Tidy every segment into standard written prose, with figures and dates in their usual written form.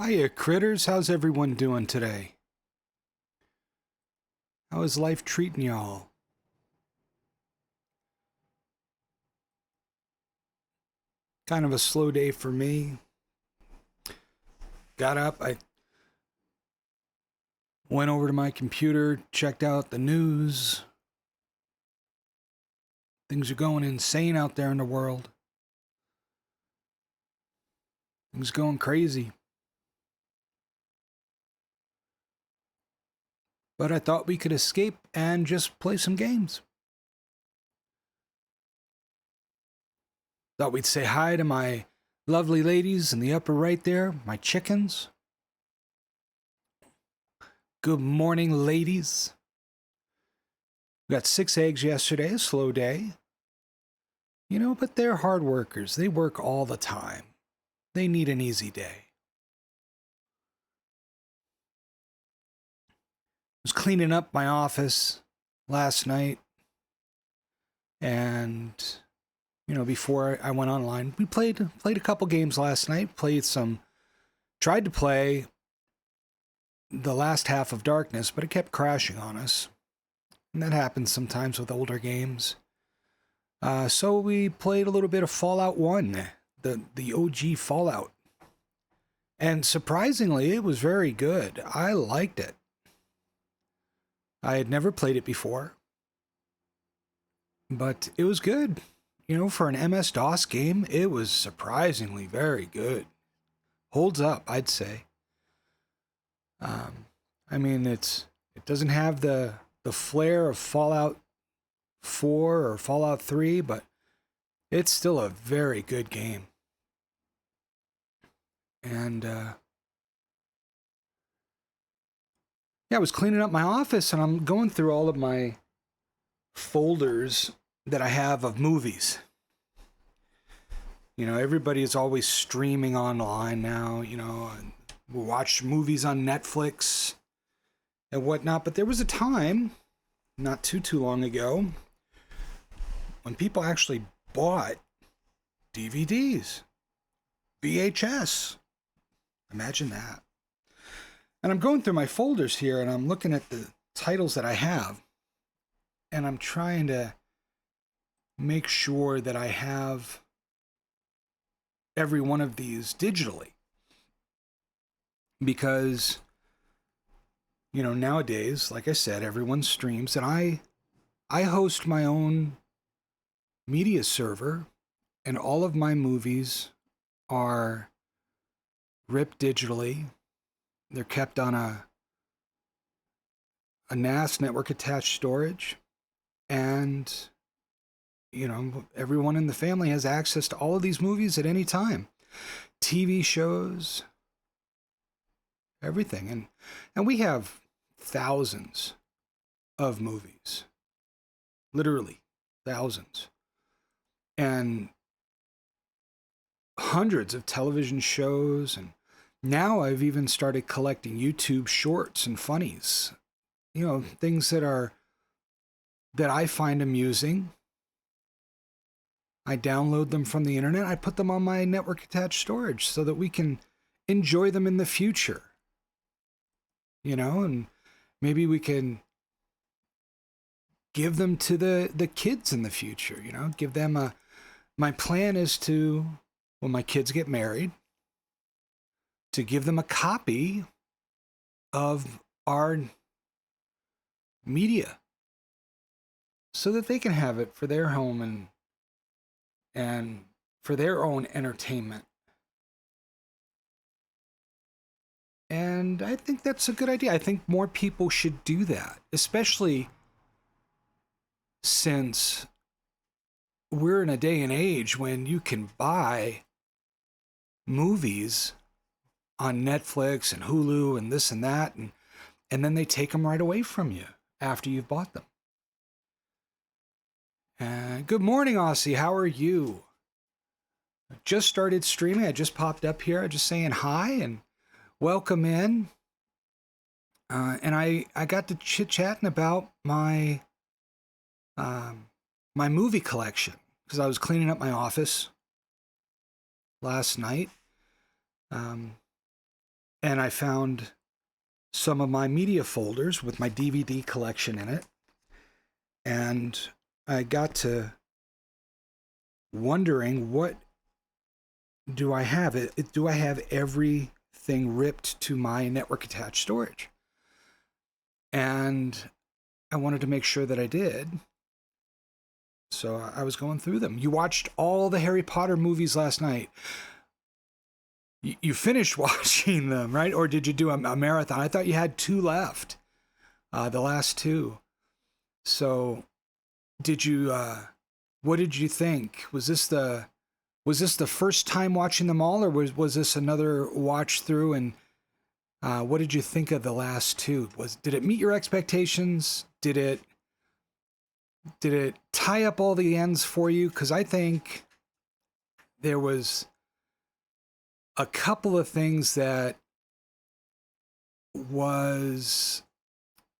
Hiya, critters. How's everyone doing today? How is life treating y'all? Kind of a slow day for me. Got up, I went over to my computer, checked out the news. Things are going insane out there in the world. Things going crazy. But I thought we could escape and just play some games. Thought we'd say hi to my lovely ladies in the upper right there, my chickens. Good morning, ladies. We got 6 eggs yesterday, a slow day. You know, but they're hard workers. They work all the time. They need an easy day. I was cleaning up my office last night, and before I went online, we played a couple games last night. Tried to play the last half of Darkness, but it kept crashing on us, and that happens sometimes with older games. So we played a little bit of Fallout 1, the OG Fallout, and surprisingly, it was very good. I liked it. I had never played it before, but it was good. For an MS-DOS game, it was surprisingly very good. Holds up, I'd say. It doesn't have the flair of Fallout 4 or Fallout 3, but it's still a very good game. And I was cleaning up my office, and I'm going through all of my folders that I have of movies. Everybody is always streaming online now, and we watch movies on Netflix and whatnot. But there was a time, not too long ago, when people actually bought DVDs, VHS. Imagine that. And I'm going through my folders here, and I'm looking at the titles that I have, and I'm trying to make sure that I have every one of these digitally. Because, nowadays, like I said, everyone streams, and I host my own media server, and all of my movies are ripped digitally. They're kept on a NAS, network attached storage, and everyone in the family has access to all of these movies at any time. TV shows, everything. And we have thousands of movies. Literally thousands. And hundreds of television shows, and now I've even started collecting YouTube shorts and funnies. Things that I find amusing. I download them from the internet. I put them on my network attached storage so that we can enjoy them in the future. And maybe we can give them to the kids in the future, give them my plan is to, when my kids get married, to give them a copy of our media so that they can have it for their home and for their own entertainment. And I think that's a good idea. I think more people should do that, especially since we're in a day and age when you can buy movies on Netflix and Hulu and this and that, and then they take them right away from you after you've bought them. Good morning, Aussie. How are you? I just started streaming. I just popped up here. Just saying hi and welcome in. And I got to chit-chatting about my my movie collection because I was cleaning up my office last night. and I found some of my media folders with my DVD collection in it. And I got to wondering, what do I have? Do I have everything ripped to my network attached storage? And I wanted to make sure that I did. So I was going through them. You watched all the Harry Potter movies last night. You finished watching them, right? Or did you do a marathon? I thought you had 2 left, the last 2. So did you, what did you think? Was this the first time watching them all, or was this another watch through? And what did you think of the last 2? Did it meet your expectations? Did it tie up all the ends for you? Because I think there was a couple of things that was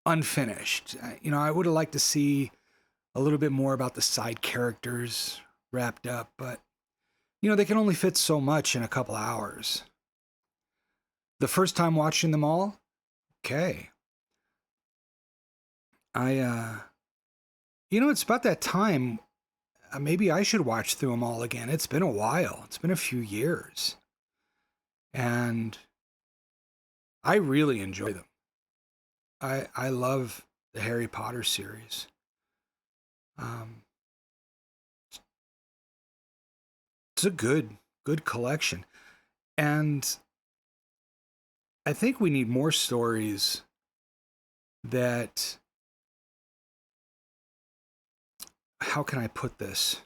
unfinished. I would have liked to see a little bit more about the side characters wrapped up, but they can only fit so much in a couple hours. The first time watching them all, okay. It's about that time. Maybe I should watch through them all again. It's been a while. It's been a few years. And I really enjoy them. I love the Harry Potter series. It's a good collection. And I think we need more stories that, how can I put this?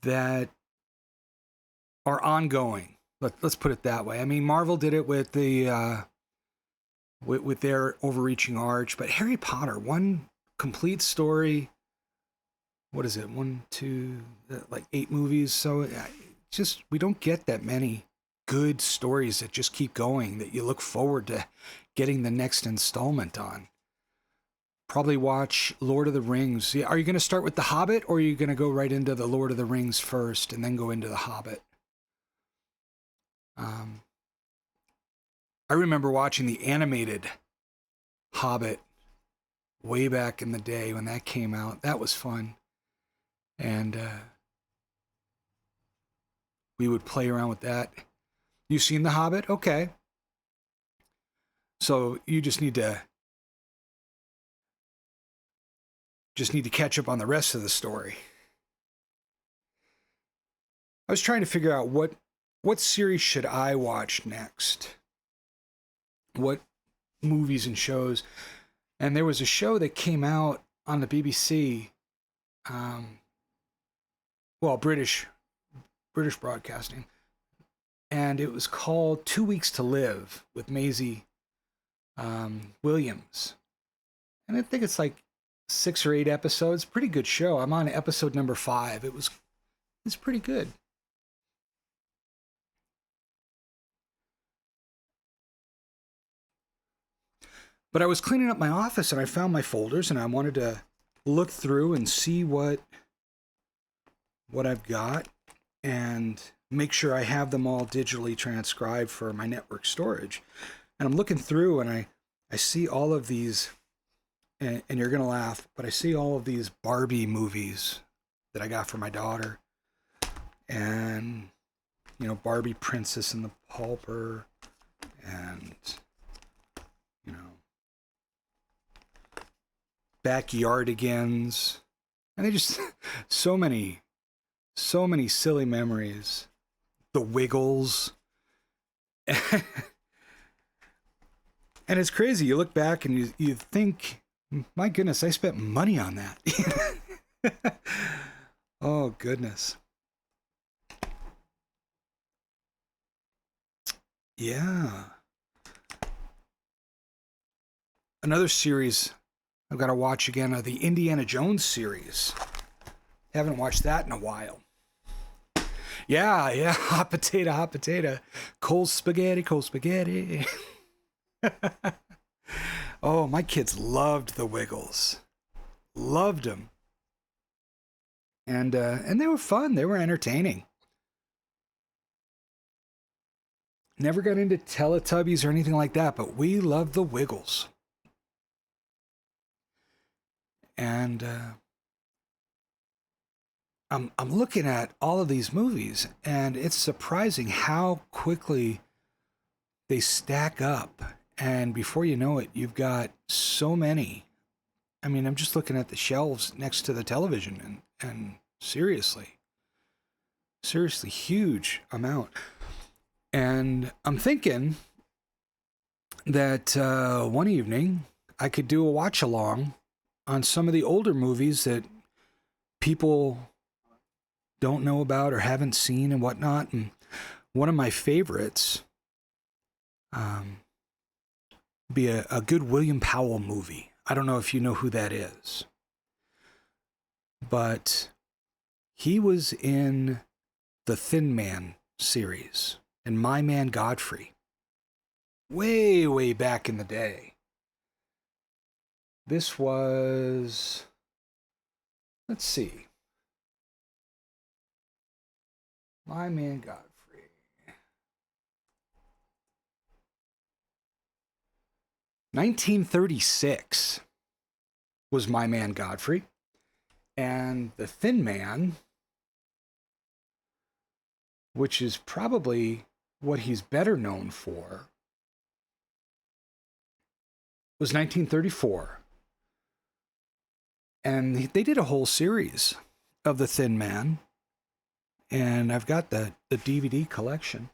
That are ongoing. Let's put it that way. I mean, Marvel did it with the with their overreaching arch, but Harry Potter, one complete story. What is it? 1, 2, like 8 movies. So just, we don't get that many good stories that just keep going, that you look forward to getting the next installment on. Probably watch Lord of the Rings. Are you going to start with The Hobbit, or are you going to go right into the Lord of the Rings first and then go into The Hobbit? I remember watching the animated Hobbit way back in the day when that came out. That was fun. And we would play around with that. You've seen The Hobbit? Okay. So you just need to catch up on the rest of the story. I was trying to figure out what series should I watch next? What movies and shows? And there was a show that came out on the BBC, British broadcasting, and it was called 2 Weeks to Live with Maisie Williams. And I think it's like 6 or 8 episodes. Pretty good show. I'm on episode number 5. It's pretty good. But I was cleaning up my office and I found my folders, and I wanted to look through and see what I've got and make sure I have them all digitally transcribed for my network storage. And I'm looking through and I see all of these, and you're going to laugh, but I see all of these Barbie movies that I got for my daughter. And, Barbie Princess and the Pauper, and, Backyardigans. And they just, so many silly memories. The Wiggles. And it's crazy. You look back and you think, my goodness, I spent money on that. Oh, goodness. Yeah. Another series I've got to watch again are the Indiana Jones series. Haven't watched that in a while. Yeah. Hot potato. Cold spaghetti. Oh, my kids loved the Wiggles. Loved them. And they were fun. They were entertaining. Never got into Teletubbies or anything like that, but we loved the Wiggles. And I'm looking at all of these movies, and it's surprising how quickly they stack up. And before you know it, you've got so many. I mean, I'm just looking at the shelves next to the television, and seriously, huge amount. And I'm thinking that one evening I could do a watch along on some of the older movies that people don't know about or haven't seen and whatnot. And one of my favorites be a good William Powell movie. I don't know if you know who that is, but he was in the Thin Man series and My Man Godfrey way back in the day. This was, let's see, My Man Godfrey. 1936 was My Man Godfrey. And The Thin Man, which is probably what he's better known for, was 1934. And they did a whole series of The Thin Man. And I've got the DVD collection.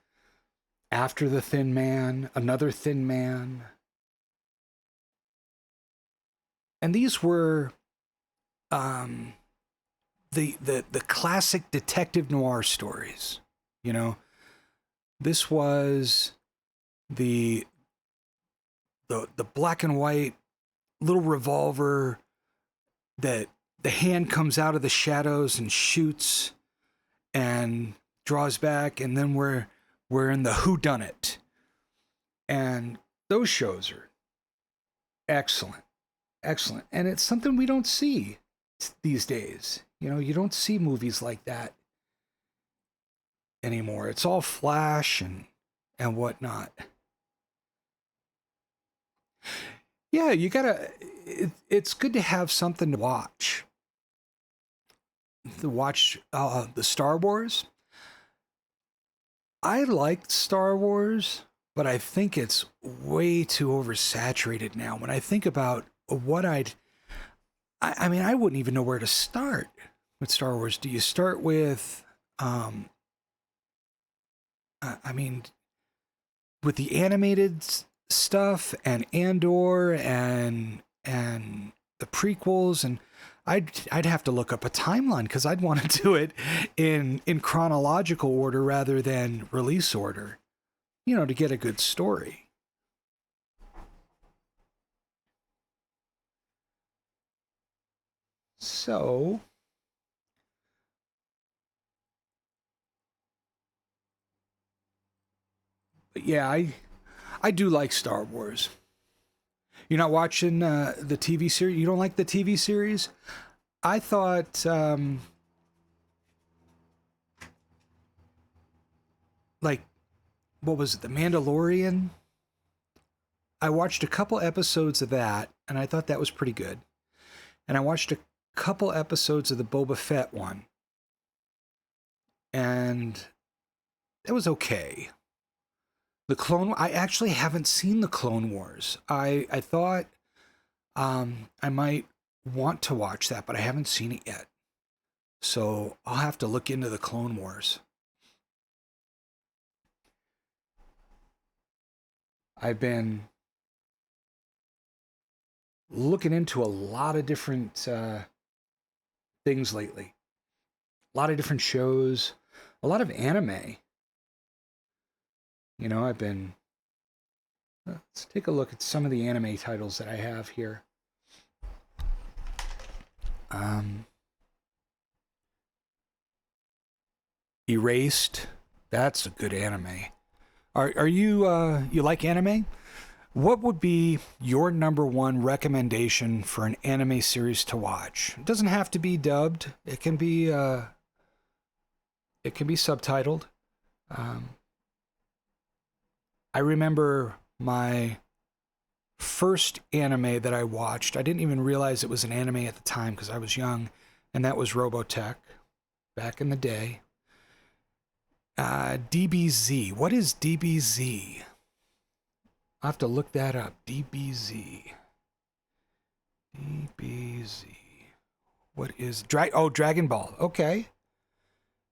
After the Thin Man, Another Thin Man. And these were the classic detective noir stories. You know, this was the black and white little revolver that the hand comes out of the shadows and shoots and draws back, and then we're in the whodunit. And those shows are excellent. And it's something we don't see these days. You know, you don't see movies like that anymore. It's all flash and whatnot. Yeah, you gotta, it's good to have something to watch. The Star Wars. I liked Star Wars, but I think it's way too oversaturated now. When I think about what I mean, I wouldn't even know where to start with Star Wars. Do you start with, I mean, with the animated stuff and Andor and the prequels, and I'd have to look up a timeline because I'd want to do it in chronological order rather than release order, you know, to get a good story. So, but yeah, I do like Star Wars. You're not watching the TV series? You don't like the TV series? I thought, like, what was it, The Mandalorian? I watched a couple episodes of that, and I thought that was pretty good. And I watched a couple episodes of the Boba Fett one, and it was okay. I actually haven't seen the Clone Wars. I thought I might want to watch that, but I haven't seen it yet. So I'll have to look into the Clone Wars. I've been looking into a lot of different things lately. A lot of different shows, a lot of anime. You know, I've been... Let's take a look at some of the anime titles that I have here. Erased. That's a good anime. Are you you like anime? What would be your number one recommendation for an anime series to watch? It doesn't have to be dubbed. It can be subtitled. I remember my first anime that I watched. I didn't even realize it was an anime at the time because I was young, and that was Robotech back in the day. DBZ. What is DBZ? I'll have to look that up. DBZ. DBZ. What is Dragon Ball? Okay.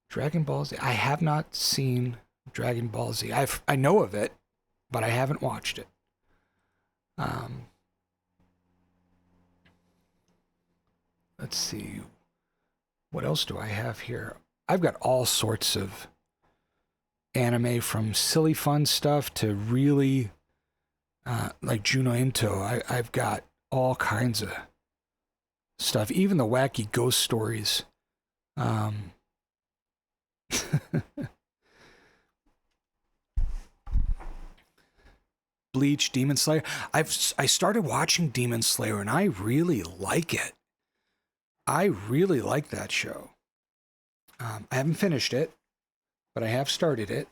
Dragon Ball Z. I have not seen Dragon Ball Z. I know of it, but I haven't watched it. Let's see. What else do I have here? I've got all sorts of anime, from silly fun stuff to really like Juno Into. I've got all kinds of stuff, even the wacky ghost stories. Bleach, Demon Slayer. I started watching Demon Slayer and I really like it. I really like that show. I haven't finished it, but I have started it.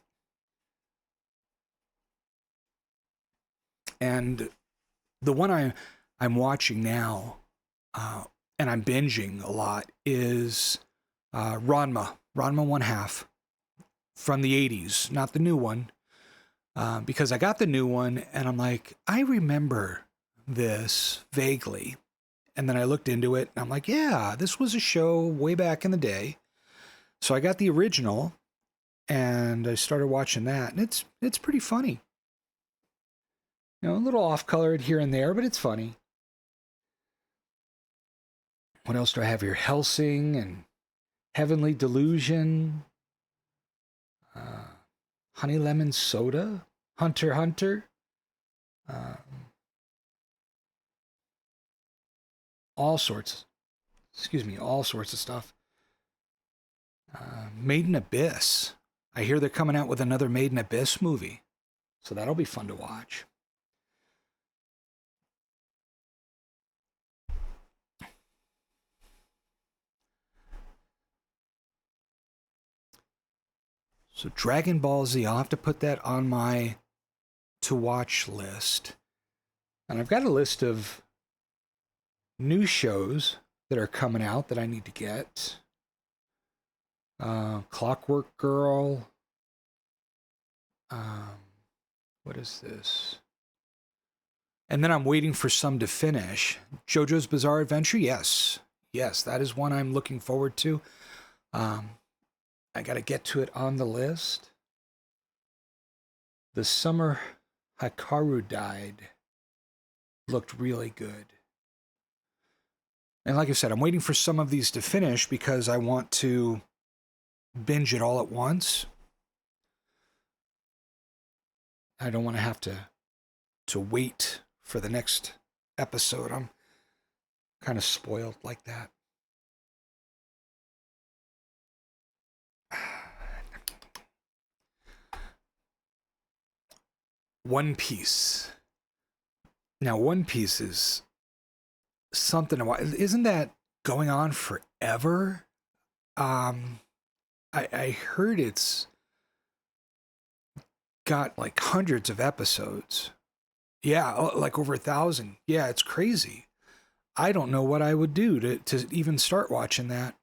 And the one I'm watching now, and I'm binging a lot, is Ranma 1/2 from the 80s, not the new one. Because I got the new one and I'm like, I remember this vaguely. And then I looked into it and I'm like, yeah, this was a show way back in the day. So I got the original and I started watching that, and it's pretty funny. You know, a little off-colored here and there, but it's funny. What else do I have here? Hellsing and Heavenly Delusion. Honey Lemon Soda, Hunter x Hunter, all sorts of stuff. Made in Abyss. I hear they're coming out with another Made in Abyss movie, so that'll be fun to watch. So Dragon Ball Z, I'll have to put that on my to-watch list. And I've got a list of new shows that are coming out that I need to get. Clockwork Girl. What is this? And then I'm waiting for some to finish. JoJo's Bizarre Adventure, yes. Yes, that is one I'm looking forward to. I got to get to it on the list. The Summer Hikaru Died looked really good. And like I said, I'm waiting for some of these to finish because I want to binge it all at once. I don't want to have to wait for the next episode. I'm kind of spoiled like that. One Piece. Now, One Piece is something. Isn't that going on forever? I heard it's got like hundreds of episodes. Yeah, like over 1,000. Yeah, it's crazy. I don't know what I would do to even start watching that.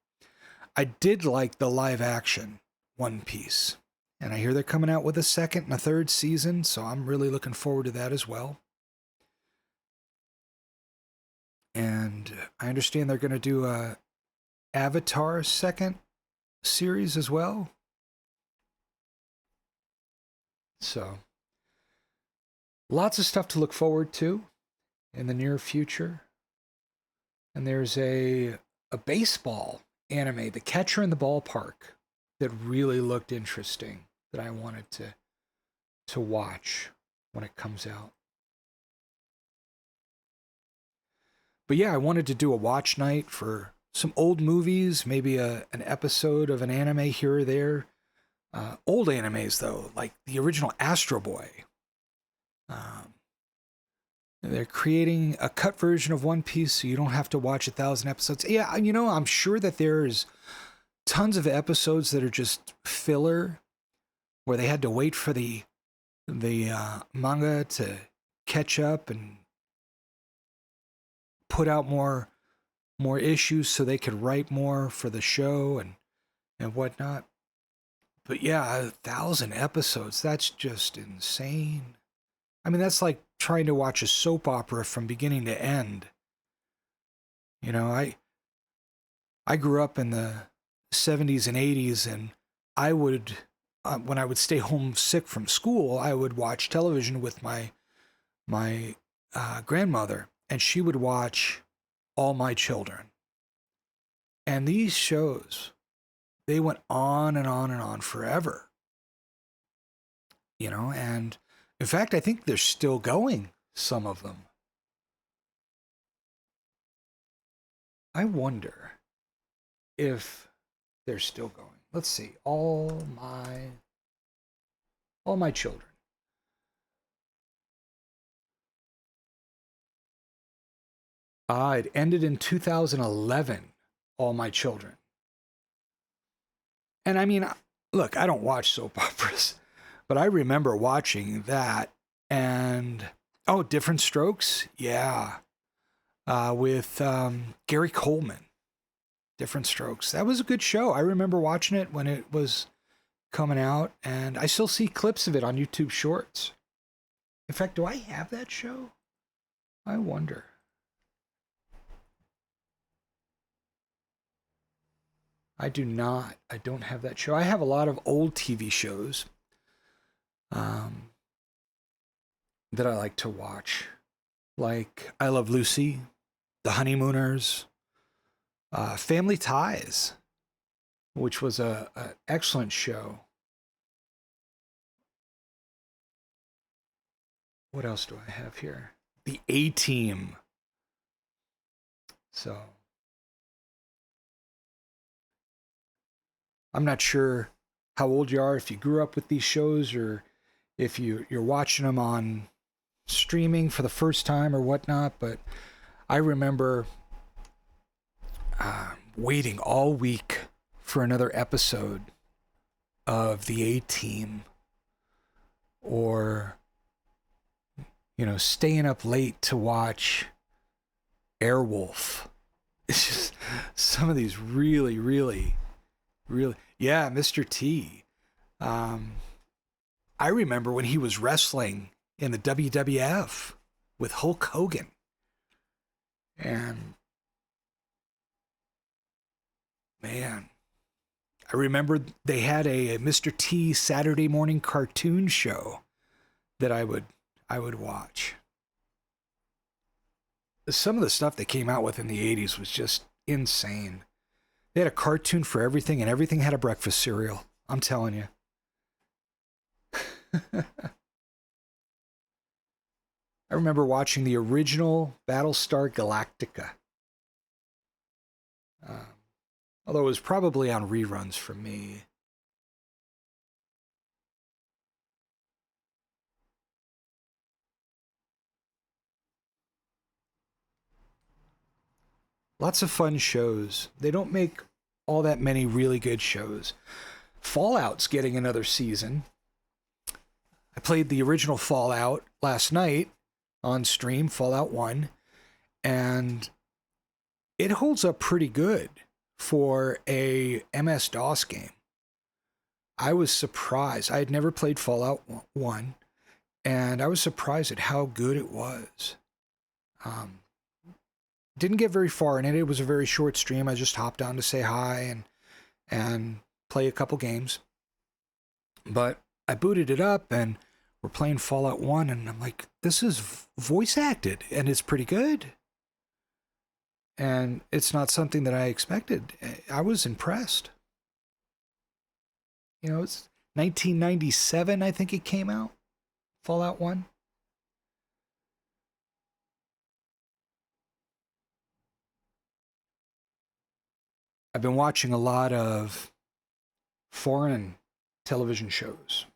I did like the live action One Piece. And I hear they're coming out with a second and a third season, so I'm really looking forward to that as well. And I understand they're going to do a Avatar second series as well. So, lots of stuff to look forward to in the near future. And there's a baseball anime, The Catcher in the Ballpark, that really looked interesting, that I wanted to watch when it comes out. But yeah, I wanted to do a watch night for some old movies, maybe an episode of an anime here or there. Old animes, though, like the original Astro Boy. They're creating a cut version of One Piece so you don't have to watch 1,000 episodes. Yeah, you know, I'm sure that there's tons of episodes that are just filler, where they had to wait for the the manga to catch up and put out more issues so they could write more for the show and whatnot. But yeah, 1,000 episodes, that's just insane. I mean, that's like trying to watch a soap opera from beginning to end. You know, I grew up in the 70s and 80s, and I would, when I would stay home sick from school, I would watch television with my grandmother, and she would watch All My Children. And these shows, they went on and on and on forever. You know, and in fact, I think they're still going, some of them. I wonder if they're still going. Let's see. All My Children. It ended in 2011, All My Children. And I mean, look, I don't watch soap operas, but I remember watching that. And, oh, Different Strokes? Yeah. With Gary Coleman. Different Strokes. That was a good show. I remember watching it when it was coming out, and I still see clips of it on YouTube Shorts. In fact, do I have that show? I wonder. I do not. I don't have that show. I have a lot of old TV shows that I like to watch. Like I Love Lucy, The Honeymooners, Family Ties, which was an excellent show. What else do I have here? The A-Team. So I'm not sure how old you are, if you grew up with these shows, or if you're watching them on streaming for the first time or whatnot, but I remember waiting all week for another episode of The A-Team, or, you know, staying up late to watch Airwolf. It's just some of these really, yeah, Mr. T. I remember when he was wrestling in the WWF with Hulk Hogan. And man, I remember they had a Mr. T Saturday morning cartoon show that I would watch. Some of the stuff they came out with in the 80s was just insane. They had a cartoon for everything, and everything had a breakfast cereal. I'm telling you. I remember watching the original Battlestar Galactica. Although it was probably on reruns for me. Lots of fun shows. They don't make all that many really good shows. Fallout's getting another season. I played the original Fallout last night on stream, Fallout 1, and it holds up pretty good for a MS-DOS game. I was surprised. I had never played Fallout 1, and I was surprised at how good it was. Didn't get very far in it. It was a very short stream. I just hopped on to say hi and play a couple games. But I booted it up, and we're playing Fallout 1, and I'm like, this is voice acted, and it's pretty good. And it's not something that I expected. I was impressed. You know, it's 1997, I think it came out, Fallout 1. I've been watching a lot of foreign television shows.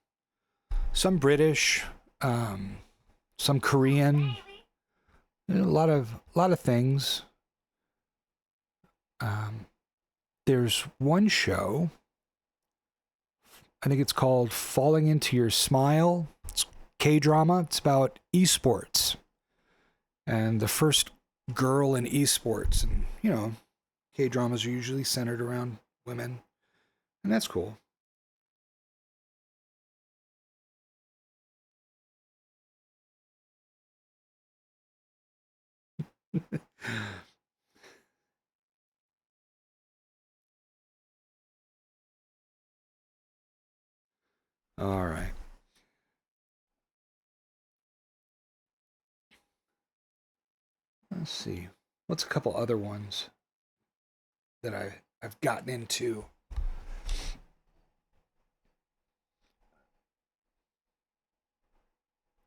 Some British, some Korean, a lot of things. There's one show, I think it's called Falling Into Your Smile. K-drama. It's about esports and the first girl in esports. And, you know, K-dramas are usually centered around women, and that's cool. All right. Let's see. What's a couple other ones that I've gotten into?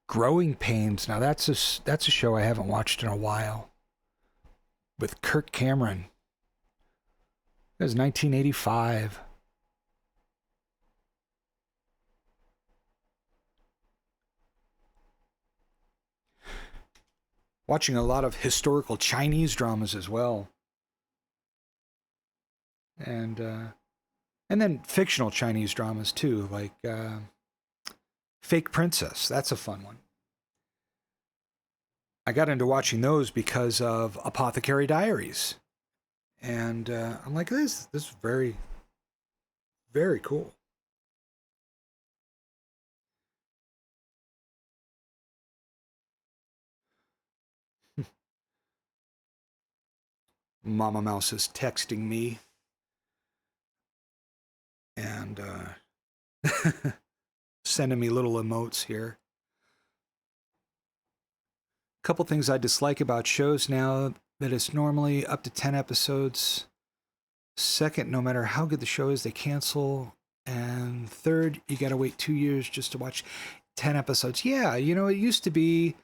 Growing Pains. Now that's a show I haven't watched in a while. With Kirk Cameron. It was 1985. Watching a lot of historical Chinese dramas as well. And then fictional Chinese dramas too, like Fake Princess. That's a fun one. I got into watching those because of Apothecary Diaries. And I'm like, this is very, very cool. Mama Mouse is texting me. And sending me little emotes here. A couple things I dislike about shows now that it's normally up to 10 episodes. Second, no matter how good the show is, they cancel. And third, you got to wait 2 years just to watch 10 episodes. Yeah, you know, it used to be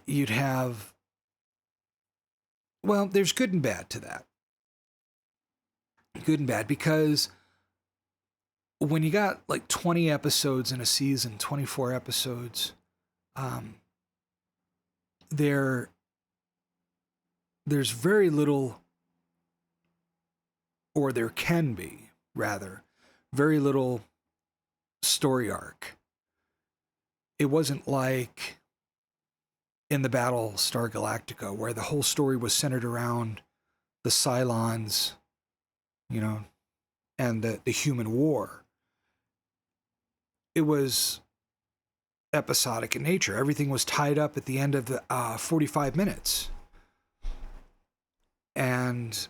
you'd have. Well, there's good and bad to that. Good and bad, because when you got like 20 episodes in a season, 24 episodes, there's very little, or there can be, rather, very little story arc. It wasn't like in the Battlestar Galactica, where the whole story was centered around the Cylons, you know, and the human war. It was episodic in nature. Everything was tied up at the end of the 45 minutes. And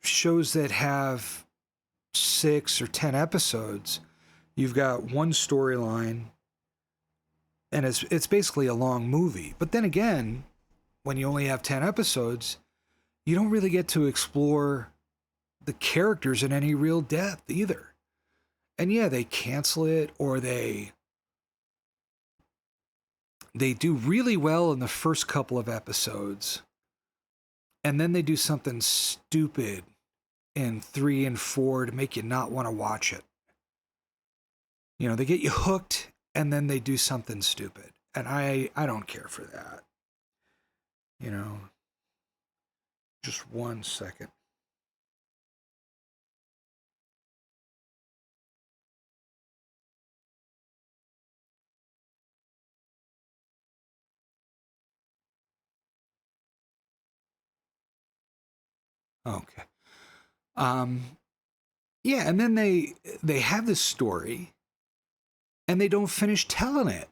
shows that have 6 or 10 episodes, you've got one storyline, and it's basically a long movie. But then again, when you only have 10 episodes, you don't really get to explore the characters in any real depth either. And yeah, they cancel it, or they do really well in the first couple of episodes, and then they do something stupid in 3 and 4 to make you not want to watch it. You know, they get you hooked, and then they do something stupid. And I don't care for that. You know, just 1 second. Okay. Yeah, and then they have this story, and they don't finish telling it.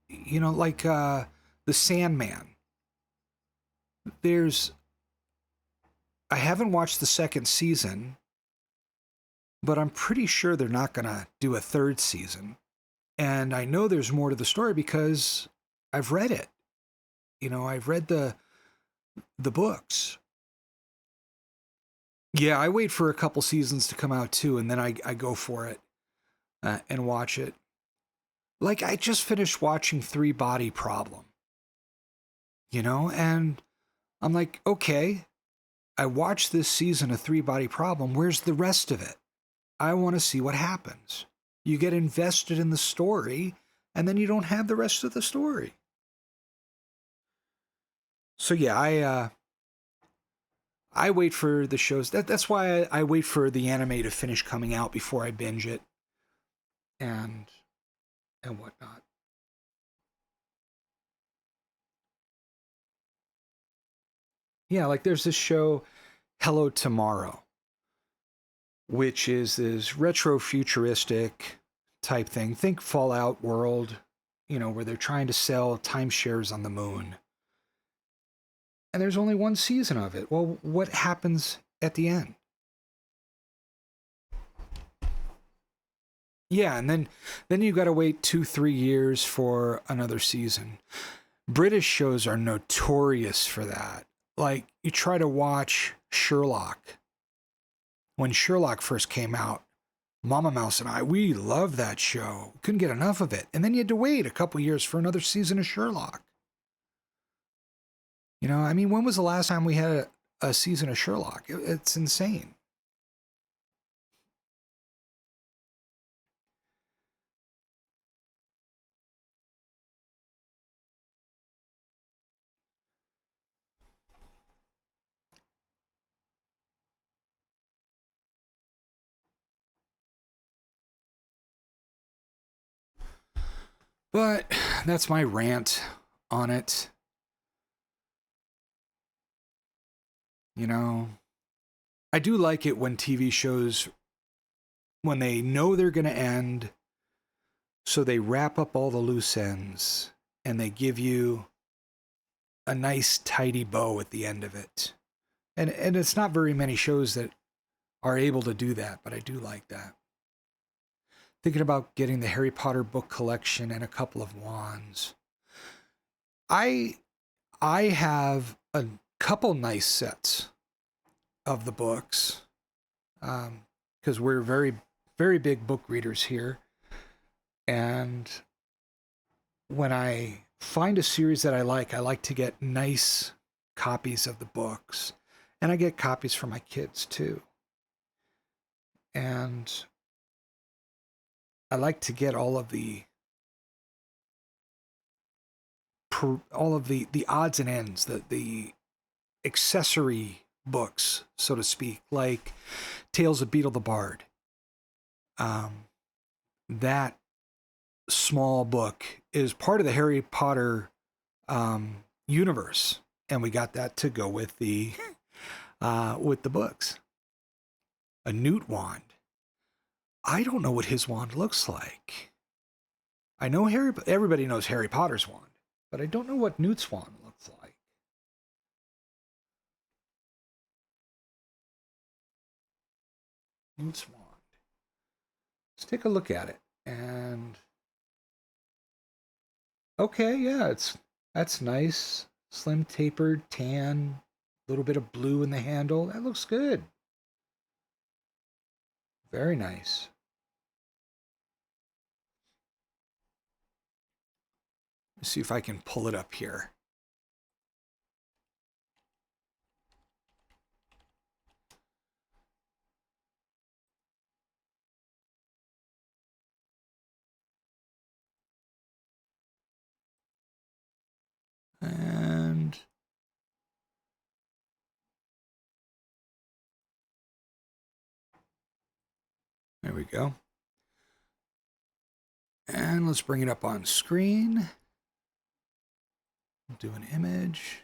You know, like the Sandman. I haven't watched the second season, but I'm pretty sure they're not going to do a third season. And I know there's more to the story because I've read it. You know, I've read the books. Yeah, I wait for a couple seasons to come out too, and then I go for it and watch it. Like, I just finished watching Three Body Problem, you know, and I'm like, okay, I watched this season of Three Body Problem. Where's the rest of it? I want to see what happens. You get invested in the story, and then you don't have the rest of the story. I wait for the shows. That's why I wait for the anime to finish coming out before I binge it, and whatnot. Yeah, like there's this show, Hello Tomorrow, which is this retro futuristic type thing. Think Fallout World, where they're trying to sell timeshares on the moon. And there's only one season of it. Well, what happens at the end? Yeah, and then you got to wait 2-3 years for another season. British shows are notorious for that. Like, you try to watch Sherlock. When Sherlock first came out, Mama Mouse and I, we loved that show. Couldn't get enough of it. And then you had to wait a couple years for another season of Sherlock. I mean, when was the last time we had a season of Sherlock? It's insane. But that's my rant on it. I do like it when TV shows, when they know they're going to end, so they wrap up all the loose ends and they give you a nice tidy bow at the end of it. And it's not very many shows that are able to do that, but I do like that. Thinking about getting the Harry Potter book collection and a couple of wands. I have a couple nice sets of the books, because we're very, very big book readers here. And when I find a series that I like to get nice copies of the books. And I get copies for my kids too. And I like to get all of the odds and ends, the accessory books, so to speak, like Tales of Beetle the Bard. That small book is part of the Harry Potter universe, and we got that to go with the books. A Newt wand. I don't know what his wand looks like. I know everybody knows Harry Potter's wand, but I don't know what Newt's wand looks like. Newt's wand. Let's take a look at it. And okay, yeah, that's nice. Slim tapered, tan, a little bit of blue in the handle. That looks good. Very nice. Let's see if I can pull it up here. And there we go. And let's bring it up on screen. Do an image.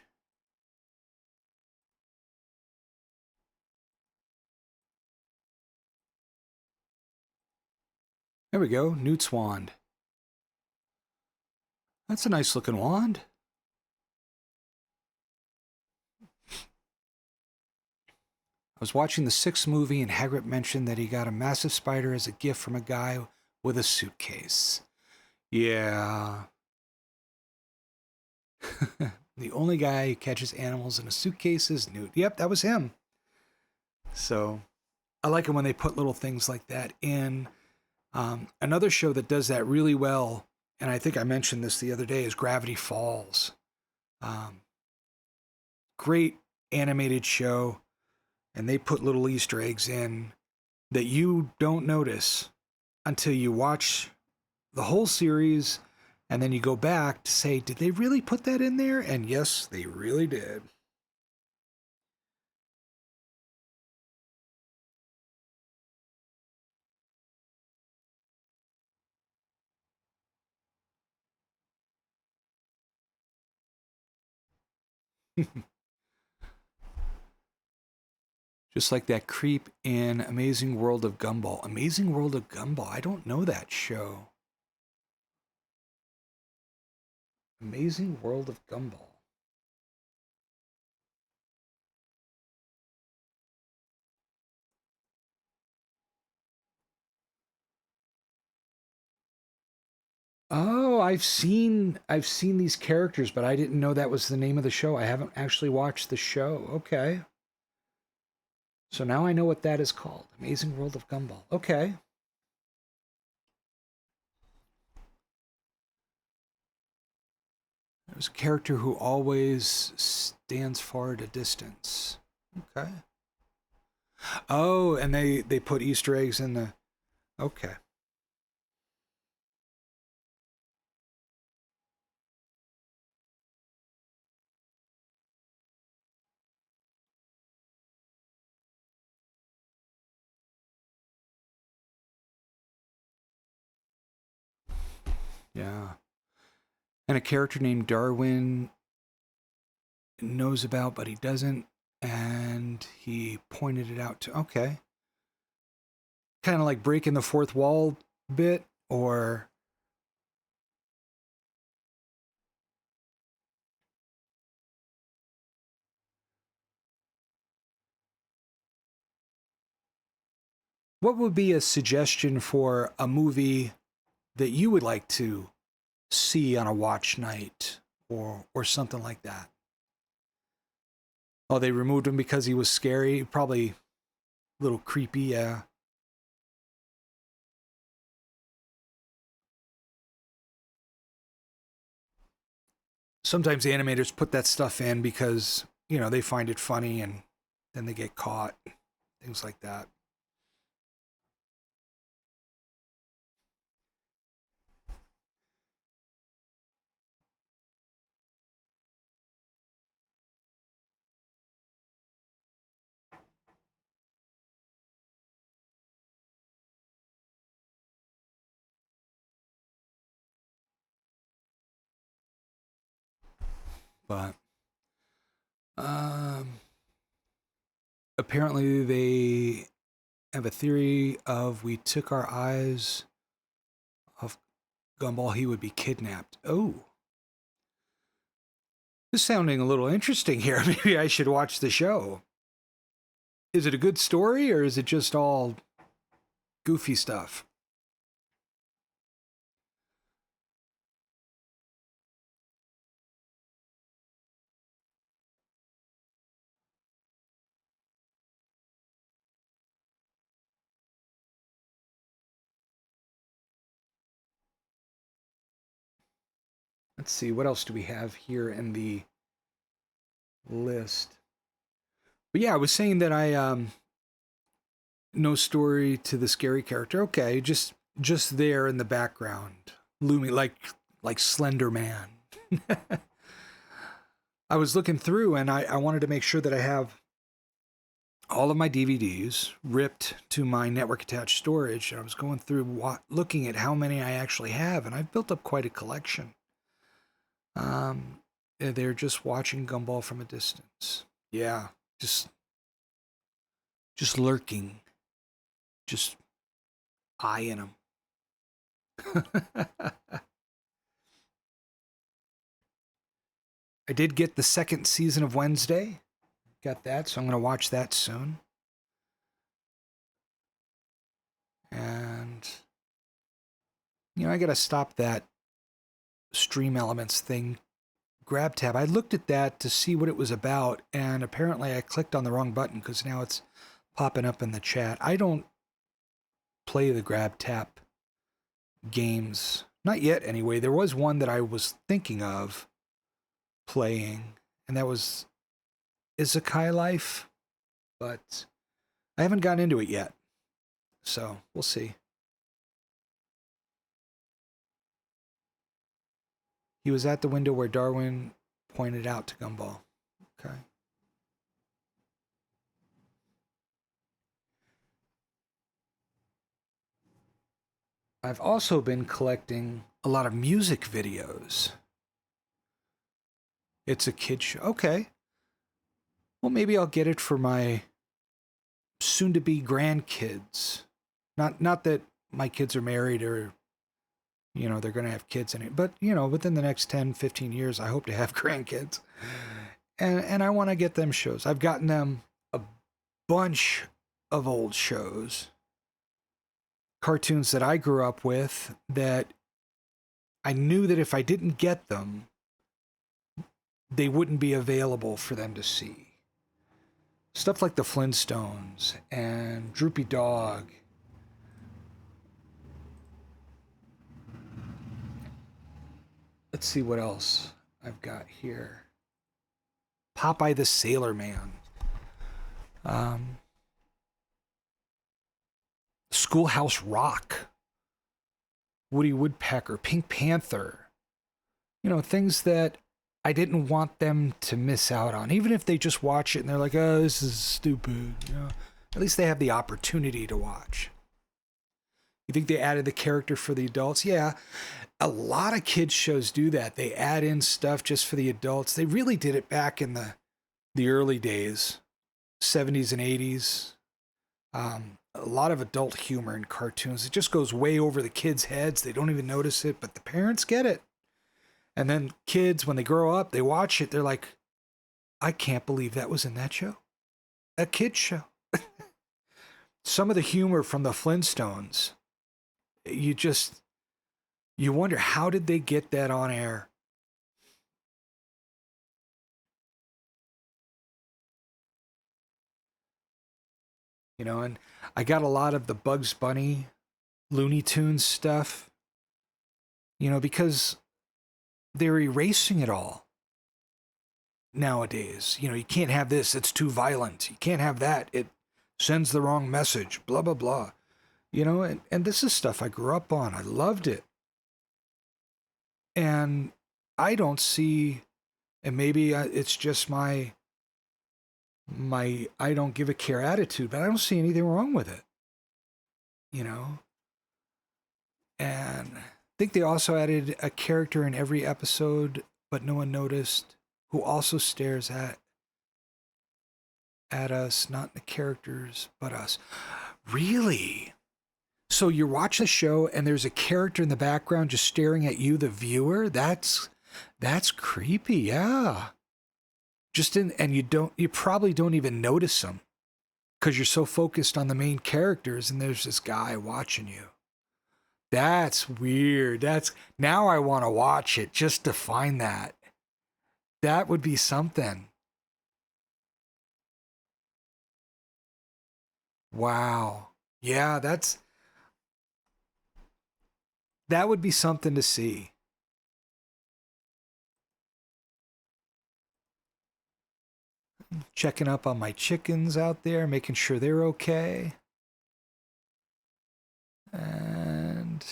There we go, Newt's wand. That's a nice looking wand. I was watching the Sixth movie and Hagrid mentioned that he got a massive spider as a gift from a guy with a suitcase. Yeah. The only guy who catches animals in a suitcase is Newt. Yep, that was him. So I like it when they put little things like that in. Another show that does that really well, and I think I mentioned this the other day, is Gravity Falls. Great animated show, and they put little Easter eggs in that you don't notice until you watch the whole series, and then you go back to say, did they really put that in there? And yes, they really did. Just like that creep in Amazing World of Gumball. Amazing World of Gumball. I don't know that show. Amazing World of Gumball. Oh, I've seen these characters, but I didn't know that was the name of the show. I haven't actually watched the show. Okay. So now I know what that is called. Amazing World of Gumball. Okay. There's a character who always stands far at a distance. Okay. Oh, and they put Easter eggs in the. Okay. Yeah. And a character named Darwin knows about, but he doesn't, and he pointed it out to. Okay. Kind of like breaking the fourth wall bit, or. What would be a suggestion for a movie that you would like to see on a watch night, or something like that? Oh, they removed him because he was scary. Probably a little creepy, yeah. Sometimes animators put that stuff in because, they find it funny and then they get caught. Things like that. But um apparently they have a theory of we took our eyes off Gumball, he would be kidnapped. Oh, this is sounding a little interesting here. Maybe I should watch the show. Is it a good story or is it just all goofy stuff? Let's see, what else do we have here in the list? But yeah, I was saying that I no story to the scary character. Okay, just there in the background, looming like Slender Man. I was looking through and I wanted to make sure that I have all of my DVDs ripped to my network attached storage. And I was going through looking at how many I actually have, and I've built up quite a collection. They're just watching Gumball from a distance. Yeah, just lurking, just eyeing them. I did get the second season of Wednesday. Got that, so I'm going to watch that soon. And, I got to stop that Stream Elements thing. Grab tab. I looked at that to see what it was about, and apparently I clicked on the wrong button because now it's popping up in the chat. I don't play the grab tap games. Not yet, anyway. There was one that I was thinking of playing, and that was Isekai Life, but I haven't gotten into it yet. So we'll see. He was at the window where Darwin pointed out to Gumball. Okay. I've also been collecting a lot of music videos. It's a kid show. Okay. well, maybe I'll get it for my soon-to-be grandkids. Not that my kids are married or, you know, they're going to have kids in it, but, you know, within the next 10, 15 years, I hope to have grandkids. And I want to get them shows. I've gotten them a bunch of old shows, cartoons that I grew up with that I knew that if I didn't get them, they wouldn't be available for them to see. Stuff like the Flintstones and Droopy Dog. Let's see what else I've got here. Popeye the Sailor Man. Schoolhouse Rock. Woody Woodpecker. Pink Panther. You know, things that I didn't want them to miss out on. Even if they just watch it and they're like, oh, this is stupid. You know, at least they have the opportunity to watch. You think they added the character for the adults? Yeah. A lot of kids shows do that. They add in stuff just for the adults. They really did it back in the early days, 70s and 80s. A lot of adult humor in cartoons. It just goes way over the kids' heads. They don't even notice it, but the parents get it. And then kids, when they grow up, they watch it. They're like, I can't believe that was in that show. A kid's show. Some of the humor from the Flintstones, you wonder, how did they get that on air? You know, and I got a lot of the Bugs Bunny, Looney Tunes stuff, you know, because they're erasing it all nowadays. You know, you can't have this, it's too violent. You can't have that, it sends the wrong message, blah, blah, blah. You know, and this is stuff I grew up on. I loved it. And I don't see, and maybe it's just my I don't give a care attitude, but I don't see anything wrong with it. You know? And I think they also added a character in every episode, but no one noticed, who also stares at us, not the characters, but us. Really? So you watch the show and there's a character in the background just staring at you, the viewer? That's creepy, yeah. And you probably don't even notice them because you're so focused on the main characters and there's this guy watching you. That's weird. Now I want to watch it just to find that. That would be something. Wow. Yeah, that would be something to see. Checking up on my chickens out there, making sure they're okay. And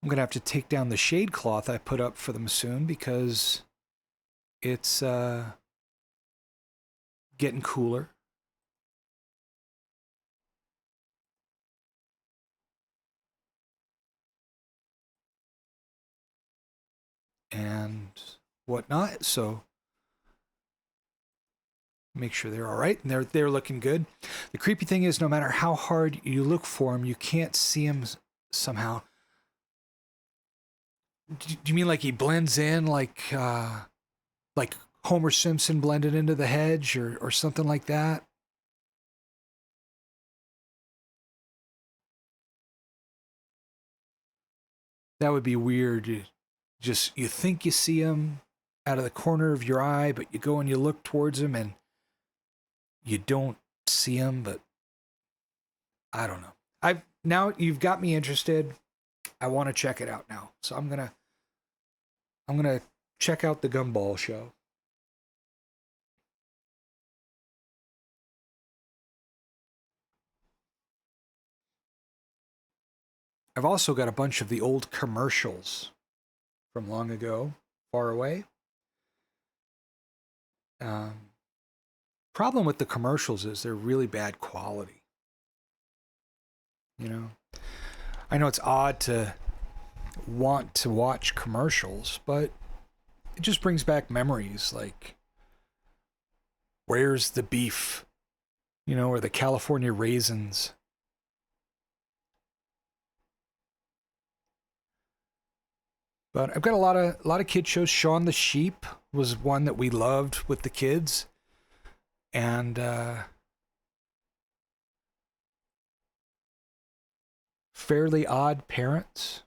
I'm going to have to take down the shade cloth I put up for them soon because it's getting cooler. And whatnot. So make sure they're all right, and they're looking good. The creepy thing is, no matter how hard you look for them, you can't see them somehow. Do you mean like he blends in, like Homer Simpson blended into the hedge, or something like that? That would be weird. You think you see him out of the corner of your eye, but you go and you look towards him and you don't see him, but I don't know. Now you've got me interested. I want to check it out now. So I'm gonna check out the Gumball show. I've also got a bunch of the old commercials from long ago, far away. Problem with the commercials is they're really bad quality. You know, I know it's odd to want to watch commercials, but it just brings back memories. Like, Where's the beef? You know, or the California raisins. But I've got a lot of kid shows. Shaun the Sheep was one that we loved with the kids, and Fairly Odd Parents.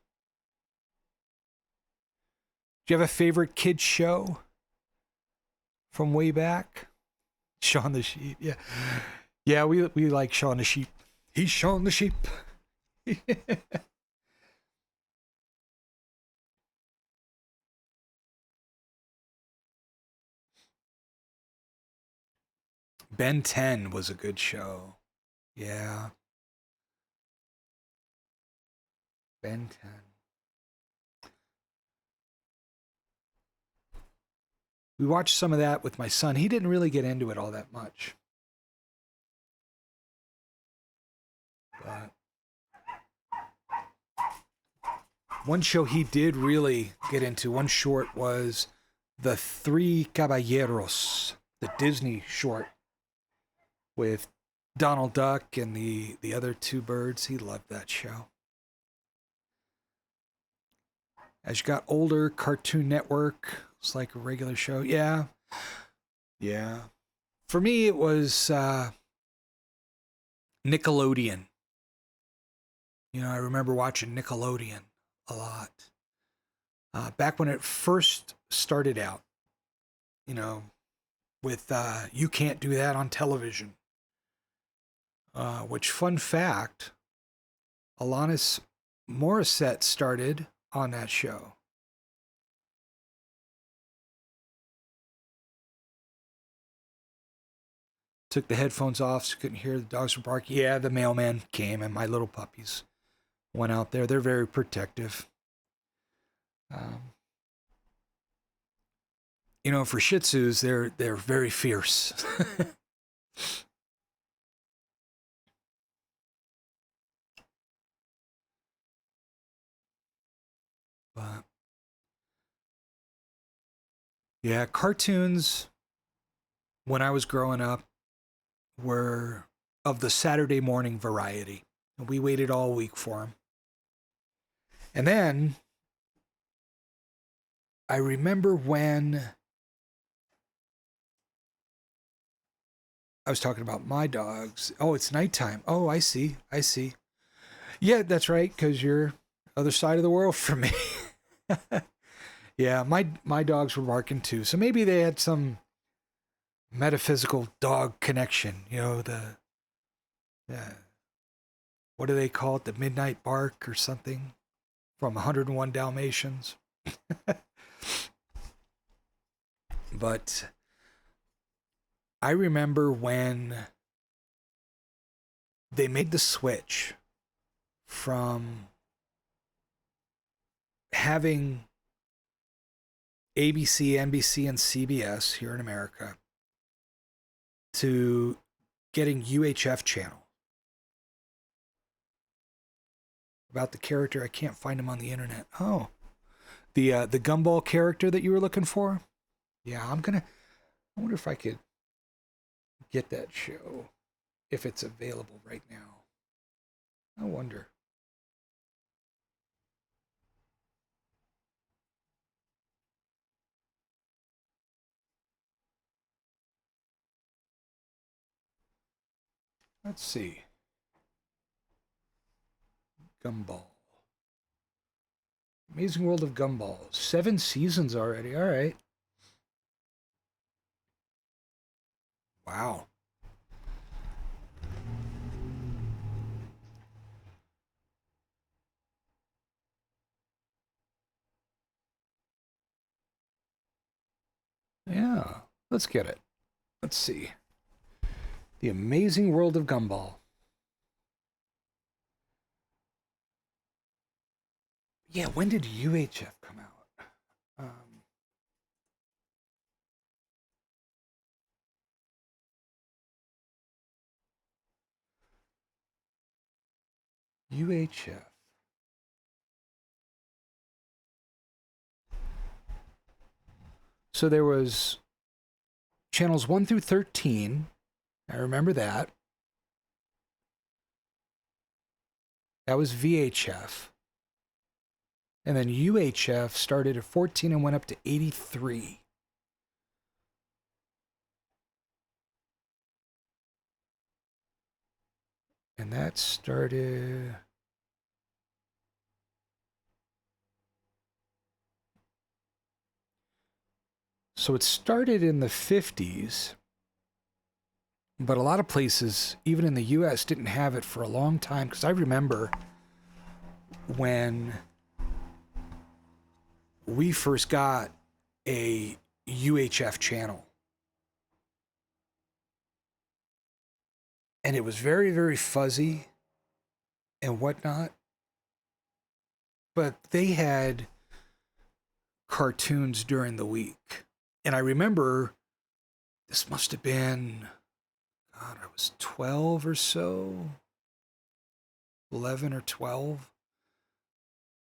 Do you have a favorite kids show from way back? Shaun the Sheep, yeah, yeah. We like Shaun the Sheep. He's Shaun the Sheep. Ben 10 was a good show. Yeah, Ben 10. We watched some of that with my son. He didn't really get into it all that much. But one show he did really get into, one short, was The Three Caballeros, the Disney short with Donald Duck and the other two birds. He loved that show. As you got older, Cartoon Network was like a regular show. Yeah, yeah. For me, it was Nickelodeon. You know, I remember watching Nickelodeon a lot. Back when it first started out, you know, with You Can't Do That on Television. Which, fun fact, Alanis Morissette started on that show. Took the headphones off so couldn't hear the dogs were barking. Yeah, the mailman came and my little puppies went out there. They're very protective. Um, you know, for Shih Tzus, they're very fierce. But yeah, cartoons when I was growing up were of the Saturday morning variety. We waited all week for them. And then I remember when I was talking about my dogs. Oh, it's nighttime. Oh, I see. I see. Yeah, that's right, because you're other side of the world from me. Yeah, my dogs were barking too. So maybe they had some metaphysical dog connection. You know, the what do they call it? The midnight bark or something from 101 Dalmatians. But I remember when they made the switch from having ABC, NBC, and CBS here in America to getting UHF channel. About the character, I can't find him on the internet. Oh, the Gumball character that you were looking for. Yeah, I wonder if I could get that show if it's available right now. I wonder. Let's see. Gumball. Amazing World of Gumball. 7 seasons already. All right. Wow. Yeah. Let's get it. Let's see. The Amazing World of Gumball. Yeah, when did UHF come out? UHF. So there was channels 1 through 13. I remember that. That was VHF. And then UHF started at 14 and went up to 83. And that started... So it started in the 50s, but a lot of places, even in the US, didn't have it for a long time. Because I remember when we first got a UHF channel. And it was very, very fuzzy and whatnot. But they had cartoons during the week. And I remember this must have been, God, I was 12 or so, 11 or 12.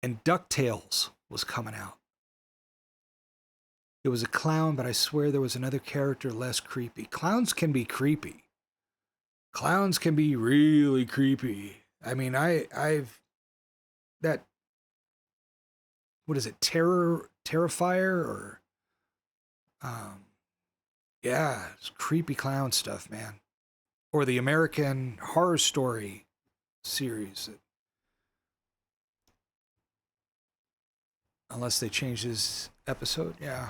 And DuckTales was coming out. It was a clown, but I swear there was another character less creepy. Clowns can be creepy. Clowns can be really creepy. I mean, I've that, what is it, Terrifier or yeah, it's creepy clown stuff, man. Or the American Horror Story series. Unless they change this episode, yeah.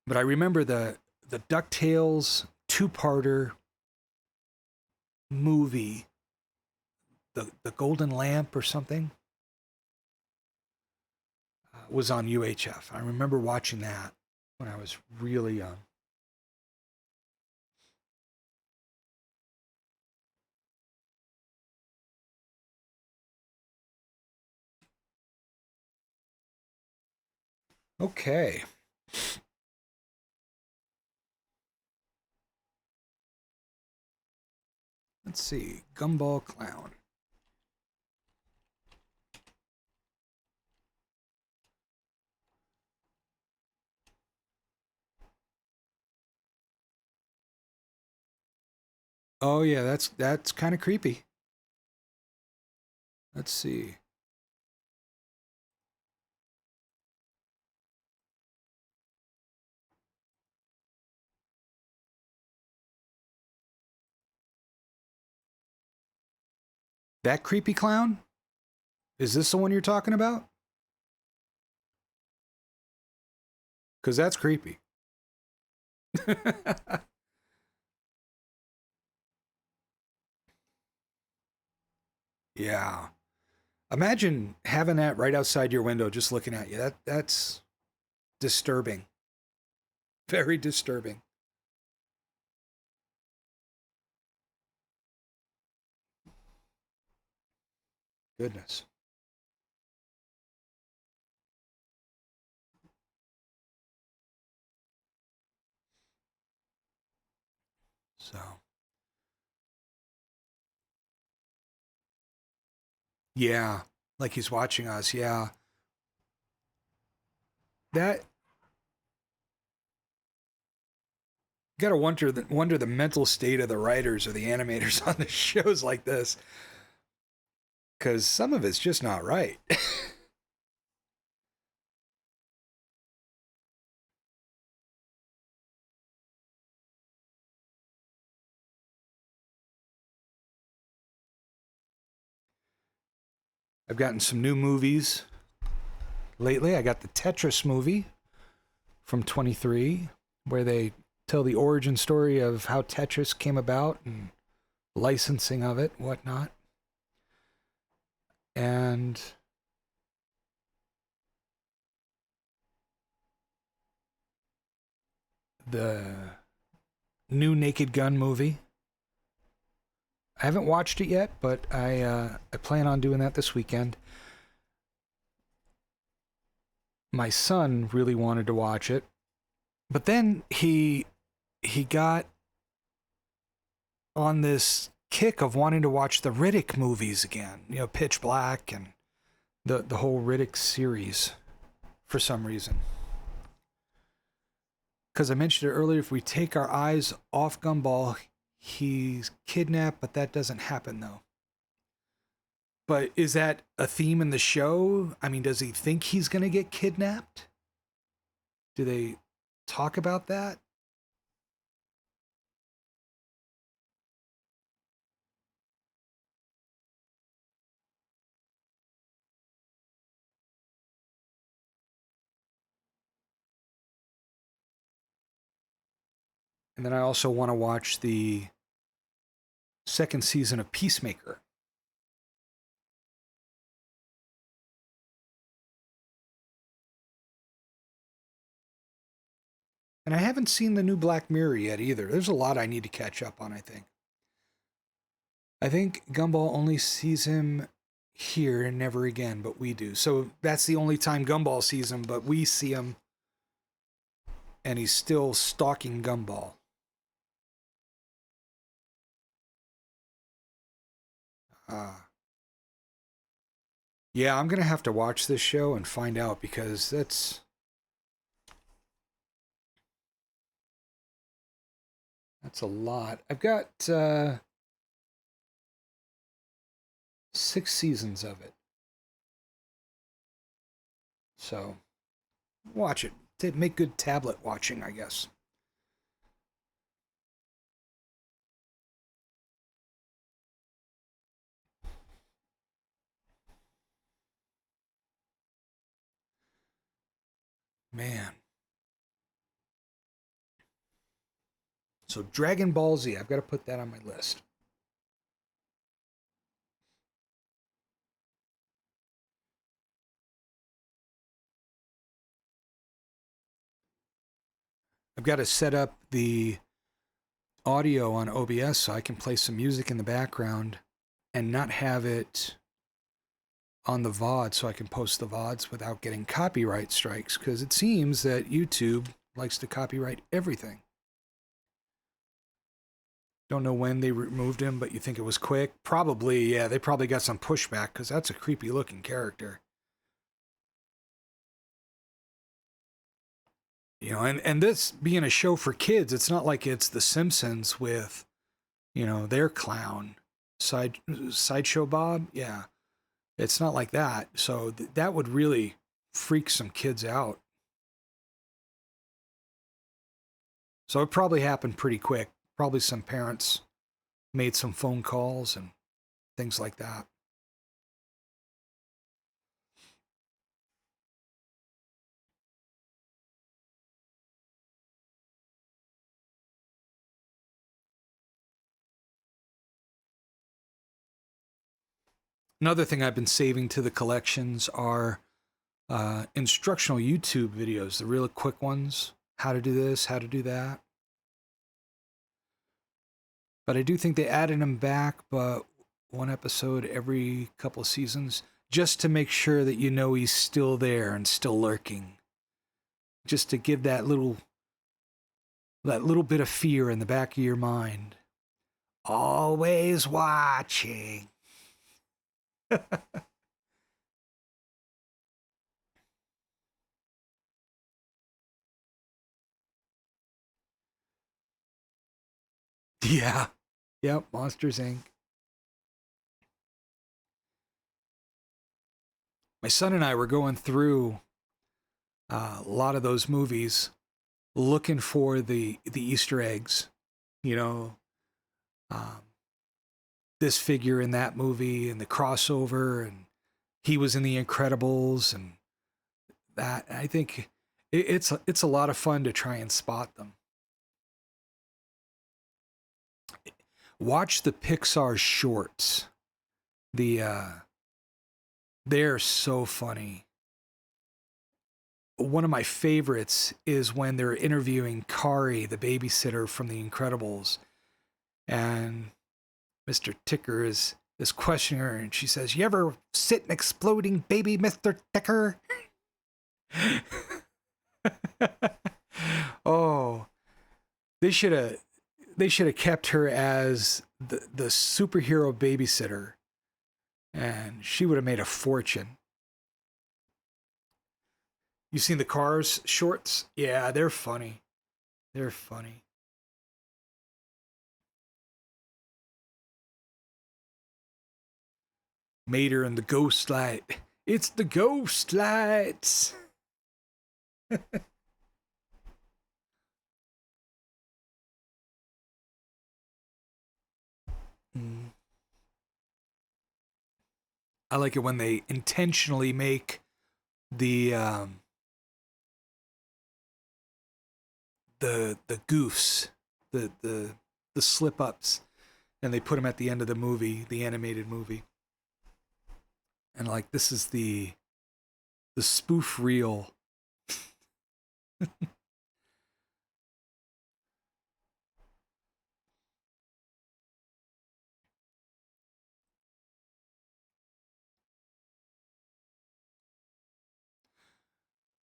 But I remember the DuckTales two-parter movie, the Golden Lamp or something, was on UHF. I remember watching that when I was really young. Okay. Let's see. Gumball Clown. Oh yeah, that's kind of creepy. Let's see. That creepy clown? Is this the one you're talking about? Because that's creepy. Yeah. Imagine having that right outside your window just looking at you. That's disturbing. Very disturbing. Goodness. So, yeah, like he's watching us. Yeah. That, you gotta wonder the mental state of the writers or the animators on the shows like this, because some of it's just not right. I've gotten some new movies lately. I got the Tetris movie from 23, where they tell the origin story of how Tetris came about and licensing of it, whatnot. And the new Naked Gun movie. I haven't watched it yet, but I plan on doing that this weekend. My son really wanted to watch it, but then he got on this kick of wanting to watch the Riddick movies again. You know, Pitch Black and the whole Riddick series for some reason. because I mentioned it earlier, if we take our eyes off Gumball, he's kidnapped, but that doesn't happen though. But is that a theme in the show? I mean, does he think he's going to get kidnapped? Do they talk about that? And then I also want to watch the second season of Peacemaker. And I haven't seen the new Black Mirror yet either. There's a lot I need to catch up on, I think. I think Gumball only sees him here and never again, but we do. So that's the only time Gumball sees him, but we see him and he's still stalking Gumball. Yeah, I'm going to have to watch this show and find out because that's a lot. I've got 6 seasons of it. So, watch it. Make good tablet watching, I guess. Man. So, Dragon Ball Z, I've got to put that on my list. I've got to set up the audio on OBS so I can play some music in the background and not have it on the VOD so I can post the VODs without getting copyright strikes, because it seems that YouTube likes to copyright everything. Don't know when they removed him, but you think it was quick? Probably, yeah, they probably got some pushback because that's a creepy looking character. You know, and this being a show for kids, it's not like it's The Simpsons with, you know, their clown sideshow Bob. Yeah, it's not like that. So that would really freak some kids out. So it probably happened pretty quick. Probably some parents made some phone calls and things like that. Another thing I've been saving to the collections are instructional YouTube videos, the really quick ones. How to do this, how to do that. But I do think they added him back, but one episode every couple of seasons, just to make sure that you know he's still there and still lurking. Just to give that little bit of fear in the back of your mind. Always watching. Yeah. Yep, Monsters Inc. My son and I were going through a lot of those movies looking for the Easter eggs, you know, um, this figure in that movie and the crossover, and he was in The Incredibles, and that. I think it's a lot of fun to try and spot them. Watch the Pixar shorts. They're so funny. One of my favorites is when they're interviewing Kari, the babysitter from The Incredibles, and Mr. Ticker is questioning her, and she says, "You ever sit an exploding baby, Mr. Ticker?" Oh, they should have kept her as the superhero babysitter, and she would have made a fortune. You seen the Cars shorts? Yeah, they're funny. They're funny. Mater and the Ghost Light. It's the Ghost Lights. Mm. I like it when they intentionally make the the goofs, the slip ups, and they put them at the end of the movie, the animated movie. And like this is the spoof reel.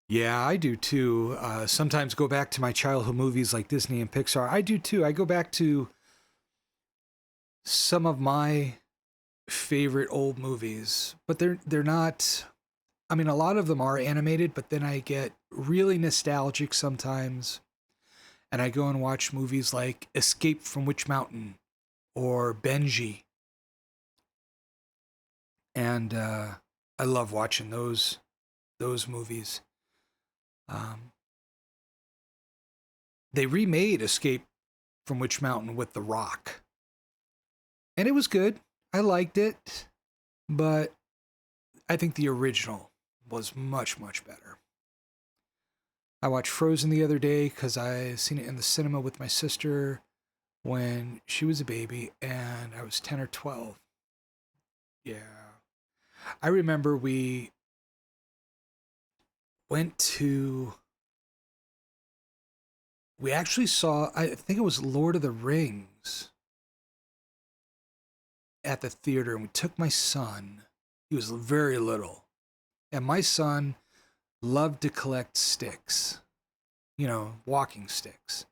Yeah, I do too. Sometimes go back to my childhood movies like Disney and Pixar. I do too. I go back to some of my favorite old movies, but they're not. I mean, a lot of them are animated, but then I get really nostalgic sometimes, and I go and watch movies like Escape from Witch Mountain or Benji, and I love watching those movies. Um, they remade Escape from Witch Mountain with The Rock, and it was good. I liked it, but I think the original was much better. I watched Frozen the other day because I seen it in the cinema with my sister when she was a baby and I was 10 or 12. Yeah. I remember we went to we actually saw, I think it was Lord of the Rings at the theater, and we took my son. He was very little. And my son loved to collect sticks, walking sticks.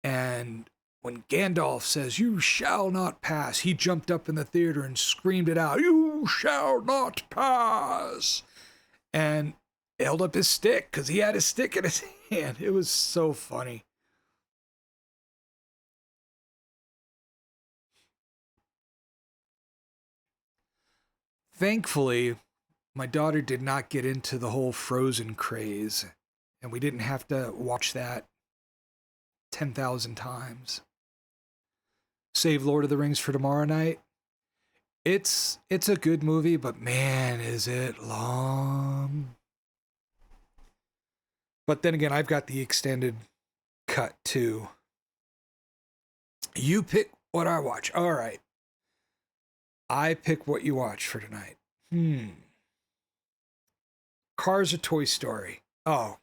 And when Gandalf says, "You shall not pass," he jumped up in the theater and screamed it out, "You shall not pass!" And held up his stick because he had his stick in his hand. It was so funny. Thankfully, my daughter did not get into the whole Frozen craze, and we didn't have to watch that 10,000 times. Save Lord of the Rings for tomorrow night. It's a good movie, but man, is it long. But then again, I've got the extended cut too. You pick what I watch. All right. I pick what you watch for tonight. Cars or Toy Story? Oh.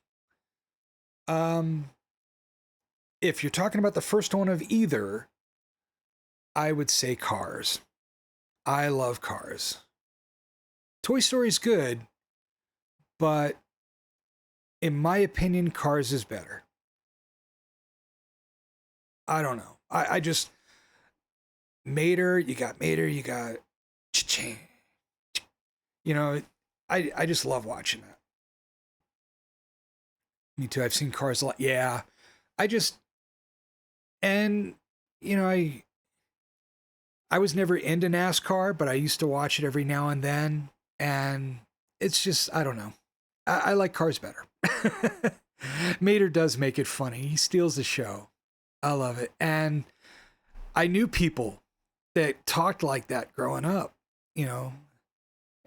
Um if you're talking about the first one of either, I would say Cars. I love Cars. Toy Story's good, but in my opinion, Cars is better. I don't know. I just Mater, you got cha-ching. You know, I just love watching that. Me too. I've seen Cars a lot. Yeah. I just and I was never into NASCAR, but I used to watch it every now and then, and it's just I don't know. I like Cars better. Mater does make it funny. He steals the show. I love it. And I knew people that talked like that growing up, you know.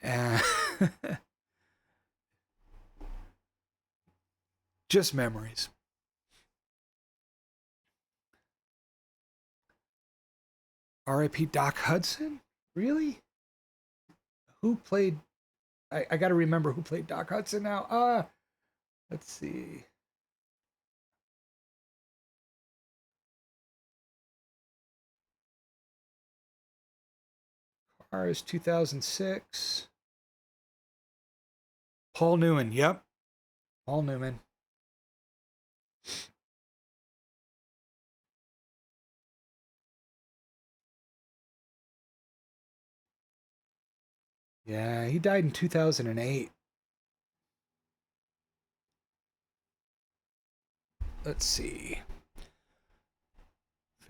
And just memories. R.I.P. Doc Hudson? Really? Who played? I got to remember who played Doc Hudson now. Let's see. Cars 2006. Paul Newman. Yep. Paul Newman. Yeah, he died in 2008. Let's see.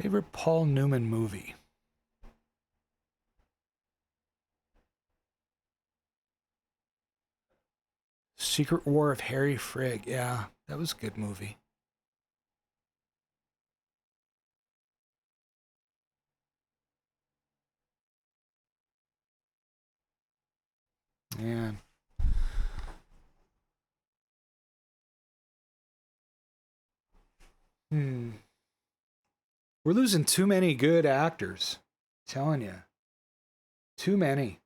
Favorite Paul Newman movie? Secret War of Harry Frigg. Yeah, that was a good movie. Man. Hmm. We're losing too many good actors. I'm telling you. Too many.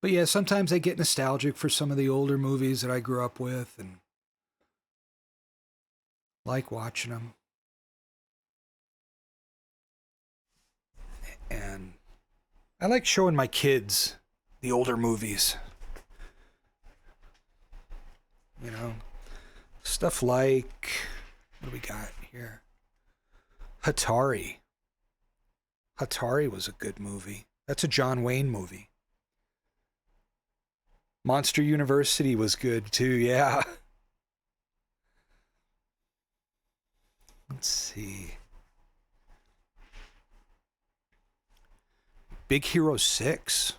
But yeah, sometimes I get nostalgic for some of the older movies that I grew up with and like watching them. And I like showing my kids the older movies. You know, stuff like, what do we got here? Hatari. Hatari was a good movie. That's a John Wayne movie. Monster University was good too, yeah. Let's see. Big Hero 6.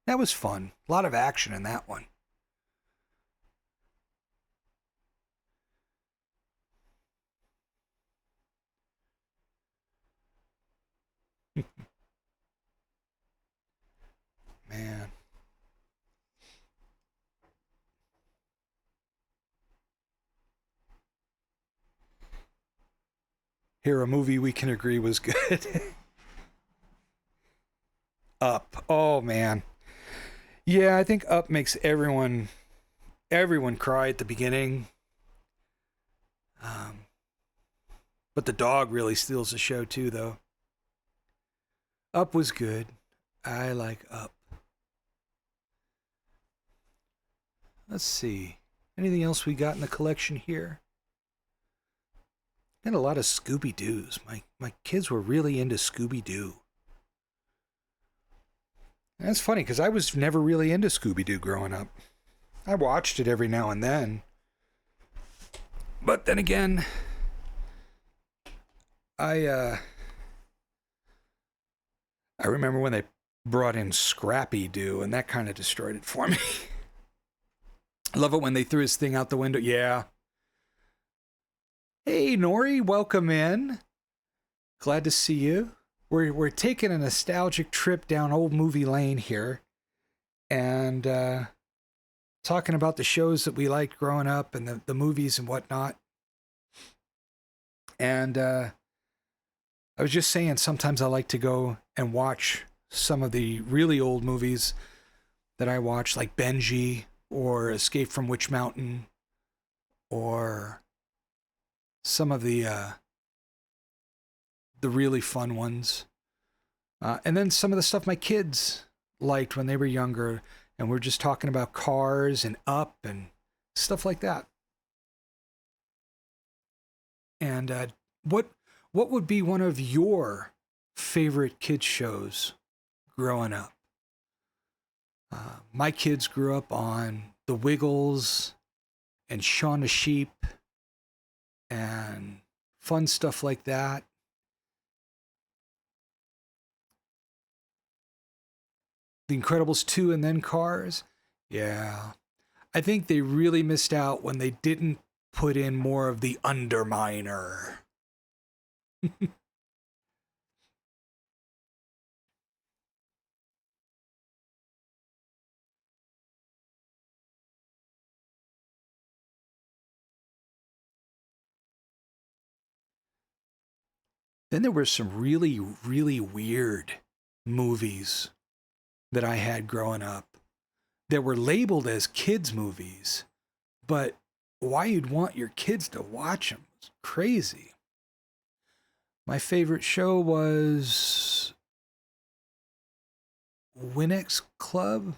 That was fun. A lot of action in that one. Man. Here, a movie we can agree was good. Up. Oh, man. Yeah, I think Up makes everyone cry at the beginning. Um, but the dog really steals the show too, though. Up was good. I like Up. Let's see. Anything else we got in the collection here? Got a lot of Scooby Doo's. My kids were really into Scooby Doo. That's funny because I was never really into Scooby Doo growing up. I watched it every now and then. But then again, I I remember when they brought in Scrappy Doo, and that kind of destroyed it for me. I love it when they threw his thing out the window. Yeah. Hey, Nori, welcome in. Glad to see you. We're taking a nostalgic trip down old movie lane here, and talking about the shows that we liked growing up and the movies and whatnot. And I was just saying, sometimes I like to go and watch some of the really old movies that I watch, like Benji or Escape from Witch Mountain, or some of the really fun ones. And then some of the stuff my kids liked when they were younger, and we're just talking about Cars and Up and stuff like that. And what would be one of your favorite kids shows growing up? My kids grew up on The Wiggles and Shaun the Sheep and fun stuff like that. The Incredibles 2 and then Cars. Yeah. I think they really missed out when they didn't put in more of the Underminer. Then there were some really, really weird movies that I had growing up that were labeled as kids' movies, but why you'd want your kids to watch them was crazy. My favorite show was Winx Club,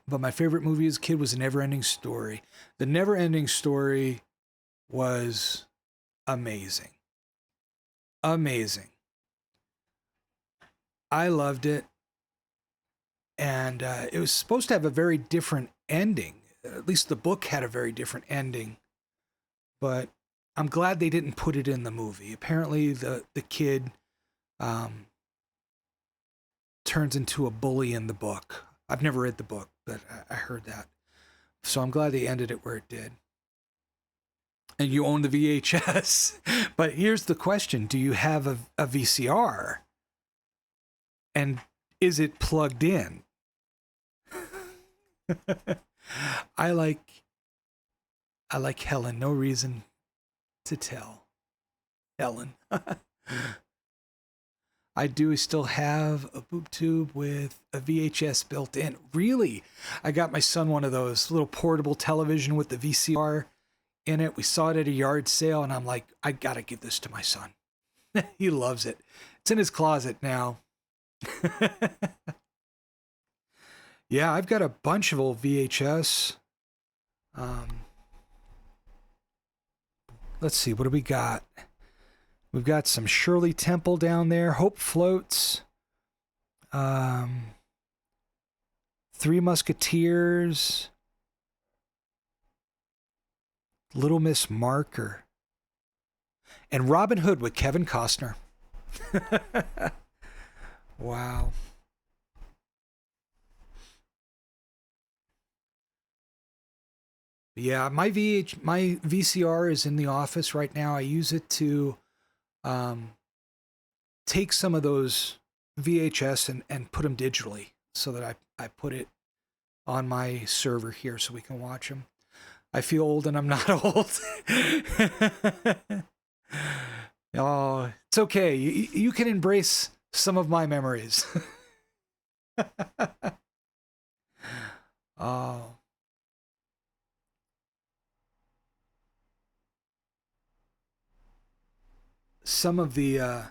but my favorite movie as a kid was A Never Ending Story. The Never Ending Story was amazing. Amazing. I loved it. And it was supposed to have a very different ending. At least the book had a very different ending. But I'm glad they didn't put it in the movie. Apparently, the kid turns into a bully in the book. I've never read the book, but I heard that. So I'm glad they ended it where it did. And you own the VHS. But here's the question. Do you have a VCR? And is it plugged in? I like Helen. No reason to tell. Helen. I do still have a boob tube with a VHS built in. Really? I got my son one of those little portable television with the VCR in it. We saw it at a yard sale, and I'm like, I gotta give this to my son. He loves it. It's in his closet now. Yeah, I've got a bunch of old VHS. Let's see, what do we got? We've got some Shirley Temple down there. Hope Floats. Three Musketeers. Little Miss Marker. And Robin Hood with Kevin Costner. Wow. Yeah, my VCR is in the office right now. I use it to take some of those VHS and put them digitally so that I put it on my server here so we can watch them. I feel old and I'm not old. Oh, it's okay. You can embrace some of my memories. Oh. Some of the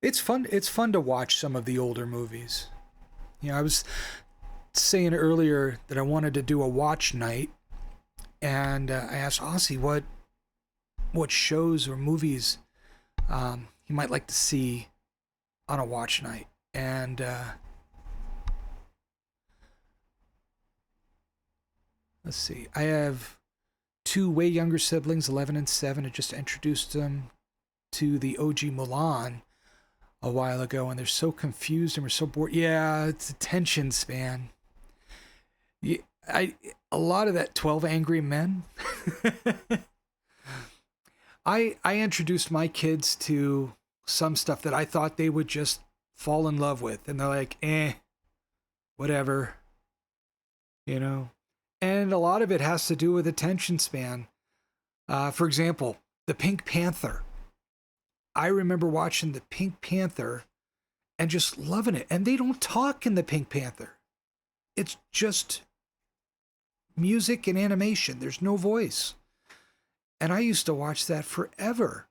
it's fun to watch some of the older movies. You know, I was saying earlier that I wanted to do a watch night, and I asked Aussie what shows or movies he might like to see on a watch night. And let's see, I have two way younger siblings, 11 and 7. I just introduced them to the OG Mulan a while ago, and they're so confused and we're so bored. Yeah, it's attention span. Yeah, a lot of that 12 Angry Men. I introduced my kids to some stuff that I thought they would just fall in love with, and they're like, whatever, you know. And a lot of it has to do with attention span. For example, the Pink Panther. I remember watching the Pink Panther and just loving it. And they don't talk in the Pink Panther. It's just music and animation. There's no voice. And I used to watch that forever.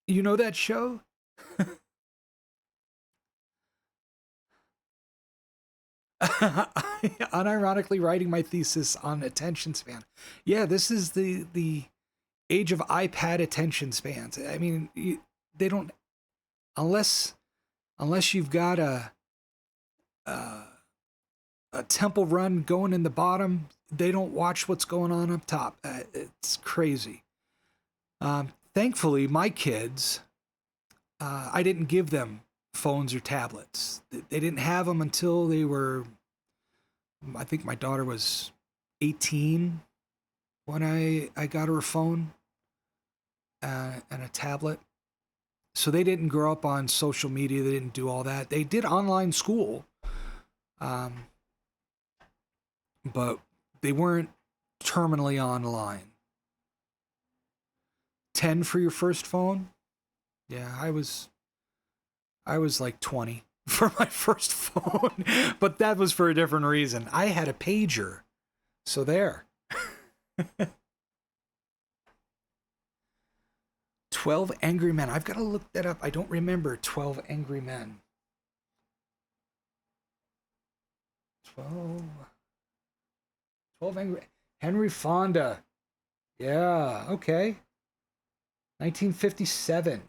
You know that show? Unironically writing my thesis on attention span. Yeah, this is the age of iPad attention spans. I mean, they don't, unless you've got a Temple Run going in the bottom, they don't watch what's going on up top. It's crazy. Thankfully, my kids, I didn't give them phones or tablets. They didn't have them until they were, I think my daughter was 18 when I got her a phone and a tablet. So they didn't grow up on social media. They didn't do all that. They did online school, but they weren't terminally online. 10 for your first phone? Yeah, I was like 20 for my first phone, but that was for a different reason. I had a pager. So there. 12 Angry Men. I've got to look that up. I don't remember 12 Angry Men. 12 Angry... Henry Fonda. Yeah, okay. 1957.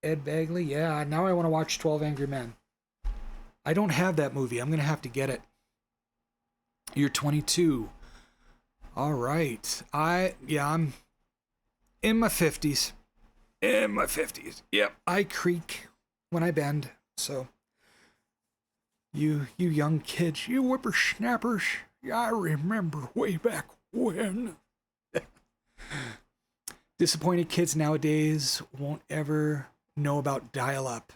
Ed Begley. Yeah, now I want to watch 12 Angry Men. I don't have that movie. I'm going to have to get it. You're 22. All right. I'm in my 50s. In my 50s. Yep. I creak when I bend. So you young kids, you whippersnappers, I remember way back when. Disappointed kids nowadays won't ever know about dial-up.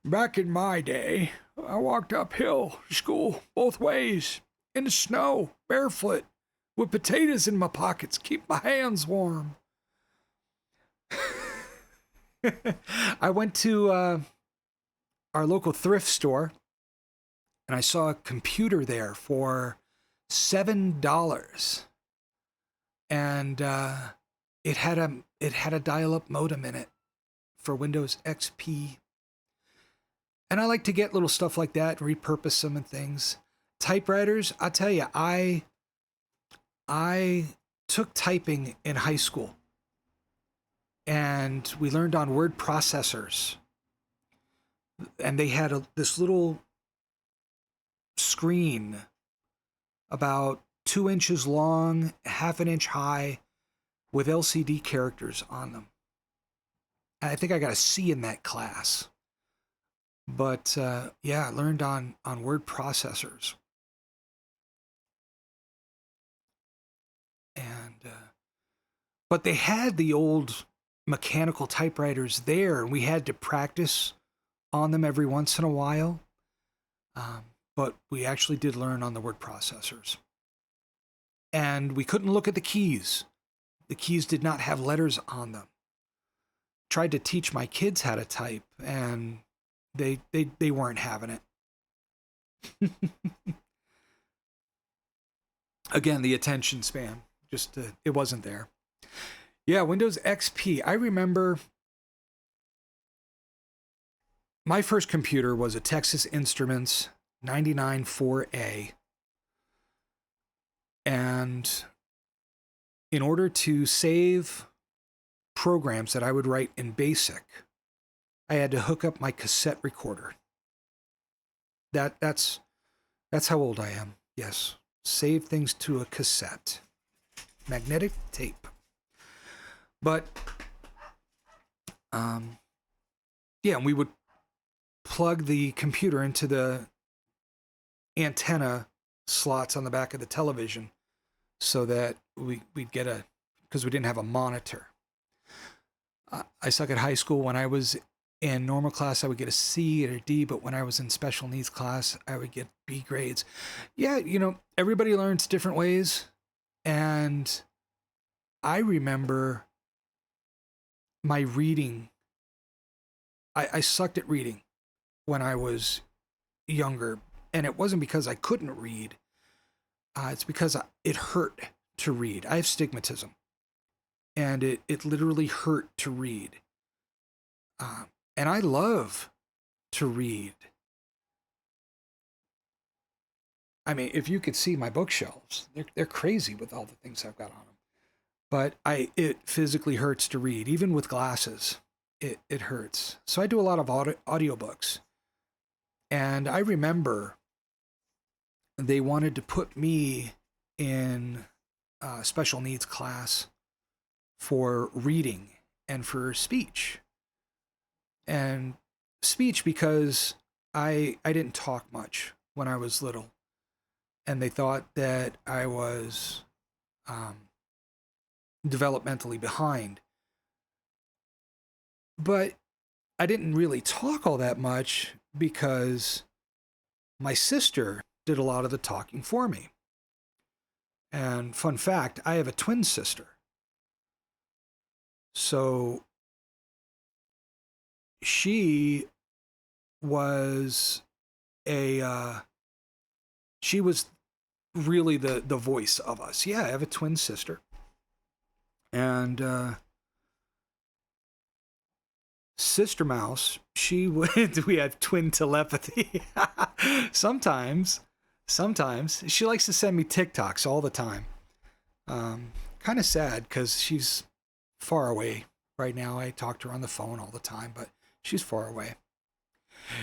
Back in my day, I walked uphill to school both ways in the snow, barefoot, with potatoes in my pockets, keep my hands warm. I went to our local thrift store and I saw a computer there for $7, and it had a dial-up modem in it for Windows XP. And I like to get little stuff like that, repurpose them and things. Typewriters, I'll tell you, I took typing in high school, and we learned on word processors. And they had this little screen about 2 inches long, half an inch high, with LCD characters on them. And I think I got a C in that class. But yeah, I learned on word processors. And but they had the old mechanical typewriters there, and we had to practice on them every once in a while. But we actually did learn on the word processors. And we couldn't look at the keys. The keys did not have letters on them. Tried to teach my kids how to type, and they weren't having it. Again, the attention span, just it wasn't there. Yeah, Windows XP. I remember my first computer was a Texas Instruments 99-4A. And in order to save programs that I would write in BASIC, I had to hook up my cassette recorder. That's how old I am. Yes. Save things to a cassette. Magnetic tape. But yeah, and we would plug the computer into the antenna slots on the back of the television so that we'd get because we didn't have a monitor. I suck at high school. When I was in normal class, I would get a C or a D, but when I was in special needs class, I would get B grades. Yeah, everybody learns different ways. And I remember my reading. I sucked at reading when I was younger. And it wasn't because I couldn't read. It's because it hurt to read. I have stigmatism. And it literally hurt to read. And I love to read. I mean, if you could see my bookshelves, they're crazy with all the things I've got on them. But it physically hurts to read. Even with glasses, it hurts. So I do a lot of audiobooks. And I remember they wanted to put me in a special needs class for reading and for speech. And speech because I didn't talk much when I was little. And they thought that I was developmentally behind. But I didn't really talk all that much because my sister did a lot of the talking for me. And fun fact, I have a twin sister. So she was she was really the voice of us. Yeah, I have a twin sister. And Sister Mouse, we had twin telepathy. Sometimes she likes to send me TikToks all the time. Kind of sad because she's far away right now. I talk to her on the phone all the time, but she's far away.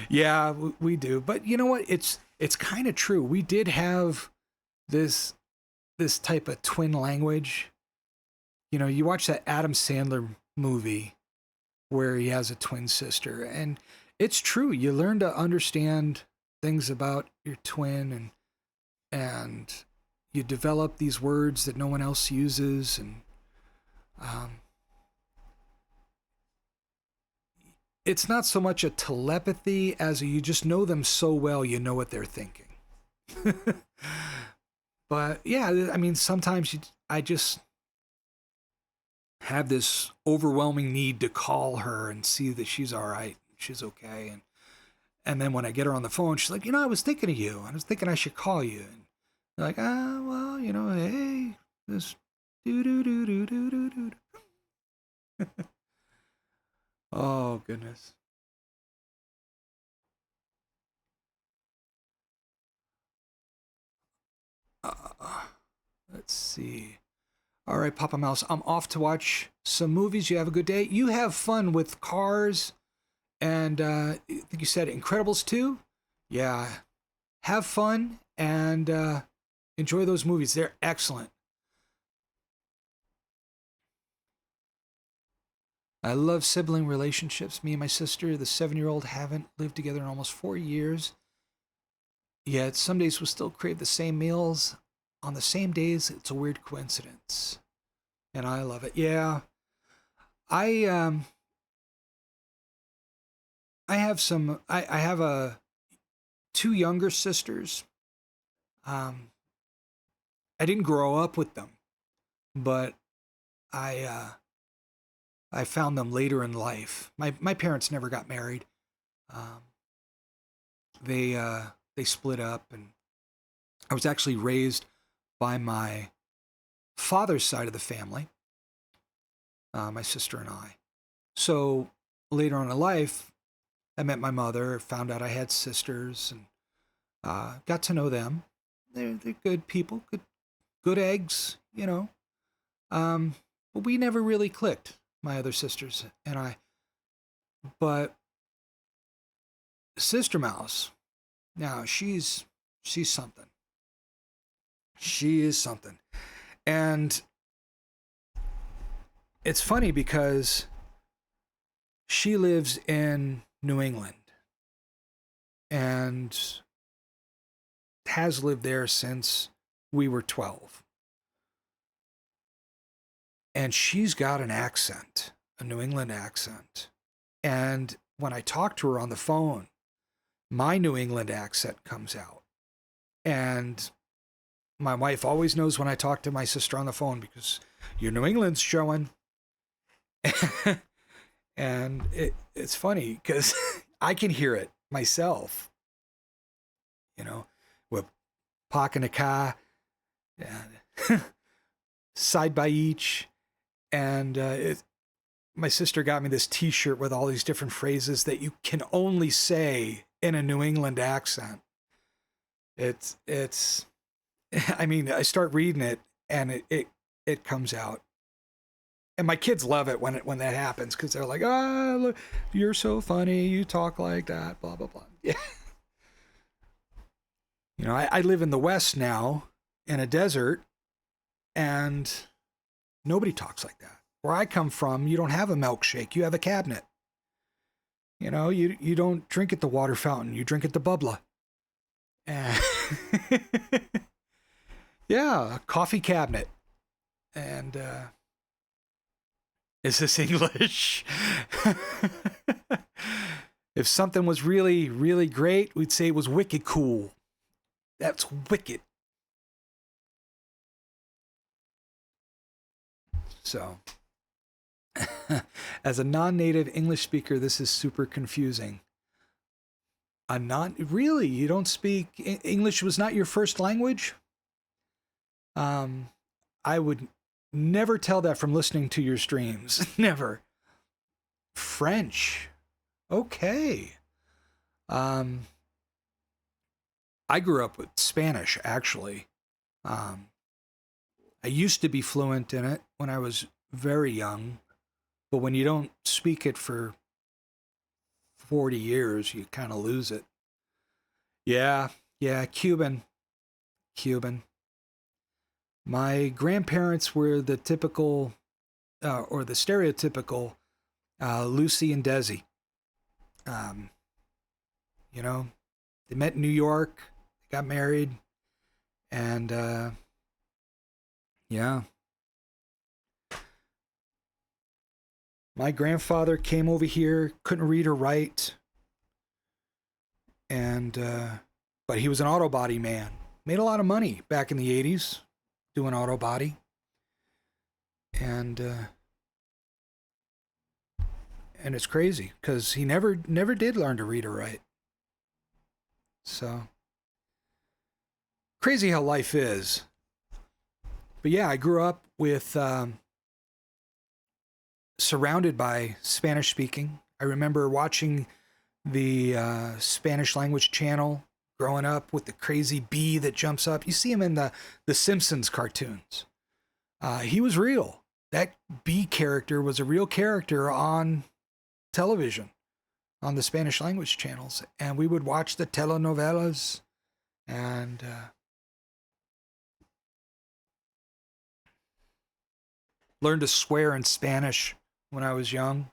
Yeah, we do. But you know what? It's kind of true. We did have this this type of twin language. You know, you watch that Adam Sandler movie where he has a twin sister, and it's true. You learn to understand things about your twin, and you develop these words that no one else uses, and um, it's not so much a telepathy as you just know them so well you know what they're thinking. But yeah, I mean, sometimes I just have this overwhelming need to call her and see that she's all right, she's okay, and then when I get her on the phone, she's like, I was thinking of you. I was thinking I should call you. And they're like, well, hey, this do do do do do do do. Oh goodness. Uh, let's see. All right, Papa Mouse, I'm off to watch some movies. You have a good day. You have fun with Cars and I think you said Incredibles 2. Yeah. Have fun and enjoy those movies. They're excellent. I love sibling relationships. Me and my sister, the 7-year-old, haven't lived together in almost 4 years. Yet some days we still crave the same meals on the same days. It's a weird coincidence. And I love it. Yeah. I I have I have a two younger sisters. Um I didn't grow up with them, but I I found them later in life. My parents never got married. Um they split up, and I was actually raised by my father's side of the family, my sister and I. So later on in life, I met my mother, found out I had sisters, and got to know them. They're good people, good eggs, you know. But we never really clicked, my other sisters and I. But Sister Mouse, now she's something. She is something, and it's funny because she lives in New England and has lived there since we were 12. And she's got an accent, a New England accent. And when I talk to her on the phone, my New England accent comes out. And my wife always knows when I talk to my sister on the phone because your New England's showing. And it's funny because I can hear it myself, you know, with park in a car, and side by each. And my sister got me this T-shirt with all these different phrases that you can only say in a New England accent. It's. I mean, I start reading it, and it comes out, and my kids love it when that happens because they're like, look, you're so funny, you talk like that, blah blah blah. Yeah. You know, I live in the West now, in a desert, and nobody talks like that. Where I come from, you don't have a milkshake, you have a cabinet. You know, you don't drink at the water fountain, you drink at the bubbler. And yeah, a coffee cabinet. And is this English? If something was really, really great, we'd say it was wicked cool. That's wicked. So, as a non-native English speaker, this is super confusing. Really, you don't speak English was not your first language? I would never tell that from listening to your streams. Never. French. Okay. I grew up with Spanish, actually. I used to be fluent in it when I was very young. But when you don't speak it for 40 years, you kind of lose it. Yeah, yeah, Cuban. Cuban. My grandparents were the typical, or the stereotypical, Lucy and Desi. Um, you know, they met in New York, got married, and yeah. My grandfather came over here, couldn't read or write, and but he was an auto body man. Made a lot of money back in the 80s doing auto body. And it's crazy because he never did learn to read or write. So crazy how life is. But yeah, I grew up with surrounded by Spanish speaking. I remember watching the Spanish language channel growing up with the crazy bee that jumps up. You see him in the Simpsons cartoons. He was real. That bee character was a real character on television, on the Spanish language channels. And we would watch the telenovelas and learn to swear in Spanish when I was young.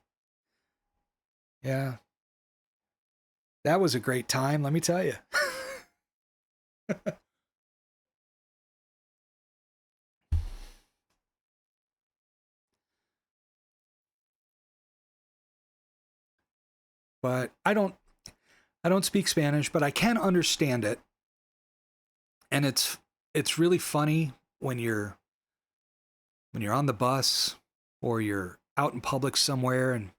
Yeah. That was a great time, let me tell you. But I don't speak Spanish, but I can understand it. And it's really funny when you're on the bus or you're out in public somewhere and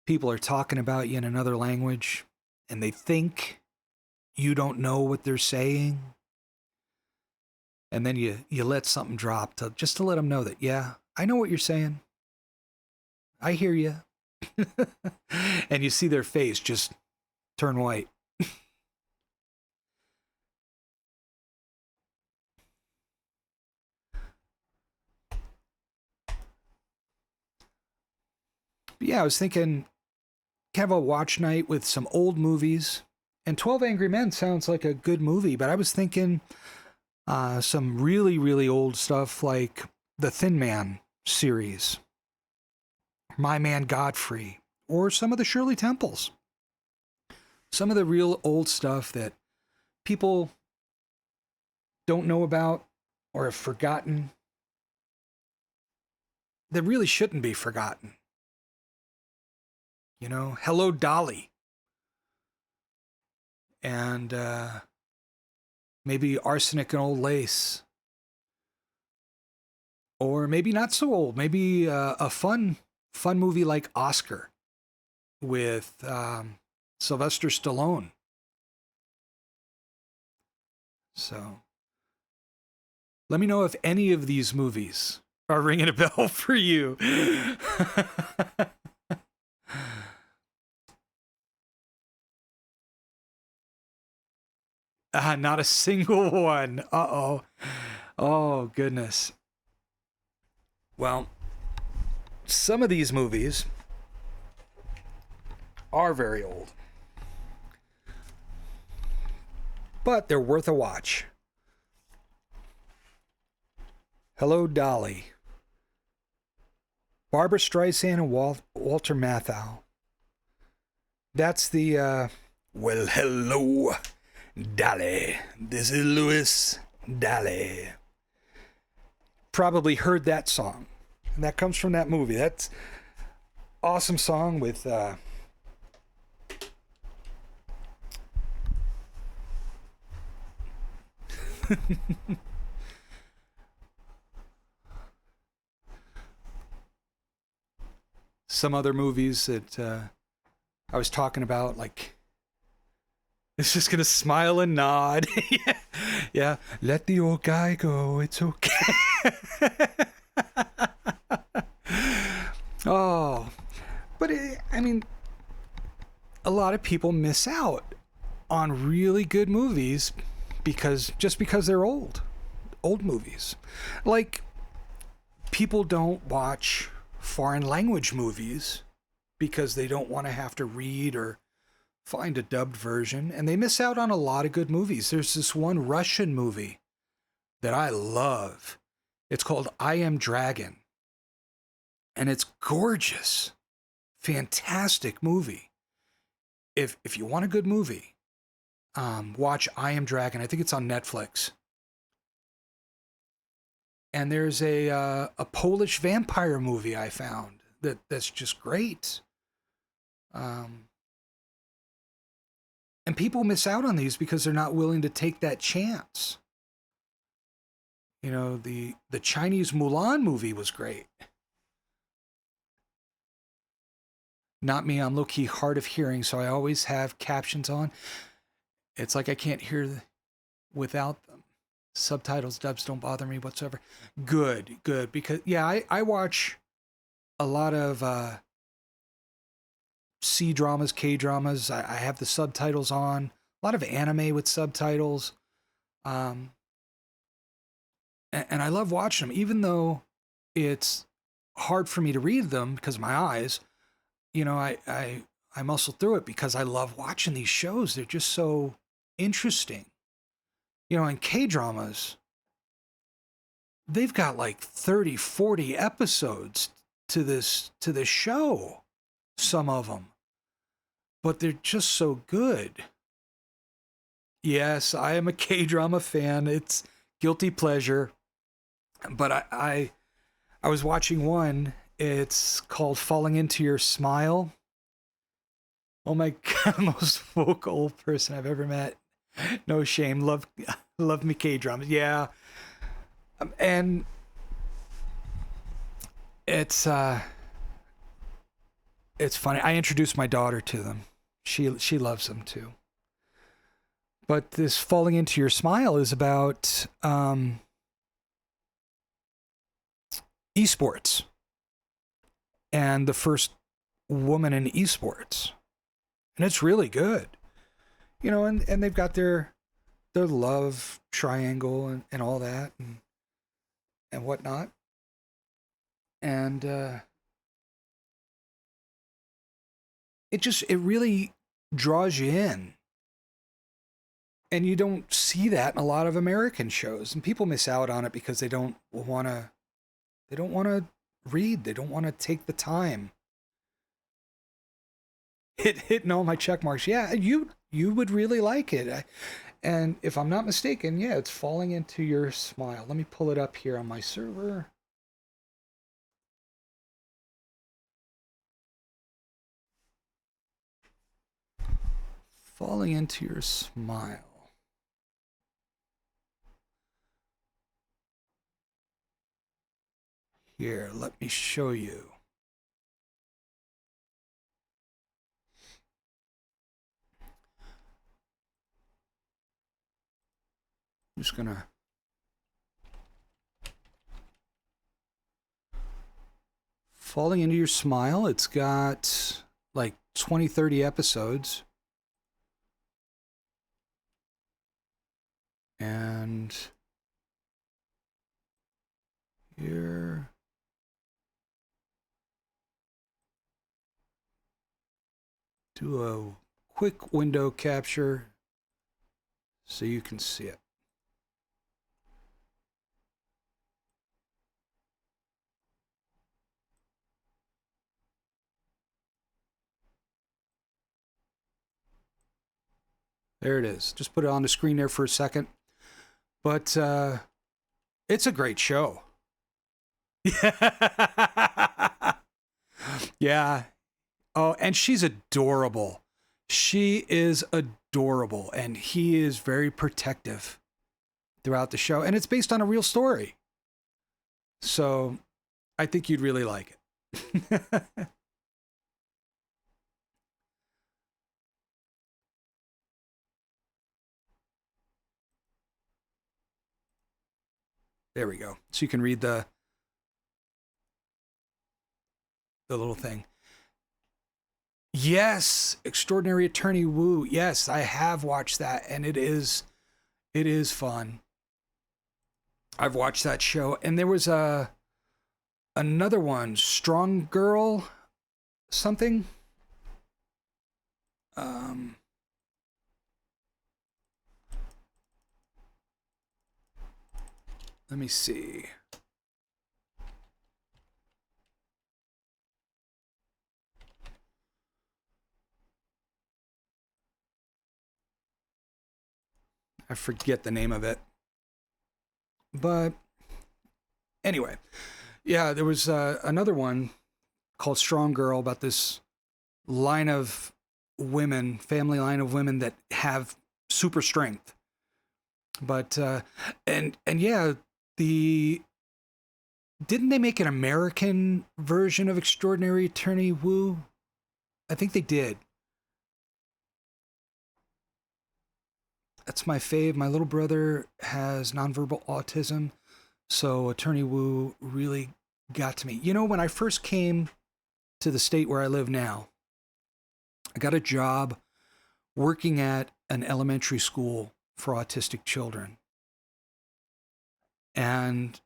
people are talking about you in another language and they think you don't know what they're saying. And then you let something drop just to let them know that, yeah, I know what you're saying. I hear you. And you see their face just turn white. But yeah, I was thinking kind of a watch night with some old movies. And 12 Angry Men sounds like a good movie, but I was thinking some really, really old stuff like the Thin Man series, My Man Godfrey, or some of the Shirley Temples. Some of the real old stuff that people don't know about or have forgotten, that really shouldn't be forgotten. You know, Hello Dolly. And maybe Arsenic and Old Lace. Or maybe not so old. Maybe a fun movie like Oscar with Sylvester Stallone. So let me know if any of these movies are ringing a bell for you. Not a single one. Uh-oh. Oh, goodness. Well, some of these movies are very old, but they're worth a watch. Hello, Dolly. Barbara Streisand and Walter Matthau. That's the, well, hello, Dolly. This is Louis Dolly. Probably heard that song. And that comes from that movie. That's awesome song with some other movies that I was talking about, like, it's just gonna smile and nod. Yeah. Yeah, let the old guy go, it's okay. Oh, but I mean, a lot of people miss out on really good movies because they're old movies. Like, people don't watch foreign language movies because they don't want to have to read or find a dubbed version, and they miss out on a lot of good movies. There's this one Russian movie that I love. It's called I Am Dragon, and it's gorgeous. Fantastic movie. If you want a good movie, watch I Am Dragon. I think it's on Netflix. And there's a Polish vampire movie I found that's just great. And people miss out on these because they're not willing to take that chance. You know, the Chinese Mulan movie was great. Not me, I'm low-key hard of hearing, so I always have captions on. It's like I can't hear without them. Subtitles, dubs don't bother me whatsoever. Good. Because, yeah, I watch a lot of C dramas, K dramas. I have the subtitles on. A lot of anime with subtitles. And I love watching them, even though it's hard for me to read them because of my eyes. You know, I muscle through it because I love watching these shows. They're just so interesting. You know, in K-dramas, they've got like 30, 40 episodes to this show, some of them. But they're just so good. Yes, I am a K-drama fan. It's guilty pleasure. But I was watching one. It's called Falling Into Your Smile. Oh my God, most vocal person I've ever met. No shame. Love me K-dramas. Yeah. And it's funny. I introduced my daughter to them. She loves them too. But this Falling Into Your Smile is about esports. And the first woman in esports. And it's really good. You know, and they've got their love triangle and all that and whatnot. And it really draws you in. And you don't see that in a lot of American shows. And people miss out on it because they don't want to read. They don't want to take the time. Hitting all my check marks. Yeah, you would really like it. And if I'm not mistaken, yeah, it's Falling Into Your Smile. Let me pull it up here on my server. Falling Into Your Smile. Here, let me show you. I'm just gonna Falling Into Your Smile. It's got like 20, 30 episodes. And here. Do a quick window capture so you can see it. There it is. Just put it on the screen there for a second. But it's a great show. Yeah. Oh, and she's adorable. She is adorable. And he is very protective throughout the show. And it's based on a real story. So I think you'd really like it. There we go. So you can read the little thing. Yes, Extraordinary Attorney Woo. Yes, I have watched that, and it is fun. I've watched that show, and there was a Another one, Strong Girl something. Um, Let me see. I forget the name of it. But anyway, yeah, there was another one called Strong Girl about this line of women, family line of women that have super strength. But and yeah, the didn't they make an American version of Extraordinary Attorney Woo? I think they did. That's my fave. My little brother has nonverbal autism, so Attorney Woo really got to me. You know, when I first came to the state where I live now, I got a job working at an elementary school for autistic children. And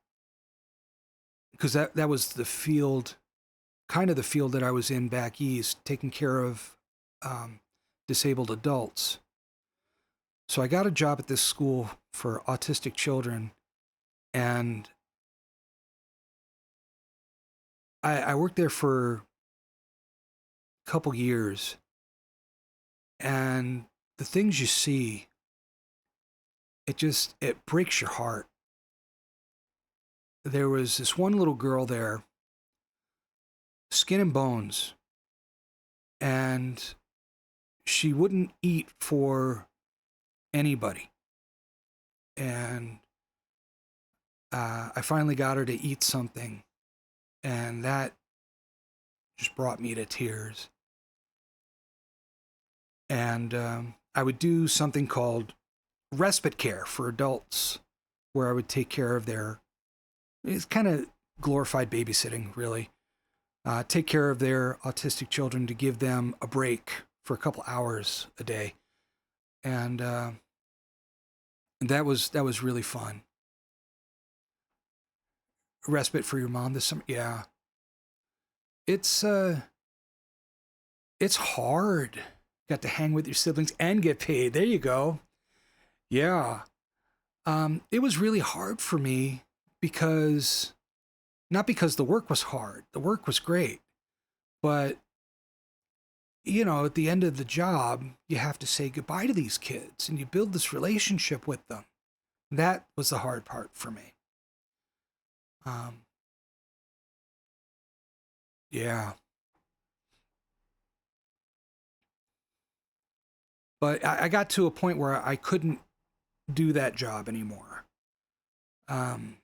because that was the field, kind of the field that I was in back east, taking care of disabled adults. So I got a job at this school for autistic children, and I worked there for a couple years. And the things you see, it breaks your heart. There was this one little girl there, skin and bones, and she wouldn't eat for anybody. And I finally got her to eat something, and that just brought me to tears. And I would do something called respite care for adults, where I would take care of it's kind of glorified babysitting, really. Take care of their autistic children to give them a break for a couple hours a day. And that was really fun. Respite for your mom this summer. Yeah. It's it's hard. Got to hang with your siblings and get paid. There you go. Yeah. It was really hard for me because not because the work was hard. The work was great. But you know, at the end of the job, you have to say goodbye to these kids and you build this relationship with them. That was the hard part for me. Um, yeah. But I got to a point where I couldn't do that job anymore. Um,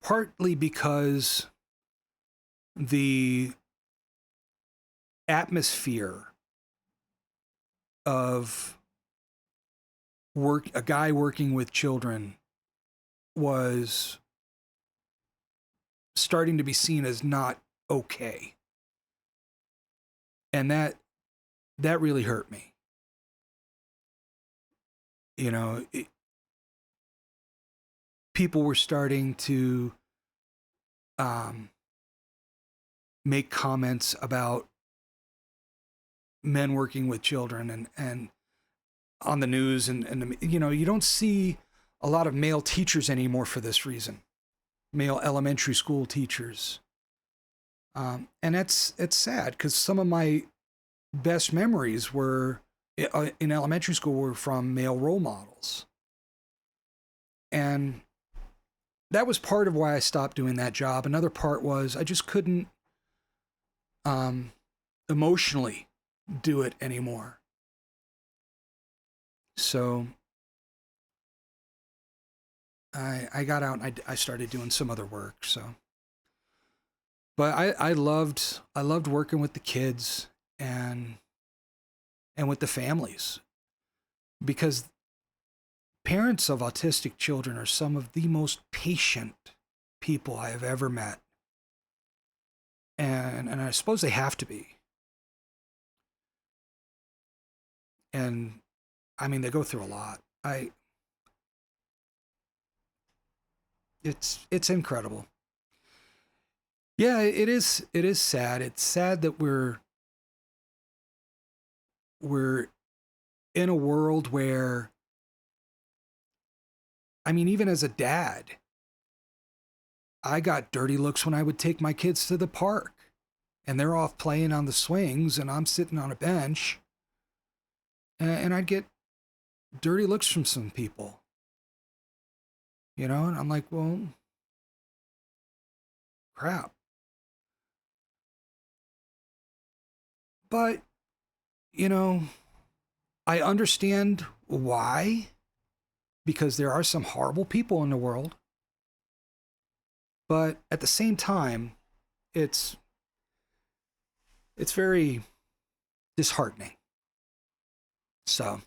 Partly because the atmosphere of a guy working with children was starting to be seen as not okay. And that really hurt me. You know, people were starting to um, make comments about men working with children and on the news and you know, you don't see a lot of male teachers anymore for this reason. Male elementary school teachers. And it's sad because some of my best memories were in elementary school were from male role models. And that was part of why I stopped doing that job. Another part was I just couldn't um, emotionally do it anymore. So I got out and I started doing some other work. So, but I loved working with the kids and with the families because parents of autistic children are some of the most patient people I have ever met. And I suppose they have to be. And I mean, they go through a lot. It's incredible. Yeah, it is sad. It's sad that we're in a world where, I mean, even as a dad, I got dirty looks when I would take my kids to the park and they're off playing on the swings and I'm sitting on a bench, and I'd get dirty looks from some people, you know, and I'm like, well, crap. But, you know, I understand why, because there are some horrible people in the world. But at the same time, it's very disheartening. So,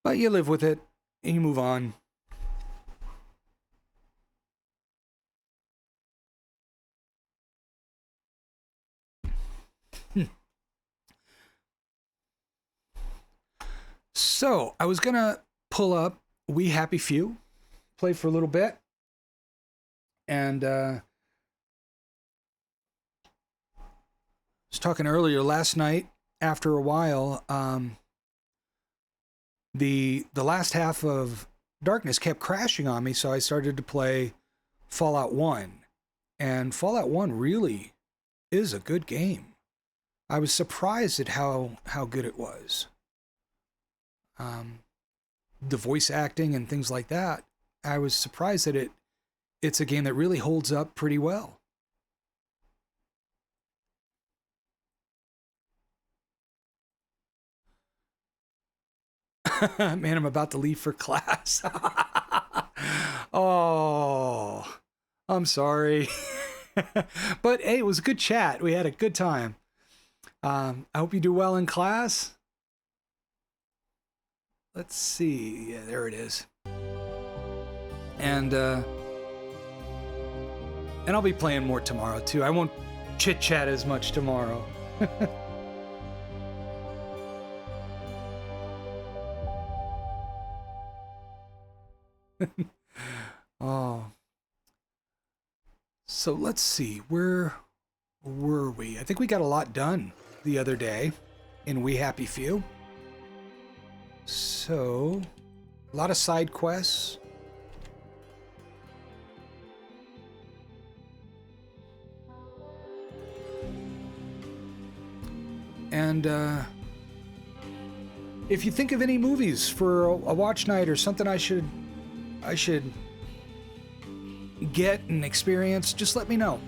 but you live with it and you move on. So I was gonna pull up We Happy Few, play for a little bit, and I was talking earlier last night. After a while, the last half of Darkness kept crashing on me, so I started to play Fallout 1, and Fallout 1 really is a good game. I was surprised at how good it was. The voice acting and things like that, I was surprised that it's a game that really holds up pretty well. Man, I'm about to leave for class. Oh, I'm sorry. But hey, it was a good chat. We had a good time. I hope you do well in class. Let's see. Yeah, there it is. And I'll be playing more tomorrow too. I won't chit chat as much tomorrow. Oh. So let's see. Where were we? I think we got a lot done the other day in We Happy Few. So, a lot of side quests. And if you think of any movies for a watch night or something I should get and experience, just let me know.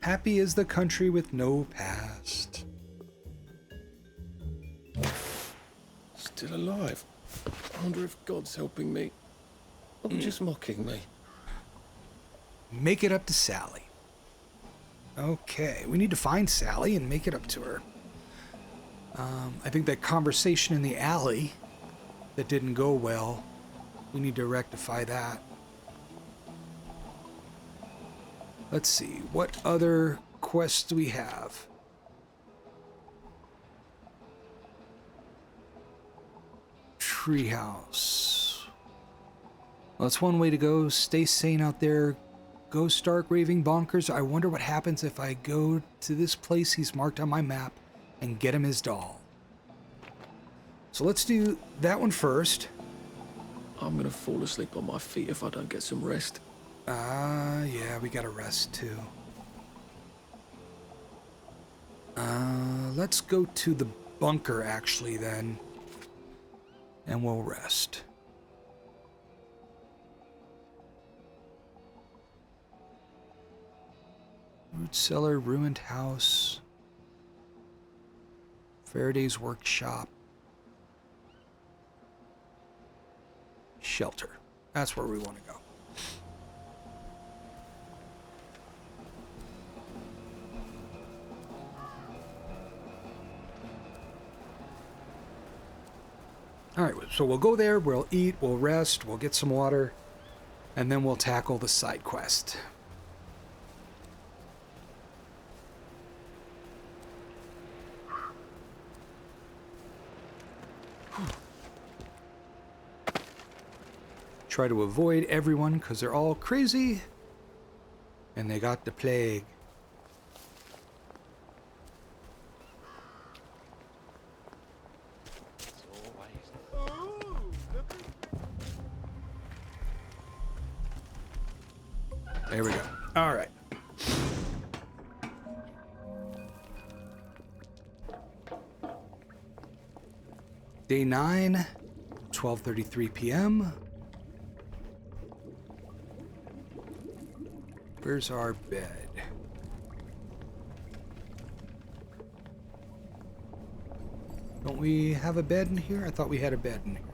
Happy is the country with no past. Still alive. I wonder if God's helping me. Or just mocking me. Make it up to Sally. Okay, we need to find Sally and make it up to her. I think that conversation in the alley that didn't go well, we need to rectify that. Let's see, what other quests do we have? Treehouse. Well, that's one way to go. Stay sane out there. Go Stark raving bonkers. I wonder what happens if I go to this place he's marked on my map and get him his doll. So let's do that one first. I'm gonna fall asleep on my feet if I don't get some rest. Yeah, we gotta rest too. Let's go to the bunker actually then, and we'll rest. Root cellar, ruined house, Faraday's workshop, shelter. That's where we want to go. All right, so we'll go there, we'll eat, we'll rest, we'll get some water, and then we'll tackle the side quest. try to avoid everyone because they're all crazy and they got the plague. There we go. All right. Day 9, 12:33 p.m. Where's our bed? Don't we have a bed in here? I thought we had a bed in here.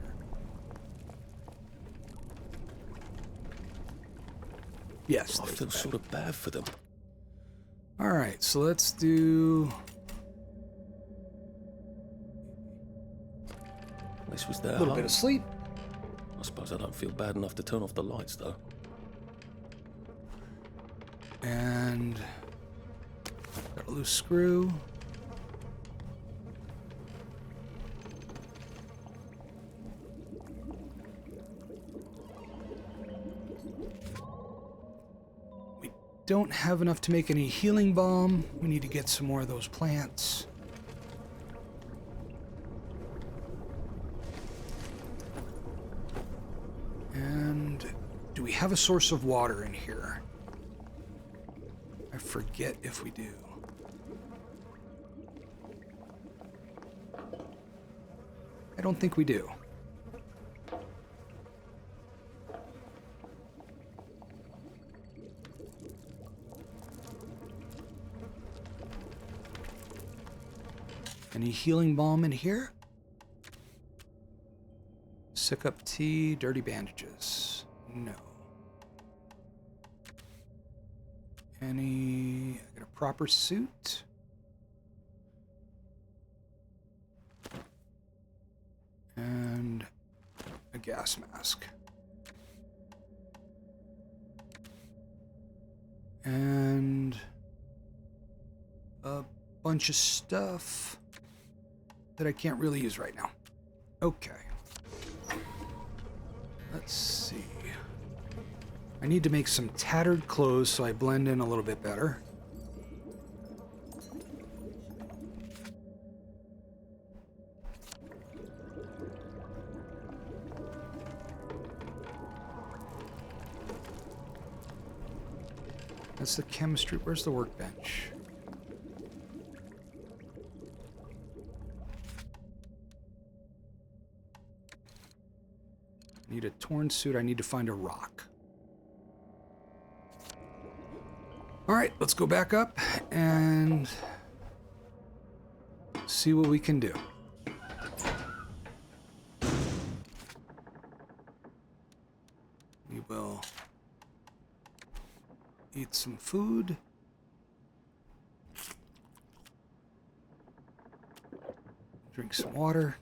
Yes. I feel sort of bad for them. All right, so let's do... This was their a little home. bit of sleep. I suppose I don't feel bad enough to turn off the lights, though. And... got a loose screw. We don't have enough to make any healing balm. We need to get some more of those plants. And do we have a source of water in here? I forget if we do. I don't think we do. Any healing balm in here? Sick up tea, dirty bandages. No. I got a proper suit. And a gas mask. And a bunch of stuff that I can't really use right now. Okay. Let's see. I need to make some tattered clothes so I blend in a little bit better. That's the chemistry. Where's the workbench? Need a torn suit. I need to find a rock. All right, let's go back up and see what we can do. We will eat some food. Drink some water.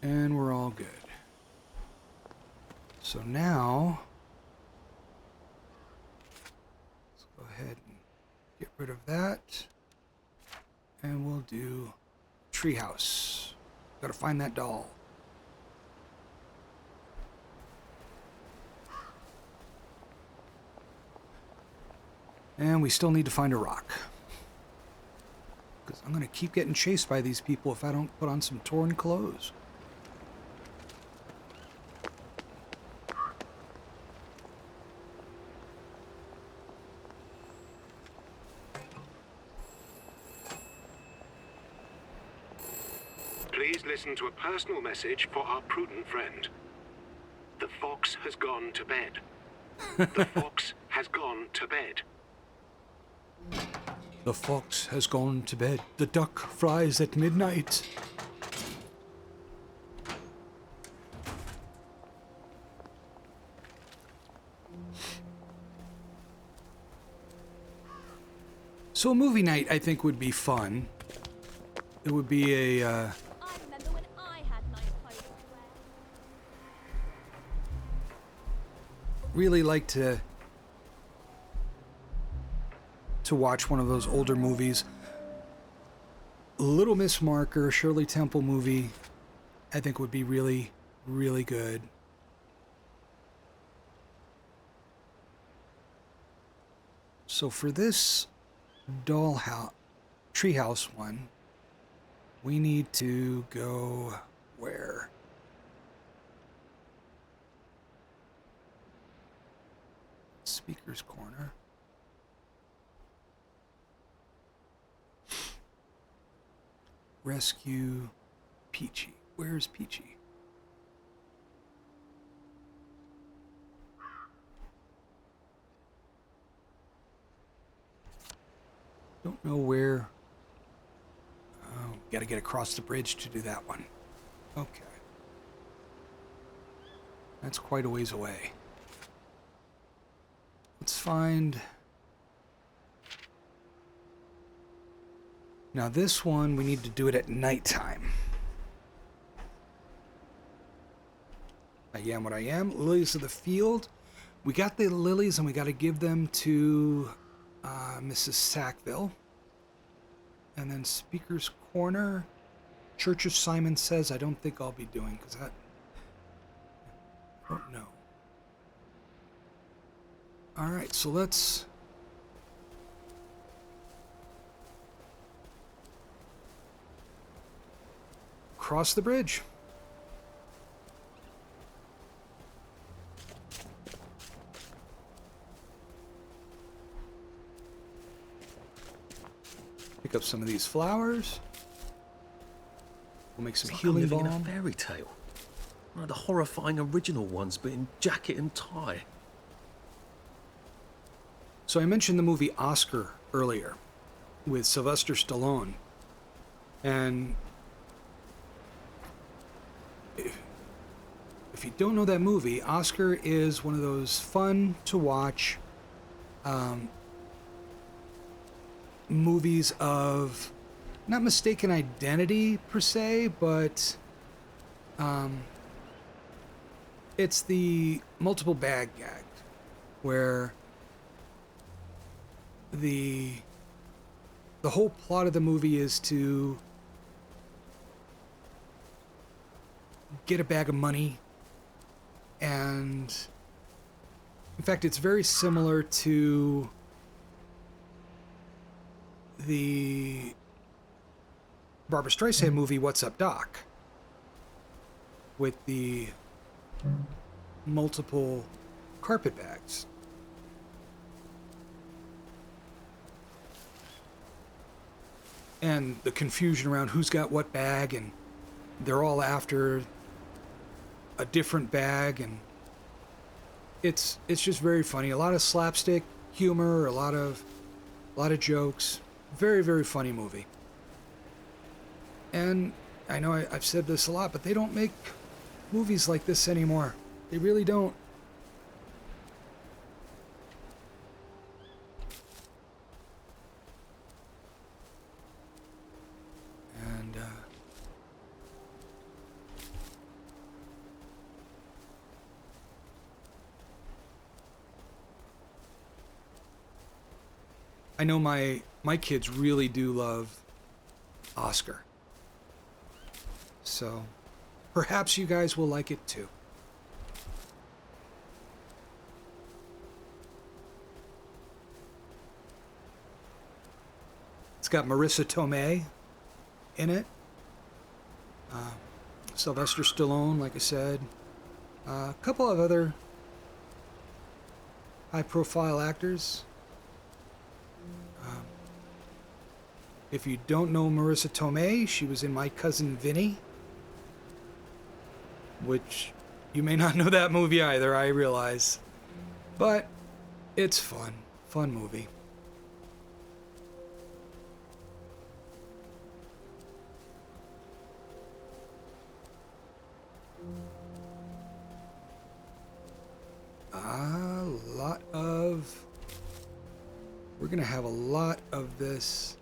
And we're all good. So now, let's go ahead and get rid of that. And we'll do treehouse. Gotta find that doll. And we still need to find a rock. Because I'm gonna keep getting chased by these people if I don't put on some torn clothes. Please listen to a personal message for our prudent friend. The fox has gone to bed. The fox has gone to bed. The fox has gone to bed. The duck flies at midnight. So a movie night, I think, would be fun. It would be a, I remember when I had nice clothes to wear. really like to watch one of those older movies. Little Miss Marker, Shirley Temple movie, I think would be really, really good. So for this dollhouse, treehouse one, we need to go where? Speaker's corner. Rescue Peachy. Where's Peachy? Don't know where. Oh, gotta get across the bridge to do that one. Okay. That's quite a ways away. Let's find... Now this one, we need to do it at nighttime. I am what I am. Lilies of the field. We got the lilies and we got to give them to Mrs. Sackville. And then Speaker's Corner. Church of Simon Says I don't think I'll be doing because I don't know. Alright, so let's... cross the bridge. Pick up some of these flowers. We'll make some It's like I'm healing living in a balm. fairy tale. One of the horrifying original ones, but in jacket and tie. So I mentioned the movie Oscar earlier with Sylvester Stallone. And if you don't know that movie, Oscar is one of those fun to watch movies of not mistaken identity per se, but it's the multiple bag gag where the whole plot of the movie is to get a bag of money, and in fact it's very similar to the Barbra Streisand movie What's Up Doc, with the multiple carpet bags. And the confusion around who's got what bag, and they're all after a different bag, and it's just very funny. A lot of slapstick humor, a lot of jokes. Very, very funny movie. And I know I've said this a lot, but they don't make movies like this anymore. They really don't. And I know my kids really do love Oscar. So perhaps you guys will like it too. It's got Marissa Tomei in it. Sylvester Stallone, like I said. A couple of other high-profile actors. If you don't know Marissa Tomei, she was in My Cousin Vinny, which you may not know that movie either, I realize. But it's fun. Fun movie. We're going to have a lot of this.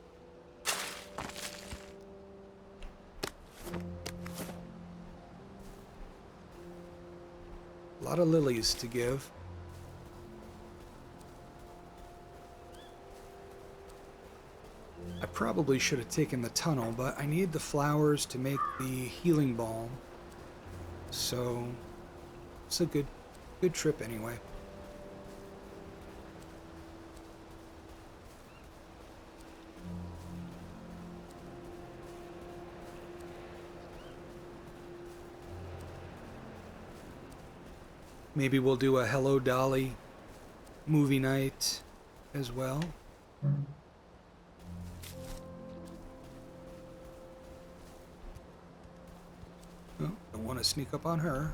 A lot of lilies to give. I probably should have taken the tunnel, but I need the flowers to make the healing balm. So it's a good trip anyway. Maybe we'll do a Hello Dolly movie night as well. Oh, don't want to sneak up on her.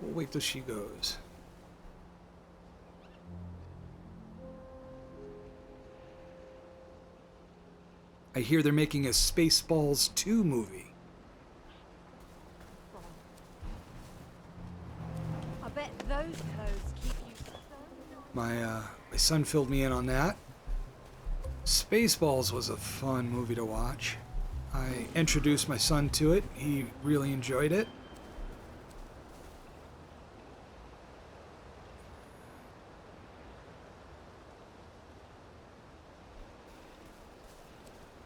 We'll wait till she goes. I hear they're making a Spaceballs 2 movie. I bet those clothes keep you so My son filled me in on that. Spaceballs was a fun movie to watch. I introduced my son to it. He really enjoyed it.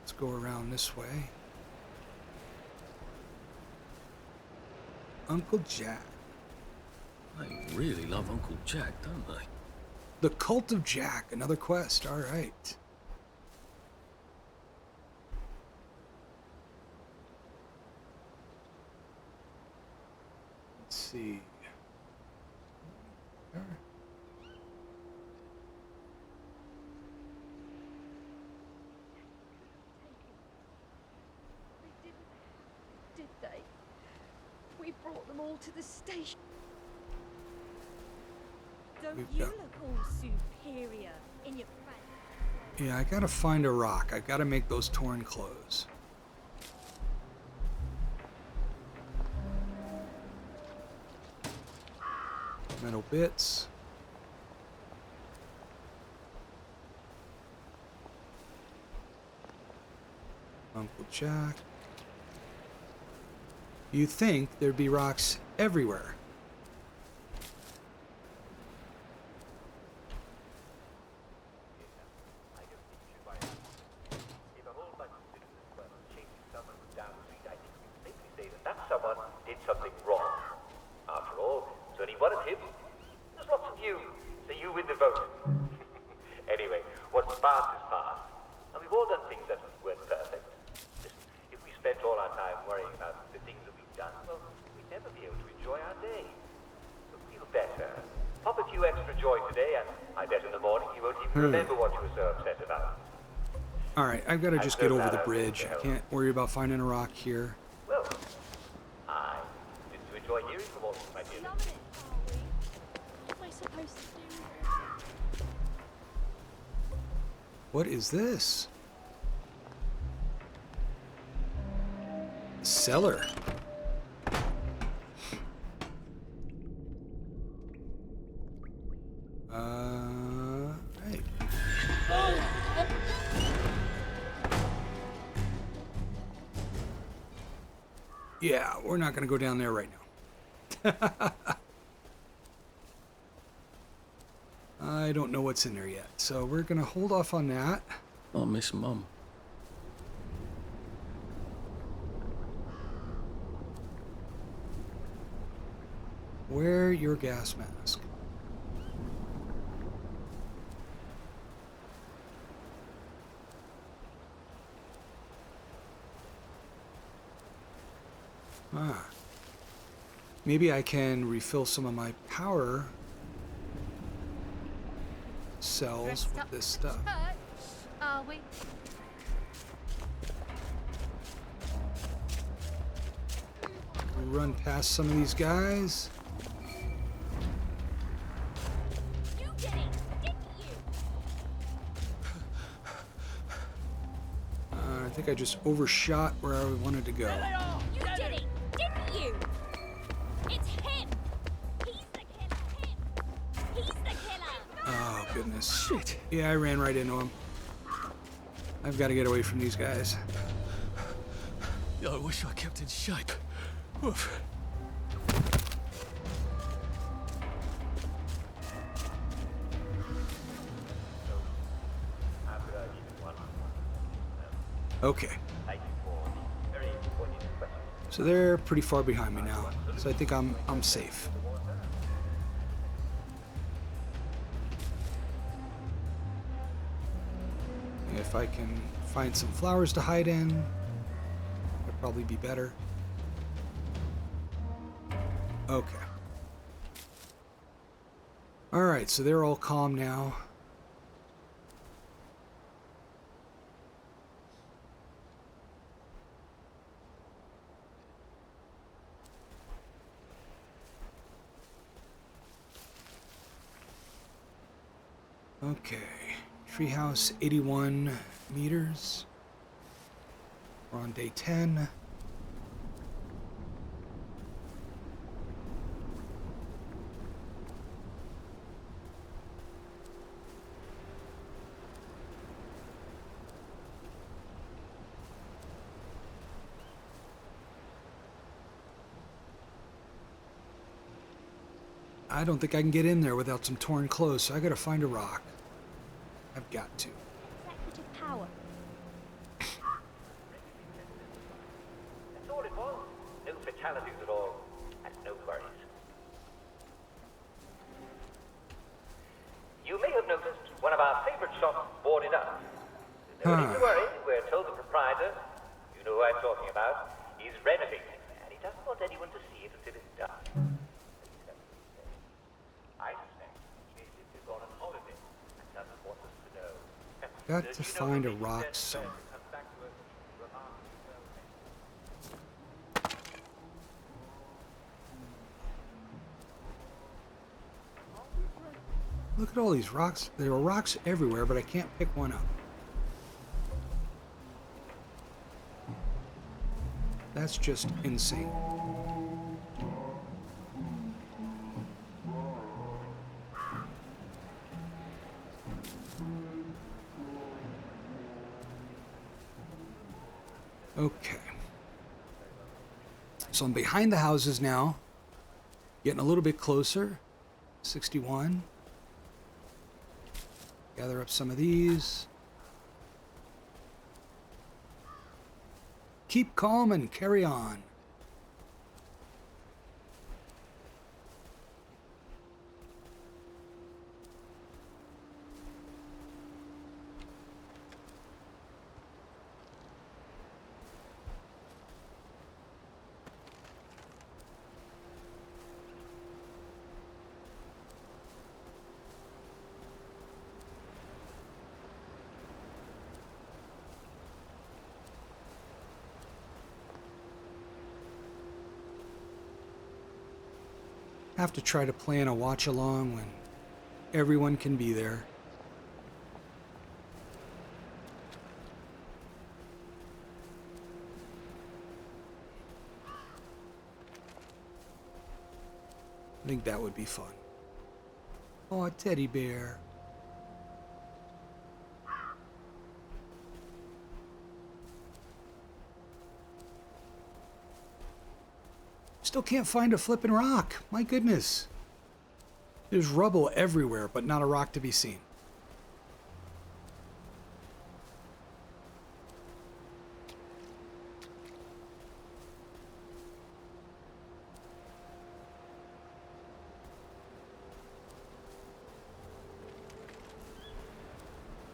Let's go around this way. Uncle Jack. They really love Uncle Jack, don't they? The Cult of Jack, another quest. All right. Let's see. did they? We brought them all to the station. Don't We've you got- look all superior in your friend? Yeah, I gotta find a rock. I gotta make those torn clothes. Metal bits. Uncle Jack. You'd think there'd be rocks everywhere. If a whole bunch of citizens were chasing someone down the street, I think you can safely say that that someone did something wrong. After all, it's only one of him. There's lots of you, so you win the vote. Anyway, what's past is past. And we've all done things that weren't perfect. Listen, if we spent all our time worrying about the things that we've done, well, we'd never be able to enjoy our day. So feel better. Pop a few extra joy today, and I bet in the morning you won't even remember what you were so upset about. All right, I've got to just get over the bridge. I can't worry about finding a rock here. Well, I did to enjoy hearing from all of you, my dear. Loving it, are we? What am I supposed to do? What is this? Cellar. Right. Yeah, we're not gonna go down there right now. I don't know what's in there yet, so we're gonna hold off on that. I miss Mum. Wear your gas mask. Ah. Maybe I can refill some of my power cells with this stuff. Are we? Run past some of these guys. You did it, didn't you? I think I just overshot where I wanted to go. You did it, didn't you? It's him. He's the killer. Him. He's the killer. Oh, goodness. Shit. Yeah, I ran right into him. I've got to get away from these guys. I wish I kept in shape. Oof. After even one, Okay. thank you for the very poignant question. So they're pretty far behind me now. So I think I'm safe. If I can find some flowers to hide in, that'd probably be better. Okay. Alright, so they're all calm now. Okay. Treehouse, 81 meters. We're on day 10. I don't think I can get in there without some torn clothes, so I gotta find a rock. I've got to. Executive power. That's all it was. No fatalities at all, and no worries. You may have noticed one of our favorite shops boarded up. No need to worry, we're told the proprietor, you know who I'm talking about, is renovating, and he doesn't want anyone to see it until it's done. I suspect he may simply gone on holiday and doesn't want us to know. Got to find a rock somewhere. Comes back to us remarkably well. Look at all these rocks. There are rocks everywhere, but I can't pick one up. That's just insane. Okay. So I'm behind the houses now. Getting a little bit closer. 61. Gather up some of these. Keep calm and carry on. Have to try to plan a watch along when everyone can be there. I think that would be fun. Oh, a teddy bear. Still can't find a flippin' rock. My goodness. There's rubble everywhere, but not a rock to be seen.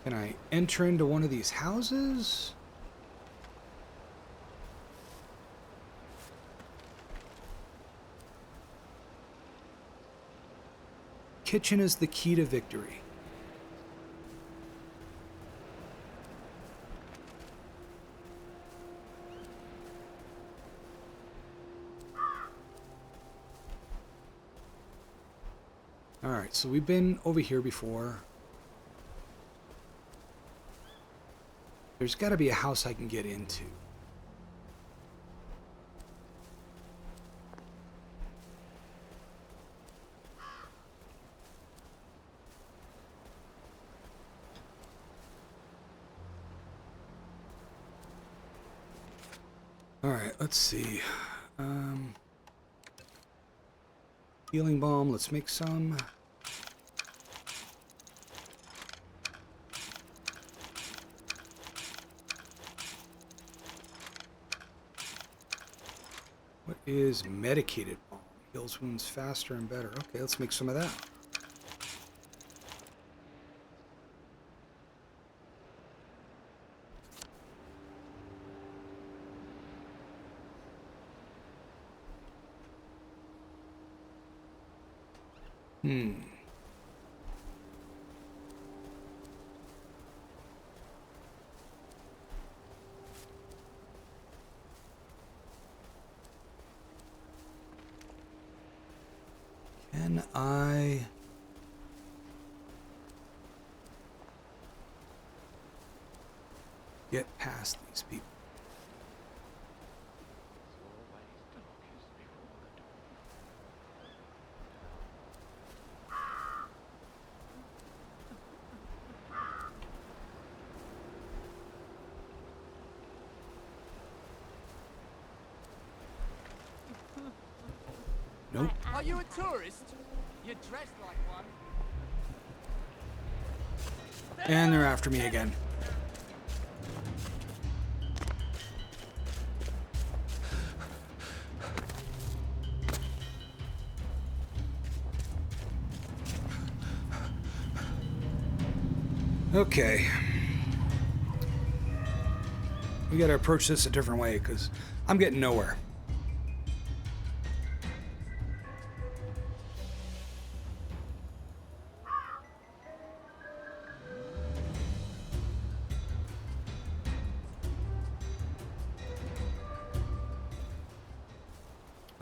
Can I enter into one of these houses? Kitchen is the key to victory. All right, so we've been over here before. There's got to be a house I can get into. All right, let's see. Healing balm, let's make some. What is medicated balm? Heals wounds faster and better. Okay, let's make some of that. can I... get past these people? Nope. Are you a tourist? You're dressed like one. And they're after me again. Okay. We gotta approach this a different way, because I'm getting nowhere.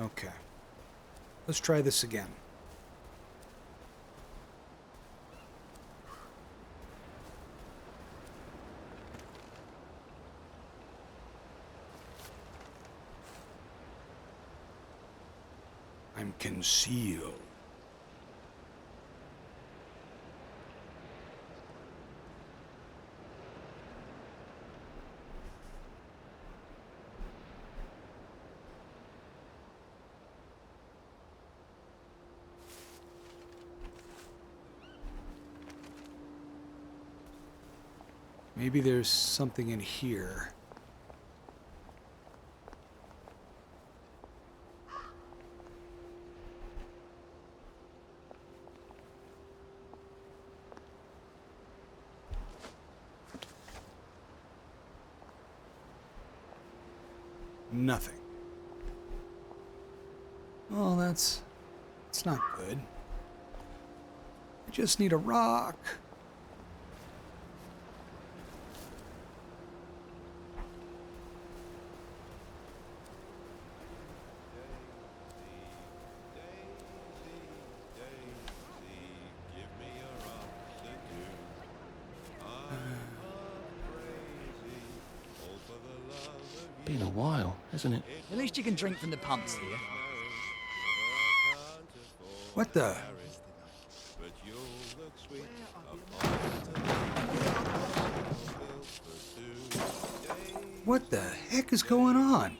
Okay. Let's try this again. I'm concealed. Maybe there's something in here. Nothing. Oh, that's not good. I just need a rock. Been a while, hasn't it? At least you can drink from the pumps here. What the? What the heck is going on?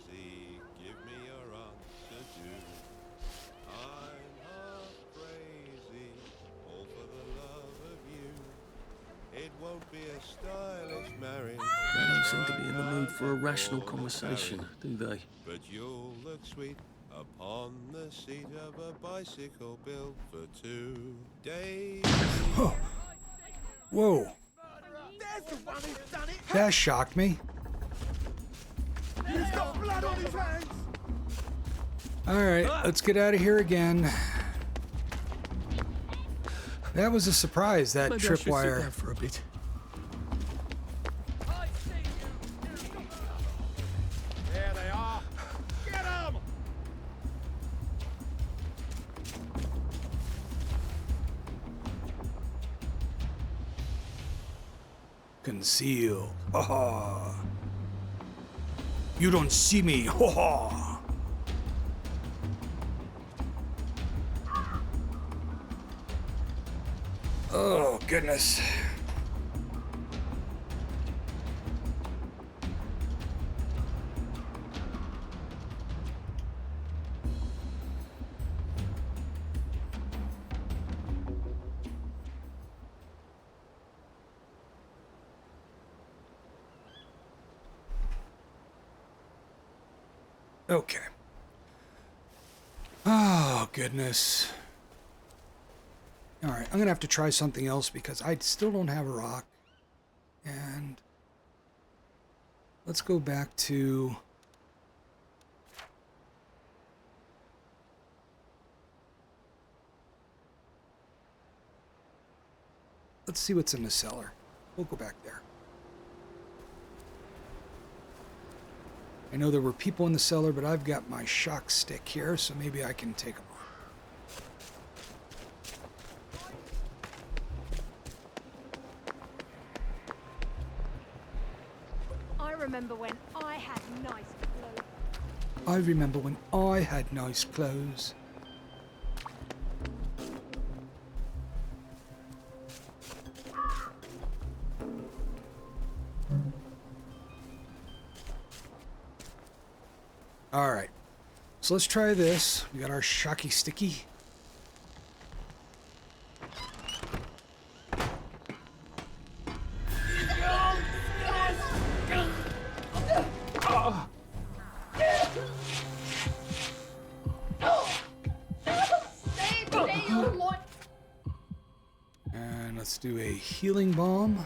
They don't seem to be in the mood for a rational conversation, do they? But you'll look sweet upon the seat of a bicycle built for 2 days. Oh. Whoa. That shocked me. He's got blood on his hands! Alright, let's get out of here again. That was a surprise, that Maybe I should sit tripwire. down for a bit. There they are! Get them! Conceal. Oh. You don't see me. Oh. Oh, goodness. Okay. Oh, goodness. All right, I'm going to have to try something else because I still don't have a rock. And let's go back to... Let's see what's in the cellar. We'll go back there. I know there were people in the cellar, but I've got my shock stick here, so maybe I can take them on. remember when I had nice clothes. I remember when I had nice clothes. All right, so let's try this. We got our shocky sticky. And let's do a healing bomb.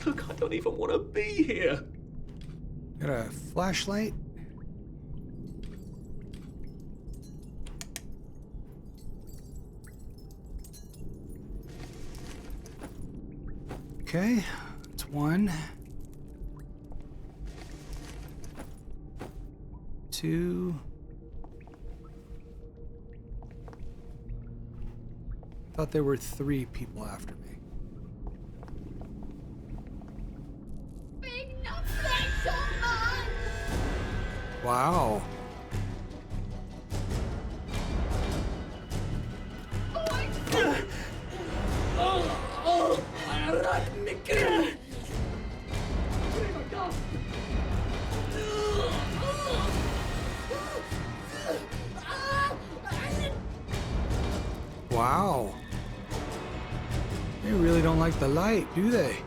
Look, I don't even want to be here. Got a flashlight. Okay, that's one. Two. Thought there were 3 people after me. Wow. Wow. They really don't like the light, do they?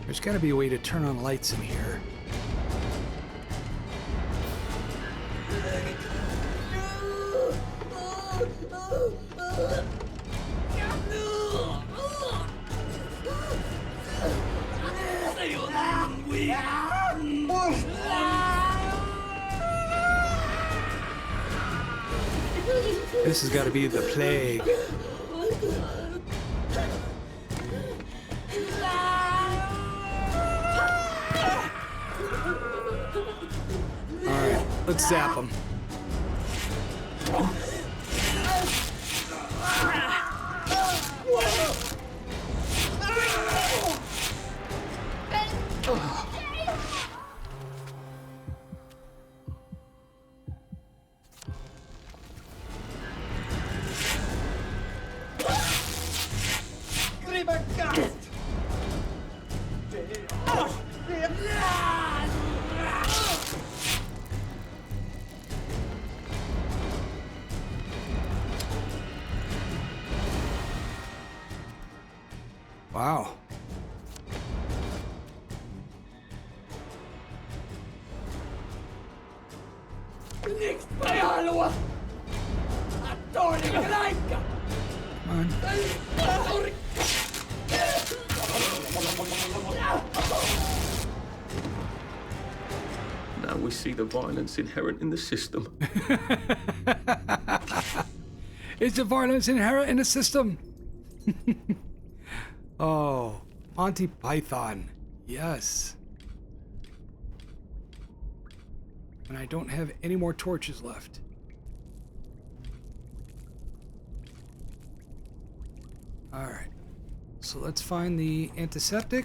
There's got to be a way to turn on lights in here. This has got to be the plague. Alright, let's zap them. Wow. Come on. Now we see the violence inherent in the system. Is the violence inherent in the system? Oh, Monty Python. Yes. And I don't have any more torches left. Alright. So let's find the antiseptic.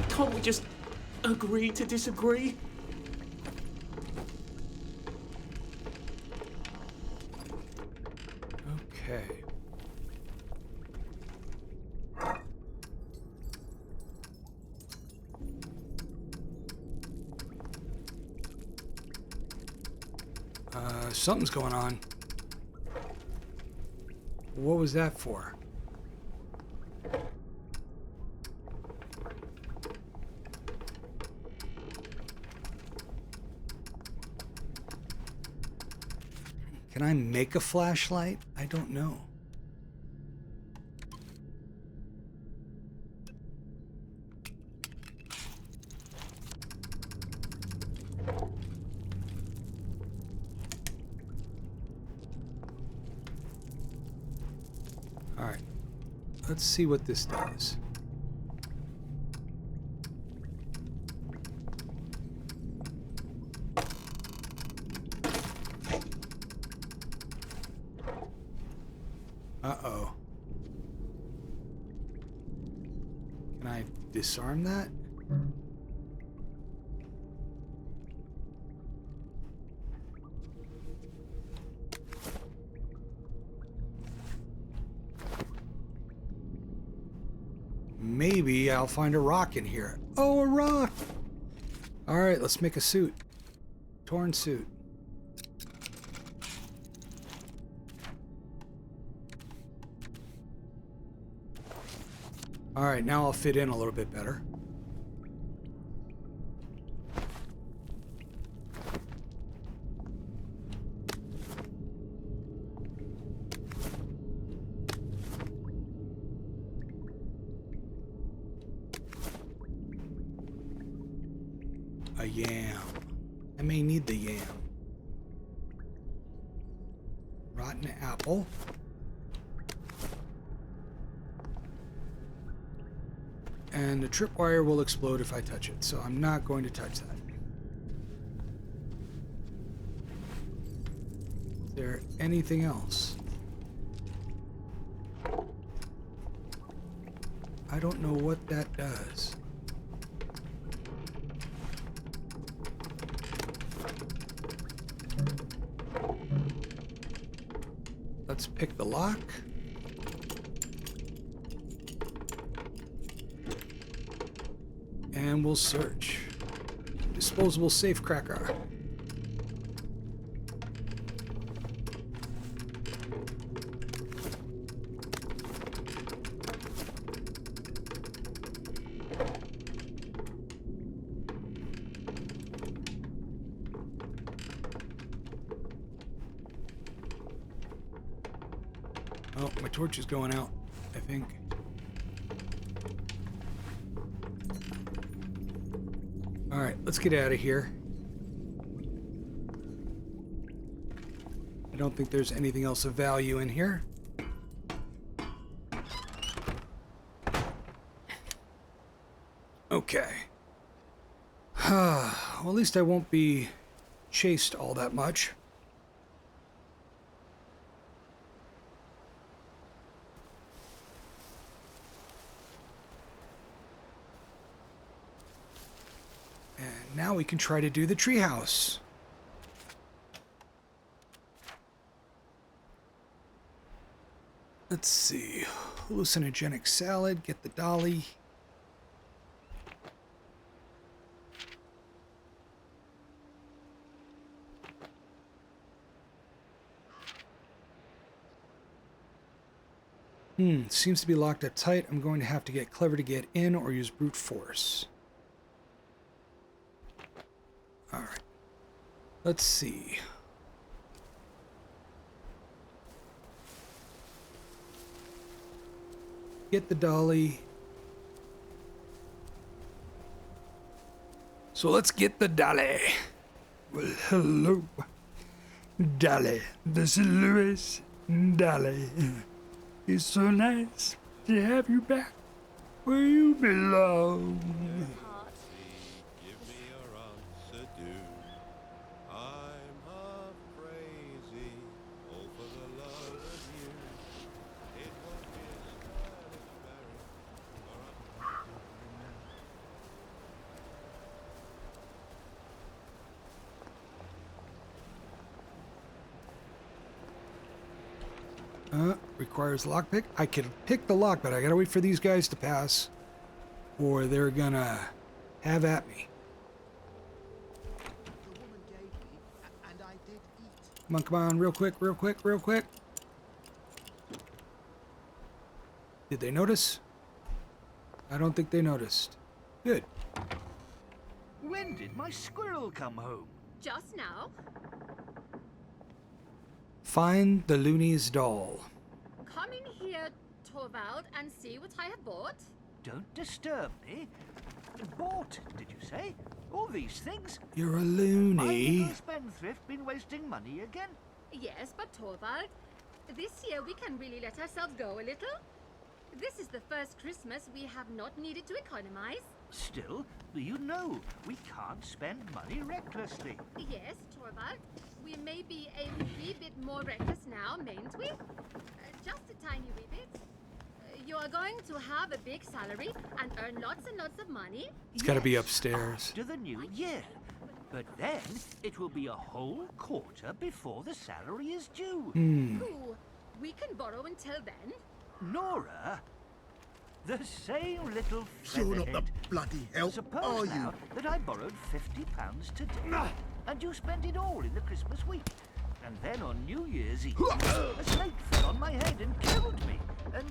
Can't we just agree to disagree? Okay. Something's going on. What was that for? Can I make a flashlight? I don't know. All right. Let's see what this does. Uh-oh. Can I disarm that? Maybe I'll find a rock in here. Oh, a rock! Alright, let's make a suit. Torn suit. Alright, now I'll fit in a little bit better. A yam. I may need the yam. Rotten apple. And the tripwire will explode if I touch it, so I'm not going to touch that. Is there anything else? I don't know what that does. Let's pick the lock. And we'll search. Disposable safe cracker. Oh, my torch is going out, I think. All right, let's get out of here. I don't think there's anything else of value in here. Okay. Well, at least I won't be chased all that much. Now we can try to do the treehouse. Let's see. Hallucinogenic salad, get the dolly. Seems to be locked up tight. I'm going to have to get clever to get in or use brute force. All right. Let's see. Get the dolly. So let's get the dolly. Well, hello. Dolly. This is Louis. Dolly. It's so nice to have you back where you belong. Give me your answer, do. I'm half crazy, all for the love of you. It won't be a Requires lockpick. I can pick the lock, but I gotta wait for these guys to pass, or they're gonna have at me. The woman gave me, and I did eat. Come on, real quick, real quick, real quick. Did they notice? I don't think they noticed. Good. When did my squirrel come home? Just now. Find the Looney's doll. Come in here, Torvald, and see what I have bought. Don't disturb me. Bought, did you say? All these things? You're a My loony. little spendthrift been wasting money again? Yes, but Torvald, this year we can really let ourselves go a little. This is the first Christmas we have not needed to economize. Still, you know, we can't spend money recklessly. Yes, Torvald, we may be a wee bit more reckless now, mayn't we? Just a tiny wee bit. You are going to have a big salary and earn lots and lots of money. It's gotta be Yes, upstairs. After the new year. But then it will be a whole quarter before the salary is due. Ooh, we can borrow until then. Nora, the same little You're not the featherhead. bloody help, Suppose are now you? that I borrowed £50 today, and you spent it all in the Christmas week. And then on New Year's Eve, a snake fell on my head and killed me. And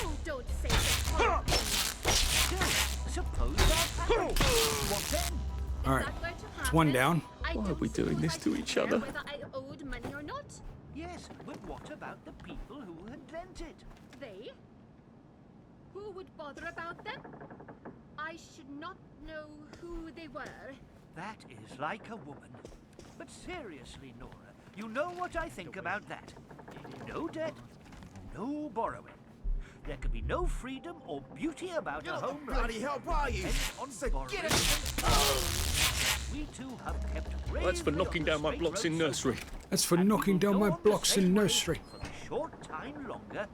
Oh, don't say such horrible things. still, suppose that happened. What then? All If right, that were to it's one happen, down. I Why are don't we doing this suppose to I'd each care other? Whether I owed money or not. Yes, but what about the people who had lent it? They? Who would bother about them? I should not know who they were. That is like a woman. But seriously, Nora, you know what I think about that. No debt, no borrowing. There can be no freedom or beauty about You're a not home the bloody life. help, are you? Depends on So borrowing. get it. We two have kept That's for bravely knocking on the down my straight blocks in road so nursery. far. That's for And we knocking will down go my on the blocks same in way nursery. For the short time longer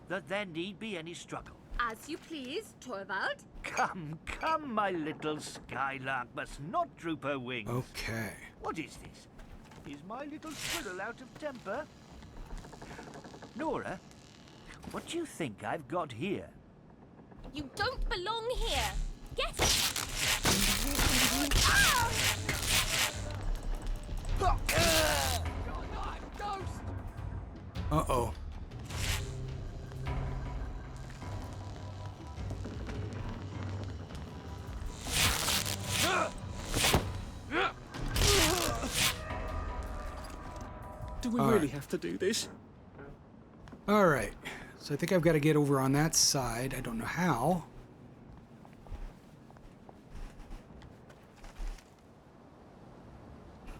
that there need be any struggle. As you please, Torvald. Come, come, my little skylark must not droop her wings. Okay. What is this? Is my little squirrel out of temper? Nora, what do you think I've got here? You don't belong here. Get it. Uh-oh. Do we All really right. have to do this? All right. So I think I've got to get over on that side. I don't know how.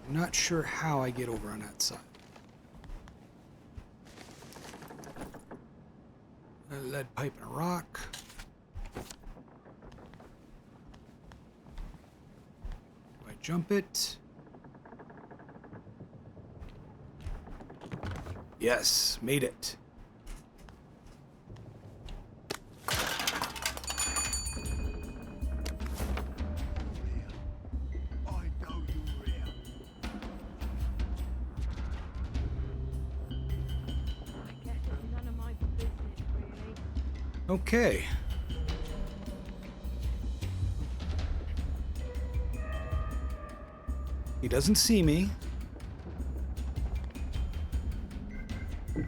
I'm not sure how I get over on that side. A lead pipe and a rock. Do I jump it? Yes, made it. I know you're here. I guess it's none of my business, really. Okay. He doesn't see me. You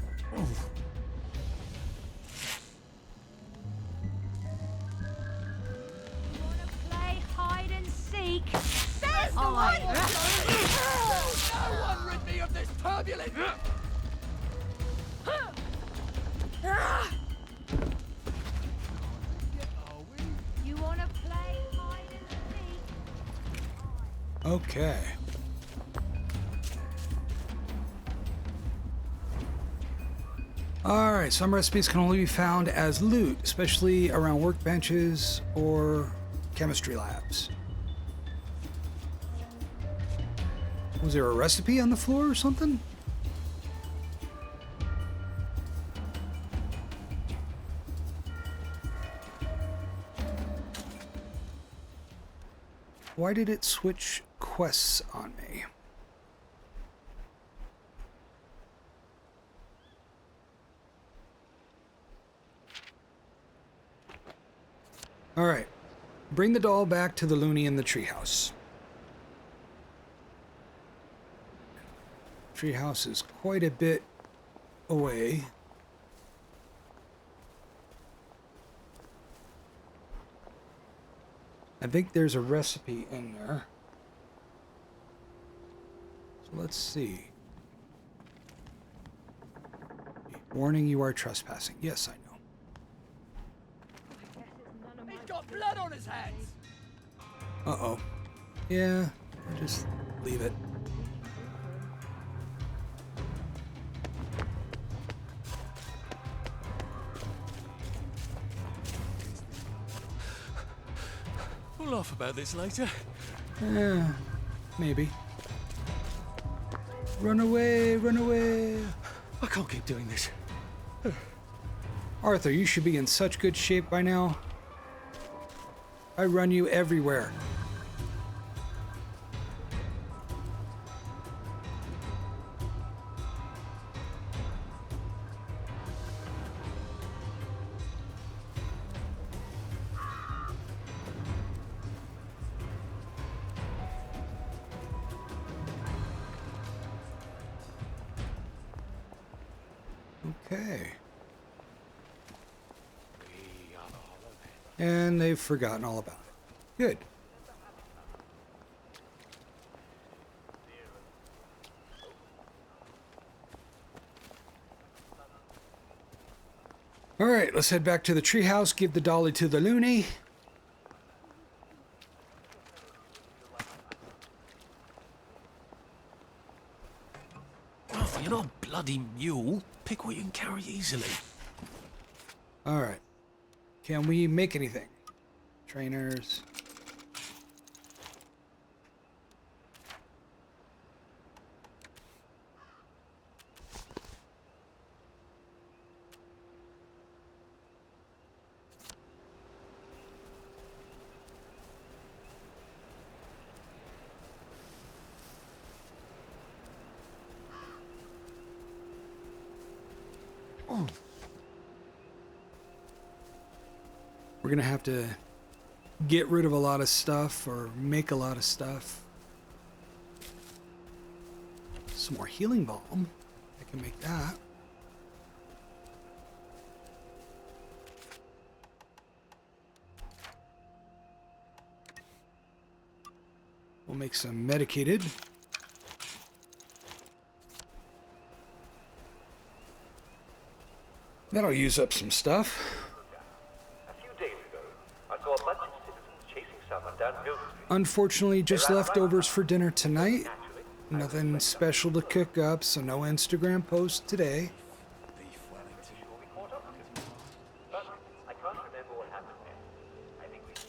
wanna play hide and seek? There's the No one! one rid me of this turbulence! You wanna play hide and seek? Okay. Alright, some recipes can only be found as loot, especially around workbenches or chemistry labs. Was there a recipe on the floor or something? Why did it switch quests on me? All right. Bring the doll back to the loony in the treehouse. treehouse is quite a bit away. I think there's a recipe in there. So let's see. Warning, you are trespassing. Yes, I know. He's got blood on his hands. Uh-oh. Yeah, I'll just leave it. We'll laugh about this later. Maybe. Run away, run away. I can't keep doing this. Arthur, you should be in such good shape by now. I run you everywhere. Okay. And they've forgotten all about it. Good. All right, let's head back to the treehouse, give the dolly to the loony. Arthur, you're not a bloody mule. Pick what you can carry easily. All right. Can we make anything? Trainers. We're gonna have to get rid of a lot of stuff or make a lot of stuff. Some more healing balm. I can make that. We'll make some medicated. That'll use up some stuff. A few days ago, I saw a bunch of citizens chasing someone down Hill Street. Unfortunately, just leftovers for dinner tonight. Nothing special to cook up, so no Instagram post today. But I can't remember what happened next.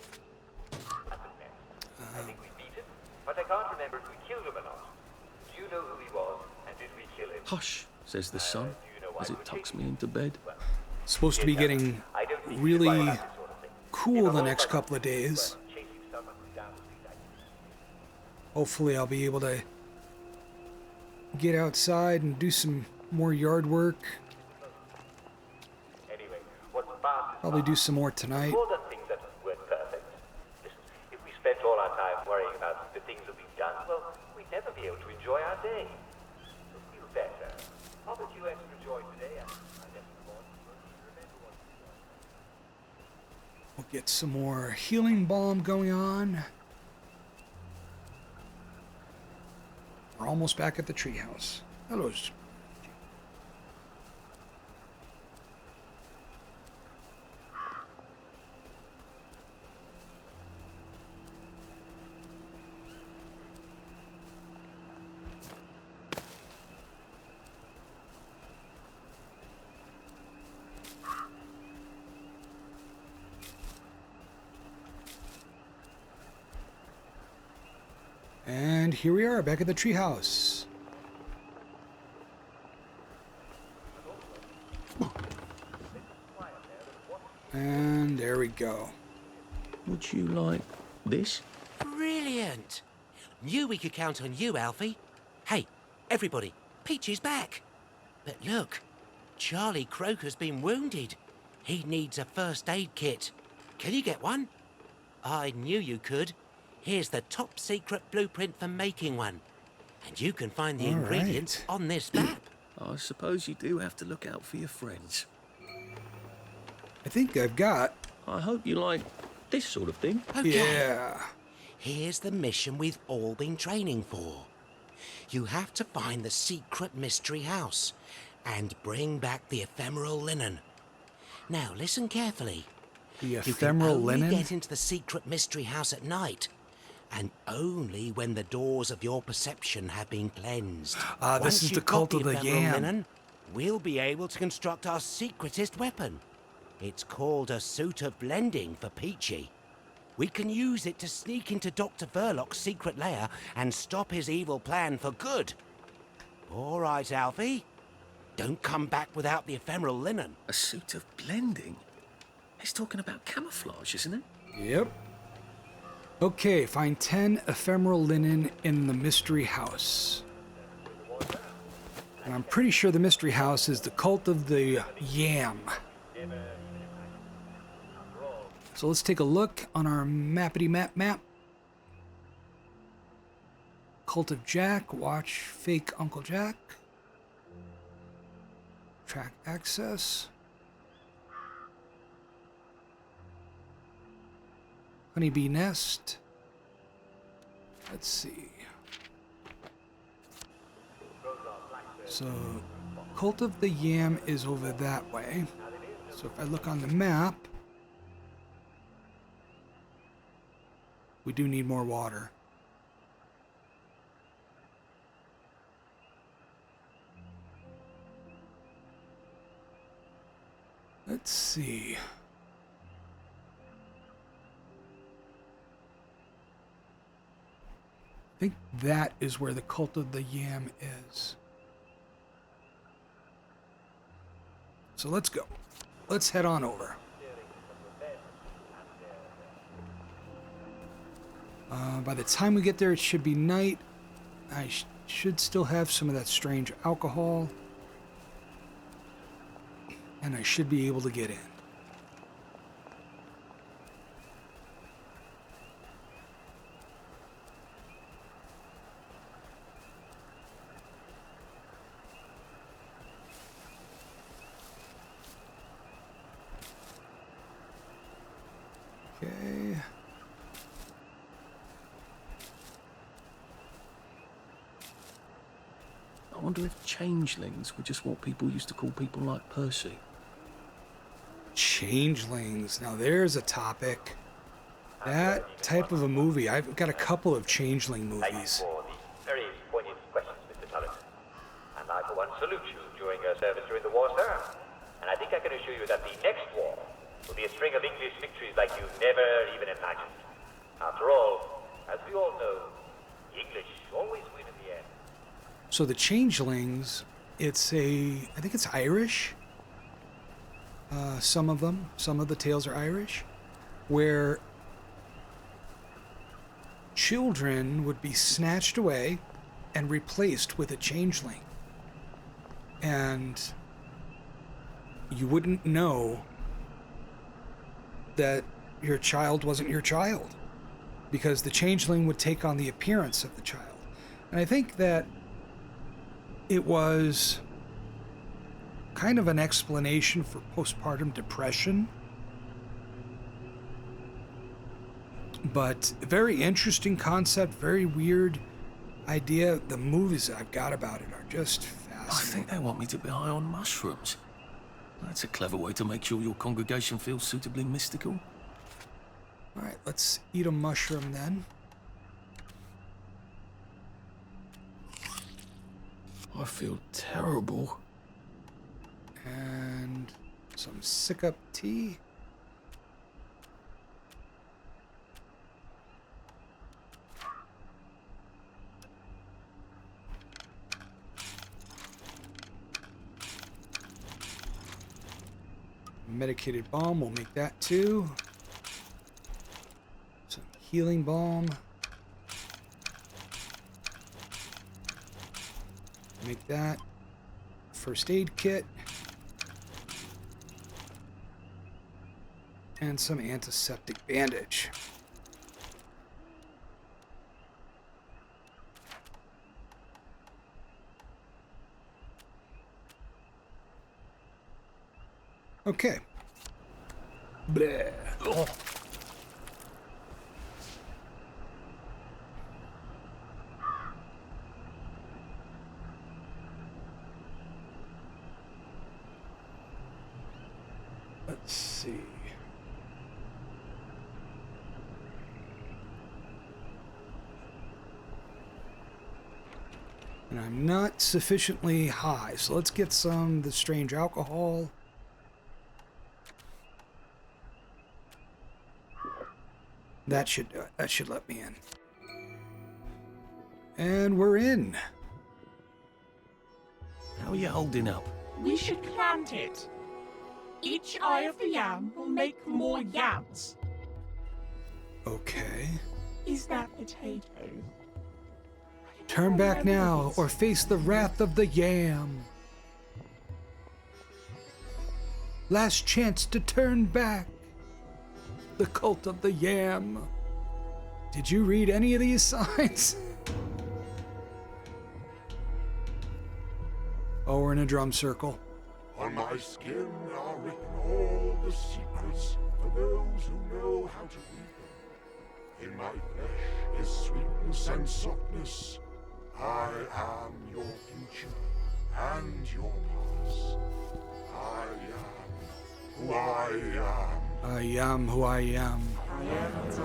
I think we beat him, but I can't remember if we killed him or not. Do you know who he was, and did we kill him? Hush, says the sun, as it tucks me into bed. Supposed to be getting I don't think really we that sort of thing. cool the next couple of days. Chasing someone down the street, I think. Hopefully I'll be able to get outside and do some more yard work. Anyway, what's past is Probably do some more tonight. more than things that weren't perfect. Listen, if we spent all our time worrying about the things that we've done, well, we'd never be able to enjoy our day. So feel better. I'll bet you extra joy today, and I guess in the morning we'll remember what you done. We'll get some more healing balm going on. We're almost back at the treehouse. Hello. And here we are, back at the treehouse. And there we go. Would you like this? Brilliant! Knew we could count on you, Alfie. Hey, everybody, Peach is back. But look, Charlie Croker's been wounded. He needs a first aid kit. Can you get one? I knew you could. Here's the top secret blueprint for making one. And you can find the All ingredients right. on this map. I suppose you do have to look out for your friends. I think I've got. I hope you like this sort of thing. Okay. Yeah. Here's the mission we've all been training for. You have to find the secret mystery house and bring back the ephemeral linen. Now, listen carefully. The You can ephemeral only linen. get into the secret mystery house at night, and only when the doors of your perception have been cleansed. Ah, this Once is the you've got cult of the ephemeral yam. linen, we'll be able to construct our secretest weapon. It's called a suit of blending for Peachy. We can use it to sneak into Dr. Verloc's secret lair and stop his evil plan for good. All right, Alfie. Don't come back without the ephemeral linen. A suit of blending? He's talking about camouflage, isn't it? Yep. Okay, find 10 ephemeral linen in the mystery house. And I'm pretty sure the mystery house is the cult of the yam. So let's take a look on our mappity map. Cult of Jack, watch fake Uncle Jack. Track access. Honeybee nest. Let's see. So, Cult of the Yam is over that way. So if I look on the map, we do need more water. Let's see. I think that is where the Cult of the Yam is. So let's go. Let's head on over. By the time we get there, it should be night. I should still have some of that strange alcohol. And I should be able to get in. Okay. I wonder if changelings were just what people used to call people like Percy. Changelings. Now there's a topic. That type of a movie. I've got a couple of Changeling Thank you movies. for the very poignant questions, Mr. Tullet. And I, for one, salute you during your service during the war, sir. And I think I can assure you that the next war will be a string of English victories like you never even imagined. After all, as we all know, the English always win in the end. So the Changelings, I think it's Irish. Some of the tales are Irish, where children would be snatched away and replaced with a changeling. And you wouldn't know that your child wasn't your child, because the changeling would take on the appearance of the child. And I think that it was kind of an explanation for postpartum depression. But very interesting concept, very weird idea. The movies I've got about it are just I fascinating. think they want me to be high on mushrooms. That's a clever way to make sure your congregation feels suitably mystical. All right, let's eat a mushroom then. I feel terrible. And some Sickup tea. Medicated balm, we'll make that too. Some healing balm. Make that. First aid kit. And some antiseptic bandage. Okay. Bleh. Oh. Let's see. And I'm not sufficiently high, so let's get some of the strange alcohol. That should let me in. And we're in. How are you holding up? We should plant it. Each eye of the yam will make more yams. Okay. Is that potato? Turn back now, or face the wrath of the yam. Last chance to turn back. The cult of the yam. Did you read any of these signs? Oh, we're in a drum circle. On my skin are written all the secrets for those who know how to read them. In my flesh is sweetness and softness. I am your future and your past. I am who I am. I am who I am. I am that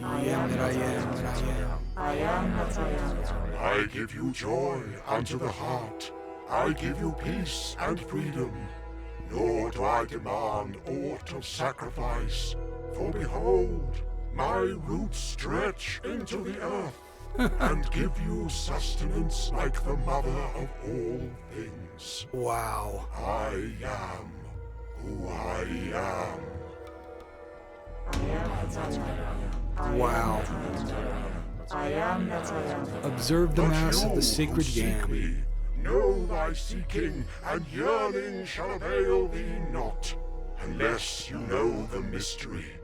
I am that I am. I am that I am. I give you joy unto the heart. I give you peace and freedom. Nor do I demand aught of sacrifice. For behold, my roots stretch into the earth and give you sustenance like the mother of all things. Wow. I am who I am. Wow. I am that I am. Observe the mass of the sacred yam. Me. Know thy seeking, and yearning shall avail thee not, unless you know the mystery.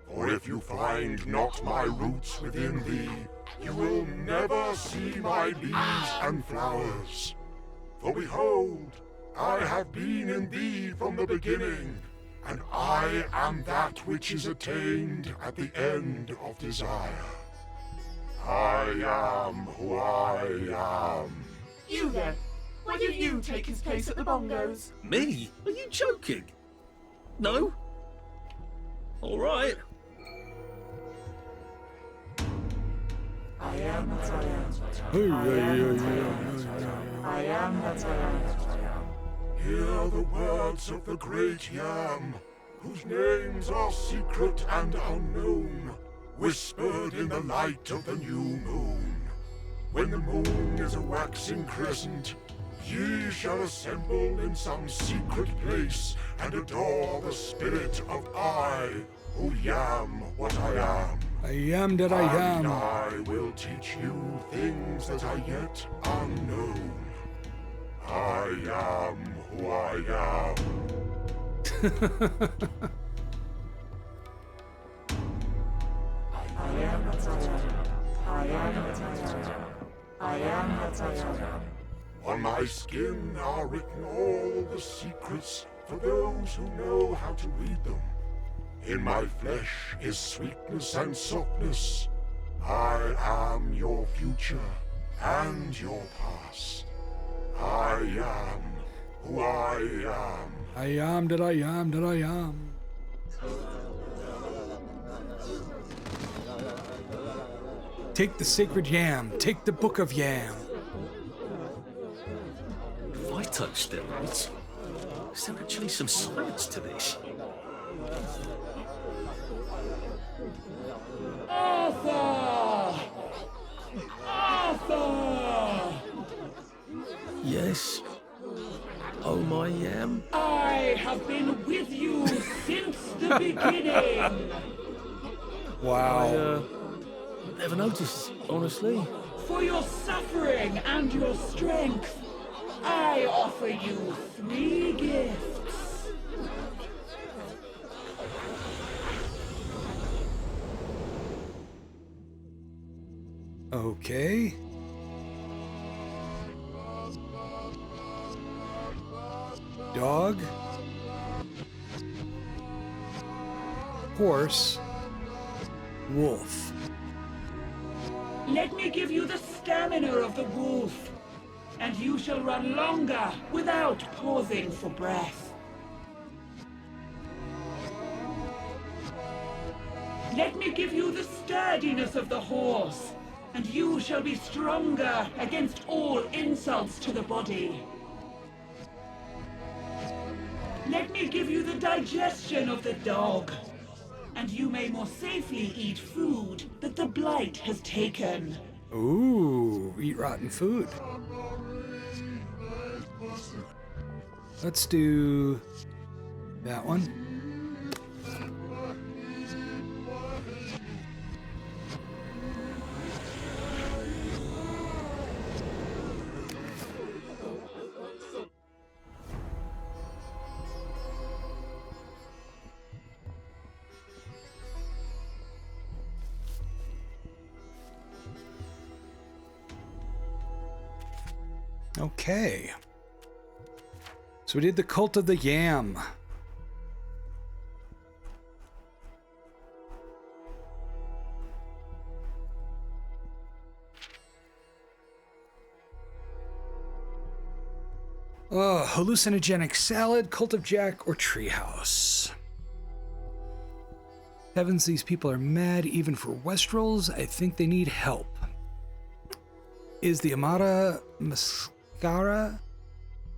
For if you find not my roots within thee, you will never see my leaves and flowers. For behold, I have been in thee from the beginning, and I am that which is attained at the end of desire. I am who I am. You there. Why don't you take his place at the bongos? Me? Are you joking? No? All right. I am that I am. I am that I am. Hear the words of the great yam, whose names are secret and unknown, whispered in the light of the new moon. When the moon is a waxing crescent, ye shall assemble in some secret place and adore the spirit of I, who am what I am. I am that I am. And I will teach you things that are yet unknown. I am who I am. I am that I am. I am that I am. I am that I am. On my skin are written all the secrets for those who know how to read them. In my flesh is sweetness and softness. I am your future and your past. I am who I am. I am that I am that I am. Take the sacred yam. Take the book of yam. Phytosteroids? Is there actually some science to this? Arthur! Arthur! Yes. Oh, my yam. I have been with you since the beginning. Wow. Never noticed, honestly. For your suffering and your strength, I offer you 3 gifts. Okay. Dog. horse. Wolf. Let me give you the stamina of the wolf, and you shall run longer without pausing for breath. Let me give you the sturdiness of the horse, and you shall be stronger against all insults to the body. Let me give you the digestion of the dog, and you may more safely eat food that the blight has taken. Ooh, eat rotten food. Let's do that one. Okay. So we did the Cult of the Yam. Hallucinogenic salad, Cult of Jack, or Treehouse. Heavens, these people are mad even for Westrels. I think they need help. Is the Amata Mascara?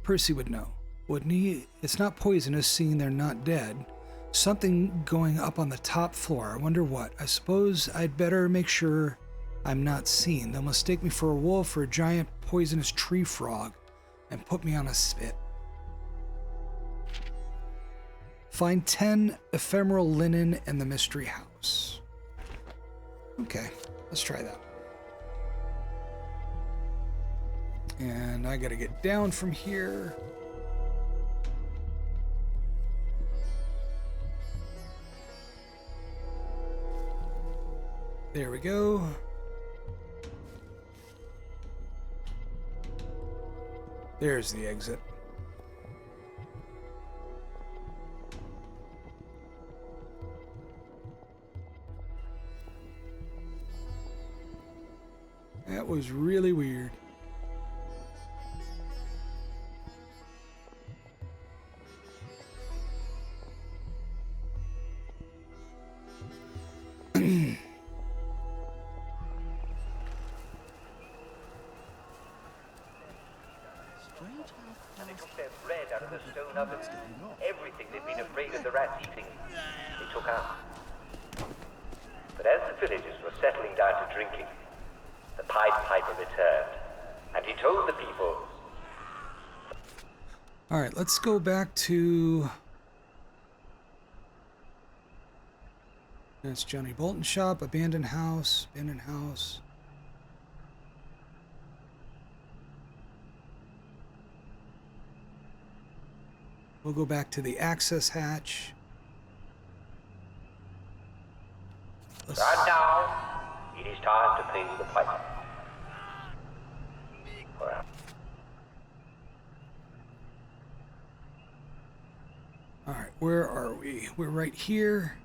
Percy would know, wouldn't he? It's not poisonous, seeing they're not dead. Something going up on the top floor. I wonder what. I suppose I'd better make sure I'm not seen. They'll mistake me for a wolf or a giant poisonous tree frog and put me on a spit. Find 10 ephemeral linen in the mystery house. Okay, let's try that. And I gotta get down from here. There we go. There's the exit. That was really weird. And they took their bread out of the stone oven. Everything they'd been afraid of the rats eating, they took out. But as the villagers were settling down to drinking, the Pied Piper returned, and he told the people... Alright, let's go back to... That's Johnny Bolton shop, abandoned house, abandoned house. We'll go back to the access hatch. And now, it is time to pay the piper. Alright, where are we? We're right here.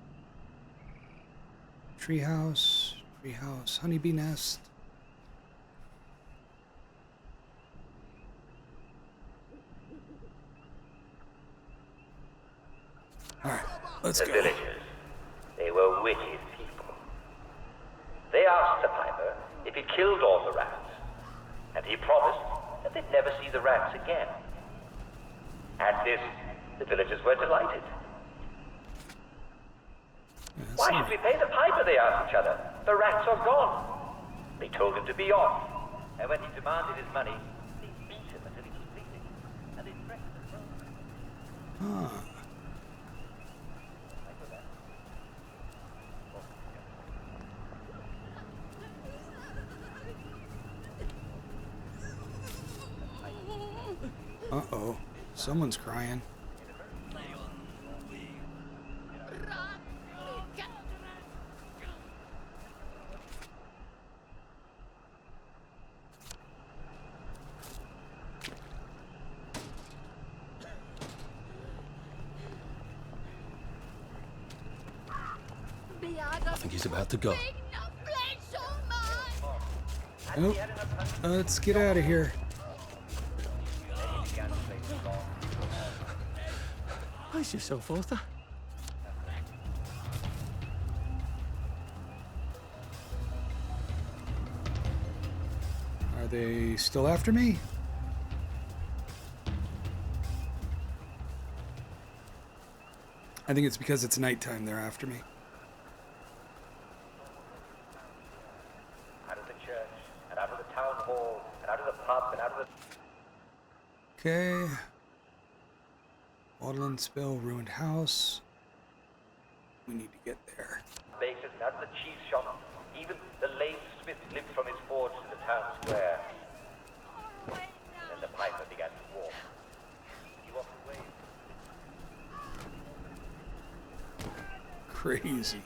Treehouse, treehouse, honeybee nest. Alright, let's go. The villagers, they were wicked people. They asked the piper if he killed all the rats, and he promised that they'd never see the rats again. At this, the villagers were delighted. Why should we pay the piper, they asked each other. The rats are gone. They told him to be off, and when he demanded his money, they beat him until he was bleeding, and they threatened to throw him. Uh-oh, someone's crying. He's about to go. Nope. Let's get out of here. Brace yourself, Arthur. Are they still after me? I think it's because it's nighttime they're after me. Out of the church, and out of the town hall, and out of the pub, and out of the... Okay. Waddling spill, ruined house. We need to get there. Bases, and out of the cheese shop. Even the lame smith limped from his forge to the town square. Then the piper began to walk. He walked away. Crazy.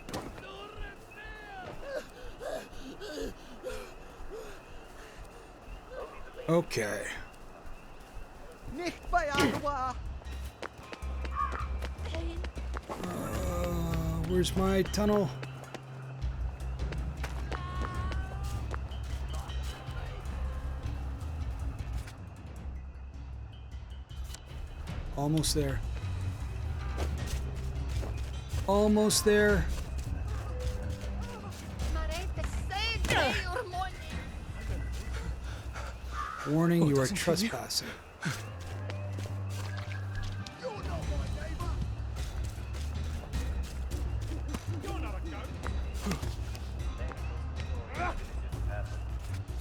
Okay. Where's my tunnel? Almost there. Almost there. Warning, you are trespassing.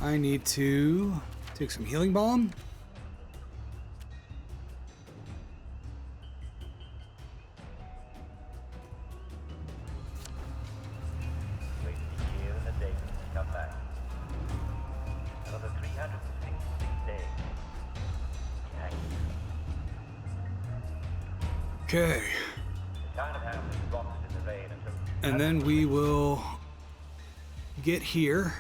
I need to take some healing balm. Wait a year and a day to come back. Another 366 days. Yank. Okay. The town of Hamlet rocks in the rain until... And then we will get here.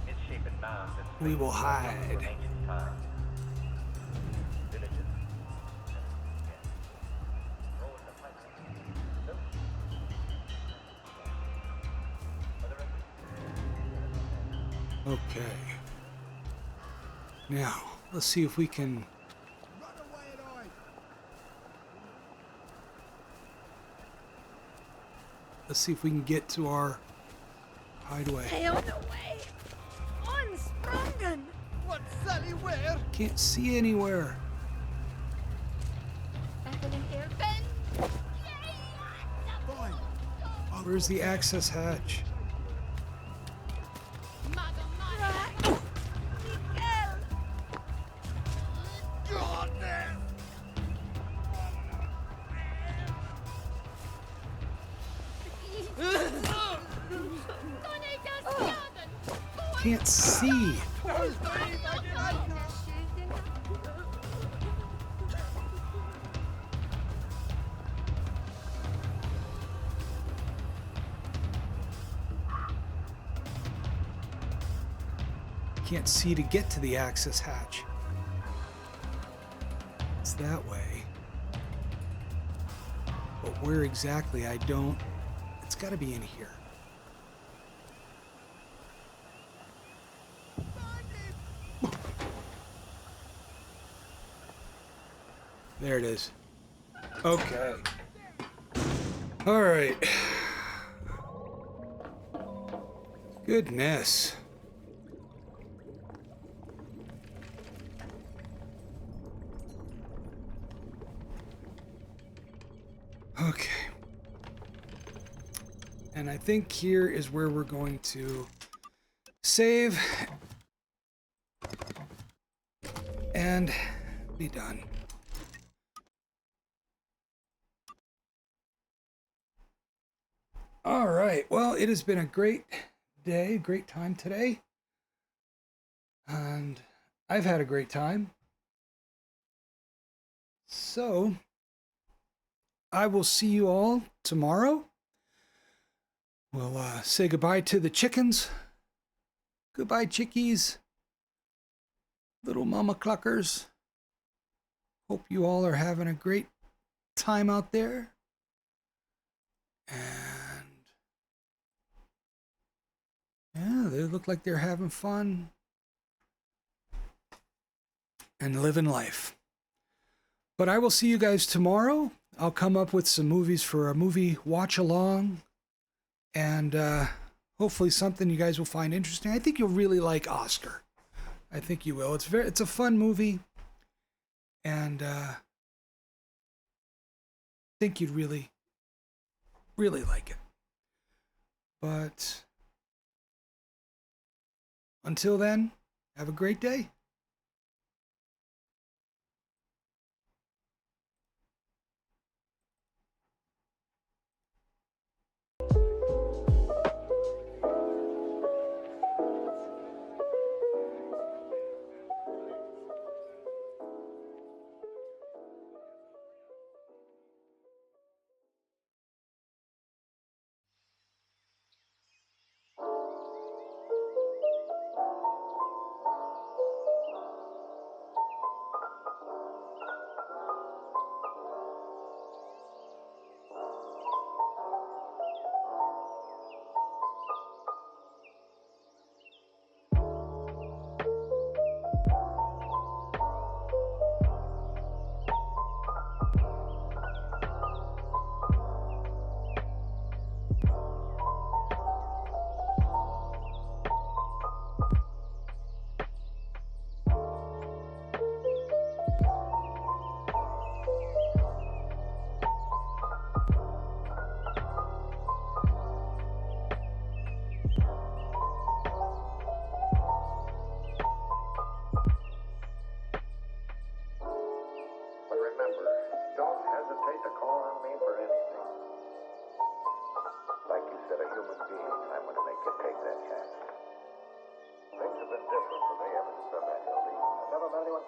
Misshapen mounds and We will hide. from ancient times. Villages. Roads of light. Okay. Now, let's see if we can... Let's see if we can get to our hideaway. Stay on the way. Unsprungen. Can't see anywhere. Where's the access hatch? Can't see. Can't see to get to the access hatch. It's that way. But where exactly, I don't... It's got to be in here. There it is. Okay. All right. Goodness. Okay. And I think here is where we're going to save and be done. All right. Well, it has been a great day, great time today. And I've had a great time. So, I will see you all tomorrow. We'll say goodbye to the chickens. Goodbye, chickies. little mama cluckers. Hope you all are having a great time out there. And yeah, they look like they're having fun and living life. But I will see you guys tomorrow. I'll come up with some movies for a movie watch along, and hopefully something you guys will find interesting. I think you'll really like Oscar. I think you will. It's a fun movie, and I think you'd really like it. But until then, have a great day.